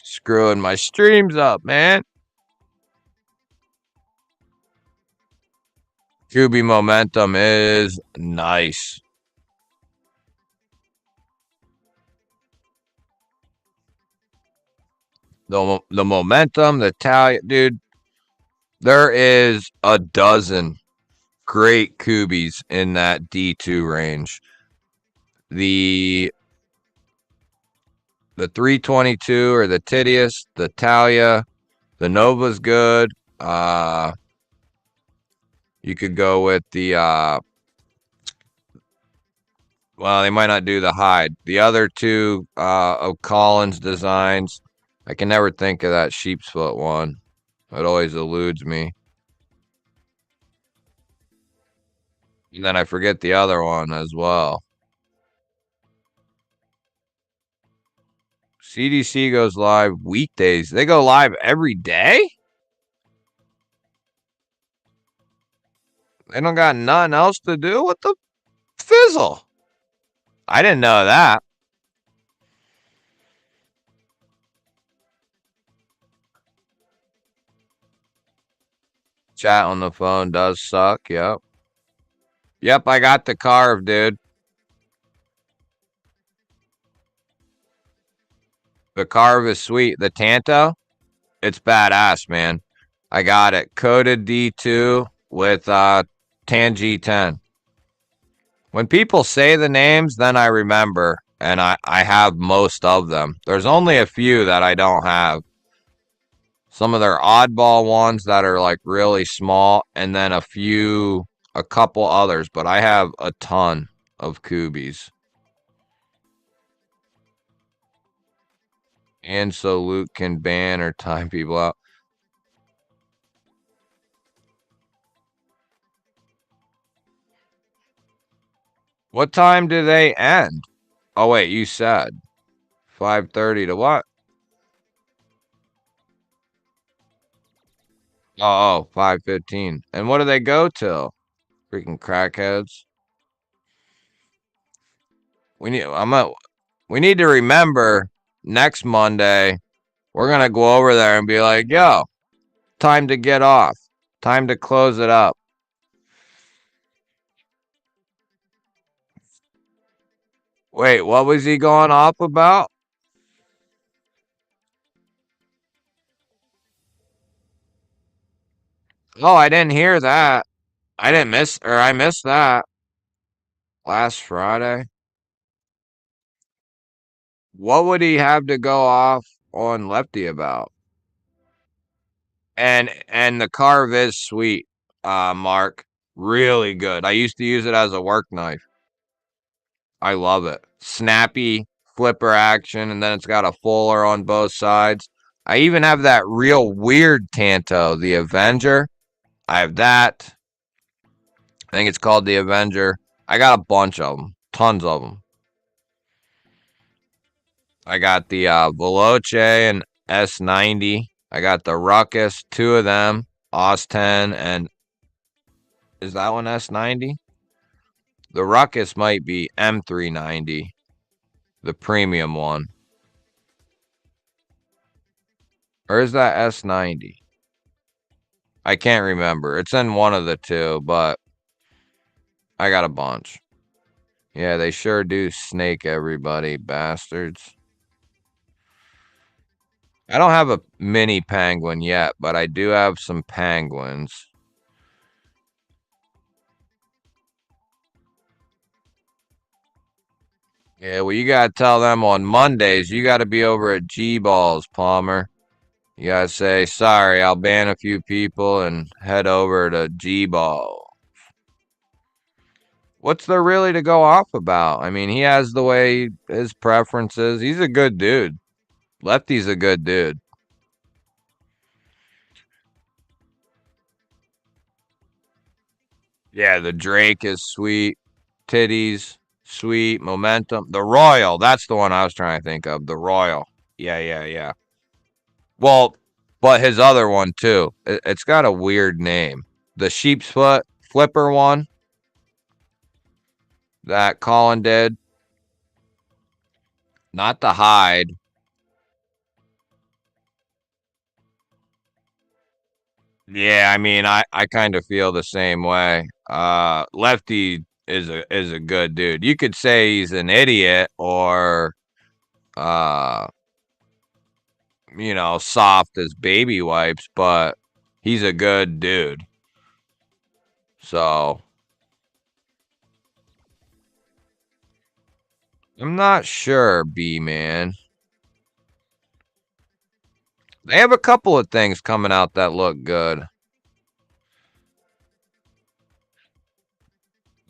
Screwing my streams up, man. QB momentum is nice. The momentum, the talent, dude. There is a dozen great Kubies in that D2 range. The 322 or the Titius, the Talia, the Nova's good. You could go with the well, they might not do the hide. The other two of Collins designs, I can never think of that sheep's foot one. It always eludes me. And then I forget the other one as well. CDC goes live weekdays. They go live every day? They don't got nothing else to do? What the fizzle? I didn't know that. Chat on the phone does suck. Yep. Yep, I got the carve, dude. The carve is sweet. The Tanto, it's badass, man. I got it. Coated D2 with Tan G10. When people say the names, then I remember. And I have most of them. There's only a few that I don't have. Some of their oddball ones that are like really small, and then a couple others, but I have a ton of Kubies. And so Luke can ban or time people out. What time do they end? Oh wait, you said 5:30 to what? Oh, 5:15. And what do they go till? Freaking crackheads. We need to remember next Monday we're gonna go over there and be like, yo, time to get off. Time to close it up. Wait, what was he going off about? Oh, I didn't hear that. I missed that last Friday. What would he have to go off on Lefty about? And the carve is sweet, Mark. Really good. I used to use it as a work knife. I love it. Snappy flipper action, and then it's got a fuller on both sides. I even have that real weird Tanto, the Avenger. I have that. I think it's called the Avenger. I got a bunch of them. Tons of them. I got the Veloce and S90. I got the Ruckus, two of them, OS 10 and Is that one S90? The Ruckus might be M390, the premium one. Or is that S90? I can't remember. It's in one of the two, but I got a bunch. Yeah, they sure do snake everybody, bastards. I don't have a mini penguin yet, but I do have some penguins. Yeah, well, you gotta tell them on Mondays, you gotta be over at GBalls, Palmer. You gotta say, sorry, I'll ban a few people and head over to GBall. What's there really to go off about? I mean, he has the way his preferences. He's a good dude. Lefty's a good dude. Yeah, the Drake is sweet. Titties, sweet. Momentum. The Royal. That's the one I was trying to think of. The Royal. Yeah, yeah, yeah. Well, but his other one too. It's got a weird name. The sheep's foot flipper one that Colin did. Not the hide. Yeah, I mean, I kind of feel the same way. Lefty is a good dude. You could say he's an idiot or uh soft as baby wipes, but he's a good dude. So I'm not sure, B man. They have a couple of things coming out that look good.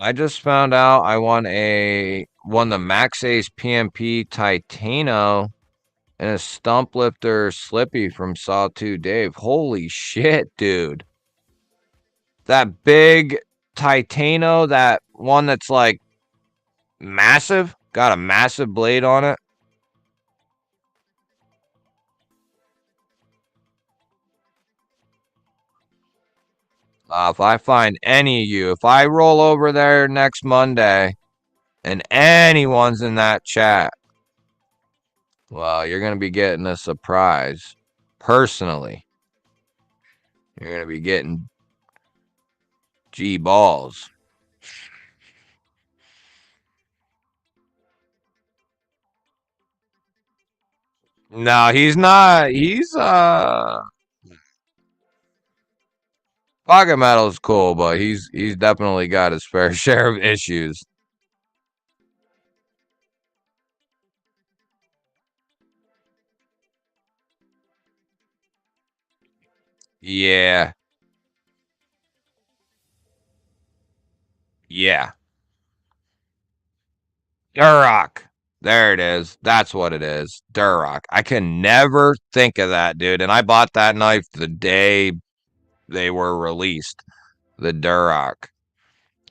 I just found out I won the Max Ace PMP Titano and a stump lifter Slippy from Sawtooth Dave. Holy shit, dude. That big Titano, that one that's like massive, got a massive blade on it. If I find any of you, if I roll over there next Monday and anyone's in that chat, well, you're going to be getting a surprise. Personally, you're going to be getting G balls. No, he's not. He's Pocket Metal's cool, but he's definitely got his fair share of issues. Yeah. Yeah. Durock. There it is. That's what it is. Durock. I can never think of that, dude. And I bought that knife the day they were released. The Durock.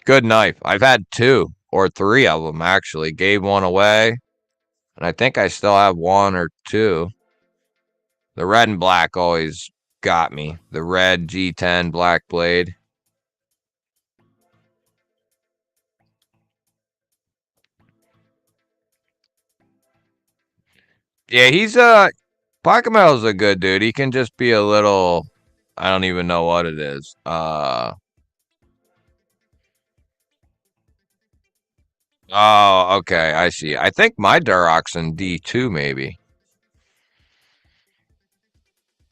Good knife. I've had two or three of them, actually. Gave one away. And I think I still have one or two. The red and black always got me. The red G10 black blade. Yeah, he's Pocket Metal's a good dude. He can just be a little I don't even know what it is. Oh, okay, I see. I think my Duroc's in D2 maybe.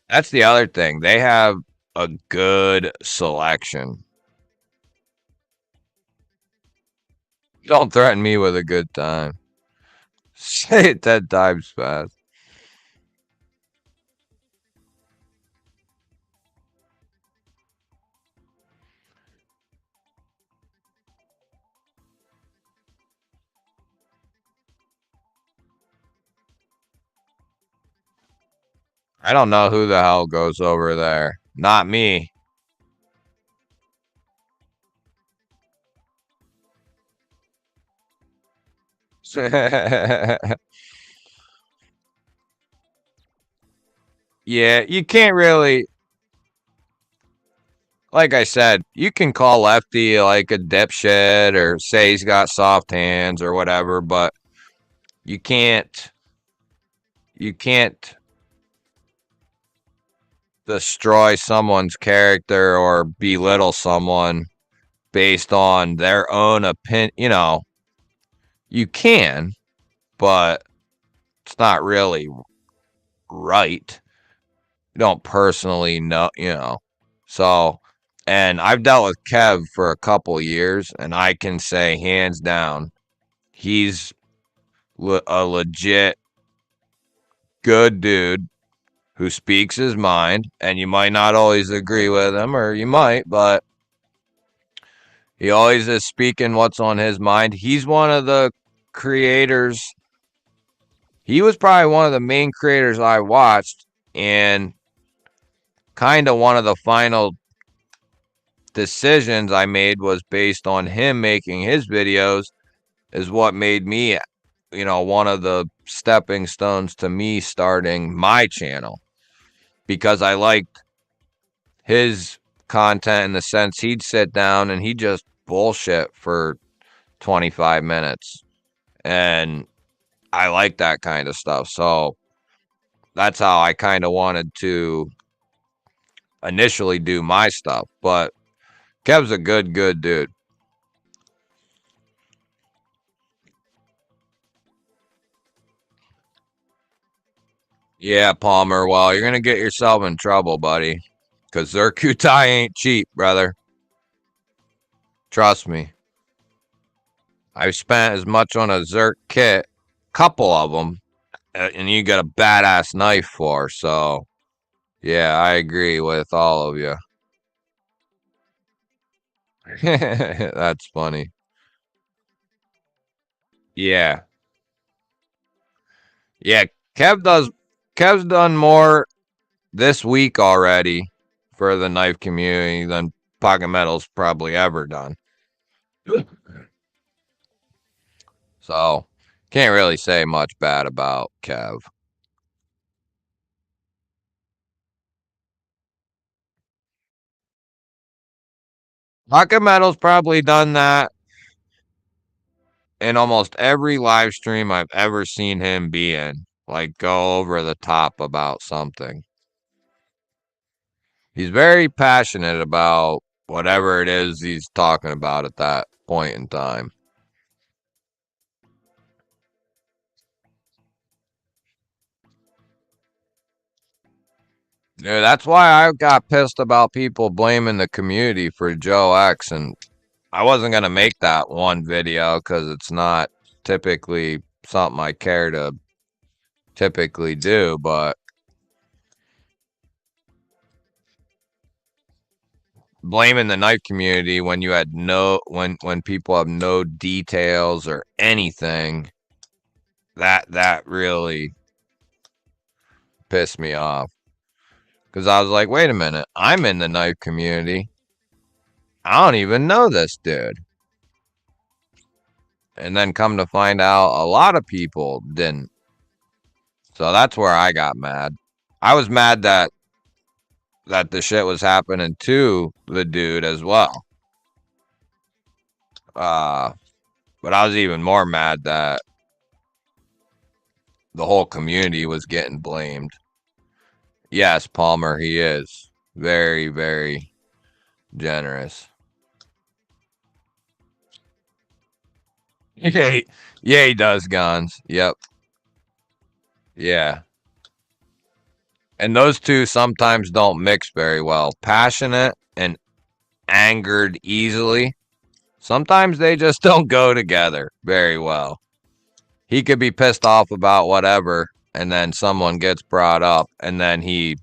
That's the other thing. They have a good selection. Don't threaten me with a good time. Say it 10 times fast. I don't know who the hell goes over there. Not me. Yeah, you can't really. like I said, you can call Lefty like a dipshit or say he's got soft hands or whatever, but you can't destroy someone's character or belittle someone based on their own opinion. You know, you can, but it's not really right. You don't personally know, you know. So, and I've dealt with Kev for a couple years, and I can say hands down, he's a legit good dude who speaks his mind. And you might not always agree with him, or you might, but he always is speaking what's on his mind. He's one of the creators. He was probably one of the main creators I watched, and kind of one of the final decisions I made was based on him making his videos, is what made me, you know, one of the stepping stones to me starting my channel, because I liked his content in the sense he'd sit down and he just bullshit for 25 minutes. And I like that kind of stuff. So that's how I kind of wanted to initially do my stuff. But Kev's a good dude. Yeah, Palmer. Well, you're going to get yourself in trouble, buddy. Because Zerkutai ain't cheap, brother. Trust me. I've spent as much on a Zerk kit, couple of them, and you get a badass knife for. So, yeah, I agree with all of you. That's funny. Yeah. Yeah, Kev does. Kev's done more this week already for the knife community than Pocket Metal's probably ever done. So, can't really say much bad about Kev. Pocket Metal's probably done that in almost every live stream I've ever seen him be in. Like, go over the top about something. He's very passionate about whatever it is he's talking about at that point in time. Yeah, that's why I got pissed about people blaming the community for Joe X, and I wasn't gonna make that one video because it's not typically something I care to typically do, but blaming the knife community when you had no when people have no details or anything, that really pissed me off. Because I was like, wait a minute, I'm in the knife community. I don't even know this dude. And then come to find out a lot of people didn't. So that's where I got mad. I was mad that the shit was happening to the dude as well. Uh, but I was even more mad that the whole community was getting blamed. Yes, Palmer, he is very, very generous. Yeah, yeah, he does guns. Yep. Yeah. And those two sometimes don't mix very well. Passionate and angered easily. Sometimes they just don't go together very well. He could be pissed off about whatever, and then someone gets brought up, and then he,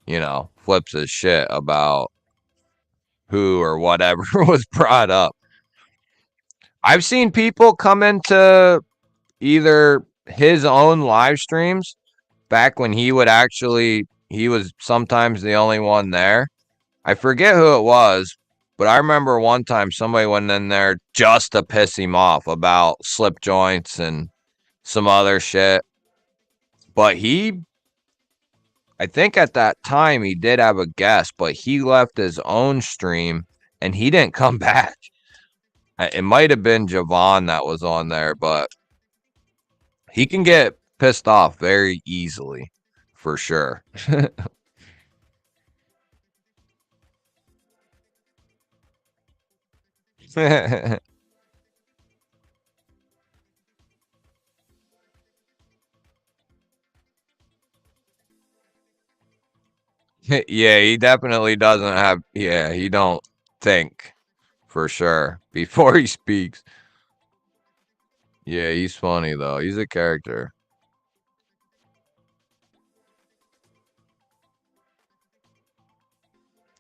you know, flips his shit about who or whatever was brought up. I've seen people come into either his own live streams back when he was sometimes the only one there. I forget who it was, but I remember one time somebody went in there just to piss him off about slip joints and some other shit. But he I think at that time he did have a guest, but he left his own stream and he didn't come back. It might have been Javon that was on there, but he can get pissed off very easily, for sure. Yeah, he definitely doesn't have. Yeah, he don't think for sure before he speaks. Yeah, he's funny though. He's a character.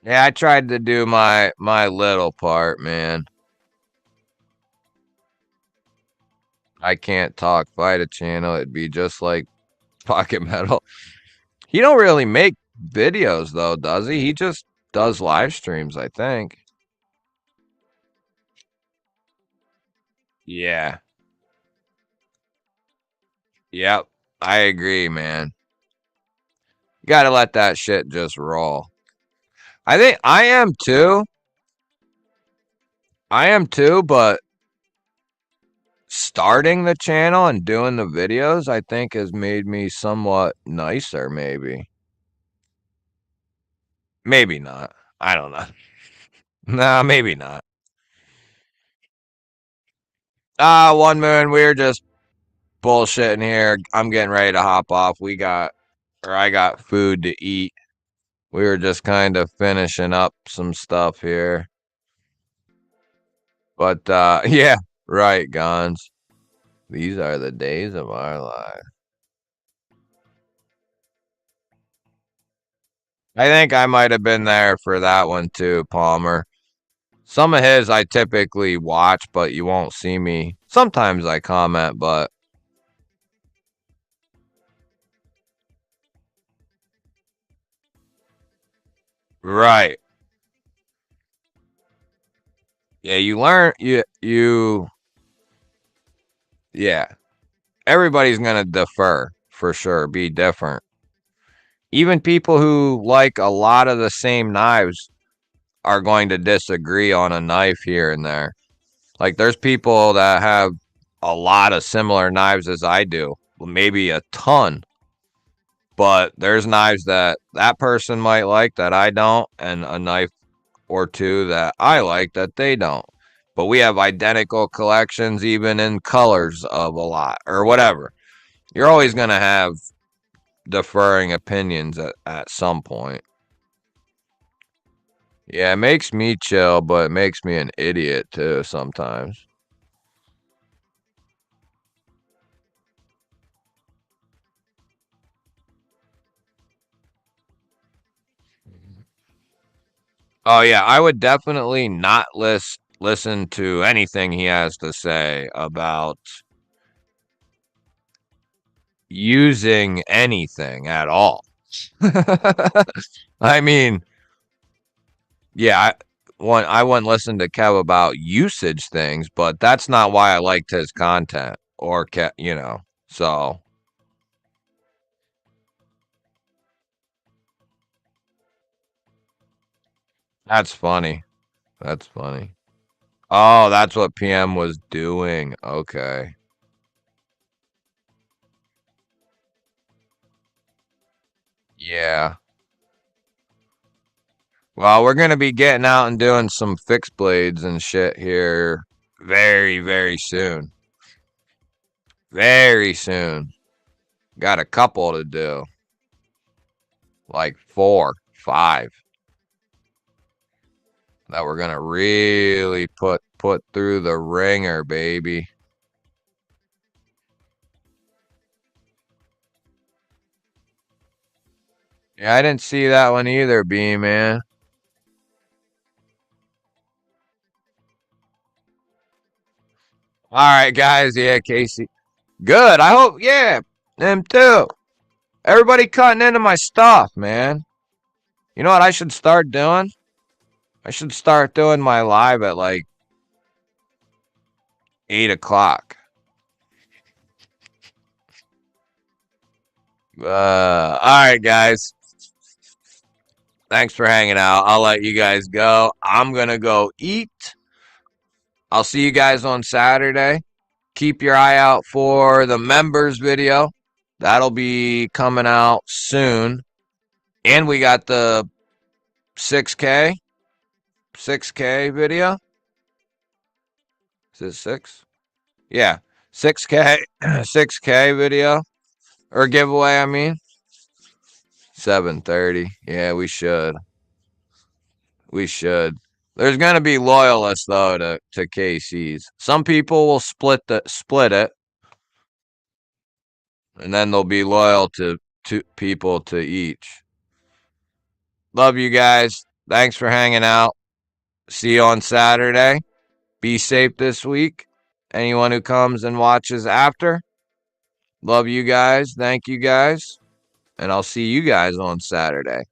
Yeah, I tried to do my little part, man. I can't talk fight a channel. It'd be just like Pocket Metal. He don't really make videos though, does he? He just does live streams, I think. Yeah. Yep. I agree, man. You gotta let that shit just roll. I think I am too. I am too, but starting the channel and doing the videos, I think has made me somewhat nicer, maybe. Maybe not. I don't know. Nah, maybe not. One moon, we're just bullshitting here. I'm getting ready to hop off. I got food to eat. We were just kind of finishing up some stuff here. But yeah, right, Gons. These are the days of our life. I think I might have been there for that one too, Palmer. Some of his I typically watch, but you won't see me. Sometimes I comment, but right. Yeah, you learn you yeah. Everybody's gonna defer for sure, be different. Even people who like a lot of the same knives are going to disagree on a knife here and there. Like there's people that have a lot of similar knives as I do, maybe a ton, but there's knives that that person might like that I don't, and a knife or two that I like that they don't. But we have identical collections, even in colors of a lot or whatever. You're always going to have differing opinions at some point. Yeah, it makes me chill, but it makes me an idiot too sometimes. Oh yeah, I would definitely not listen to anything he has to say about using anything at all. I mean, yeah, I wouldn't listen to Kev about usage things, but that's not why I liked his content or you know. So that's funny. That's funny. Oh, that's what PM was doing. Okay. Yeah. Well, we're gonna be getting out and doing some fixed blades and shit here very, very soon. Very soon. Got a couple to do. Like 4, 5 that we're gonna really put through the ringer, baby. Yeah, I didn't see that one either, B man. All right, guys. Yeah, Casey. Good. I hope. Yeah, them too. Everybody cutting into my stuff, man. You know what I should start doing? I should start doing my live at like 8 o'clock. All right, guys. Thanks for hanging out. I'll let you guys go. I'm going to go eat. I'll see you guys on Saturday. Keep your eye out for the members video. That'll be coming out soon. And we got the 6K video. Is it 6? Yeah. 6K 6K video or giveaway, I mean. 7:30. Yeah, we should. We should. There's going to be loyalists though to KC's. Some people will split it, and then they'll be loyal to two people to each. Love you guys. Thanks for hanging out. See you on Saturday. Be safe this week. Anyone who comes and watches after. Love you guys. Thank you guys. And I'll see you guys on Saturday.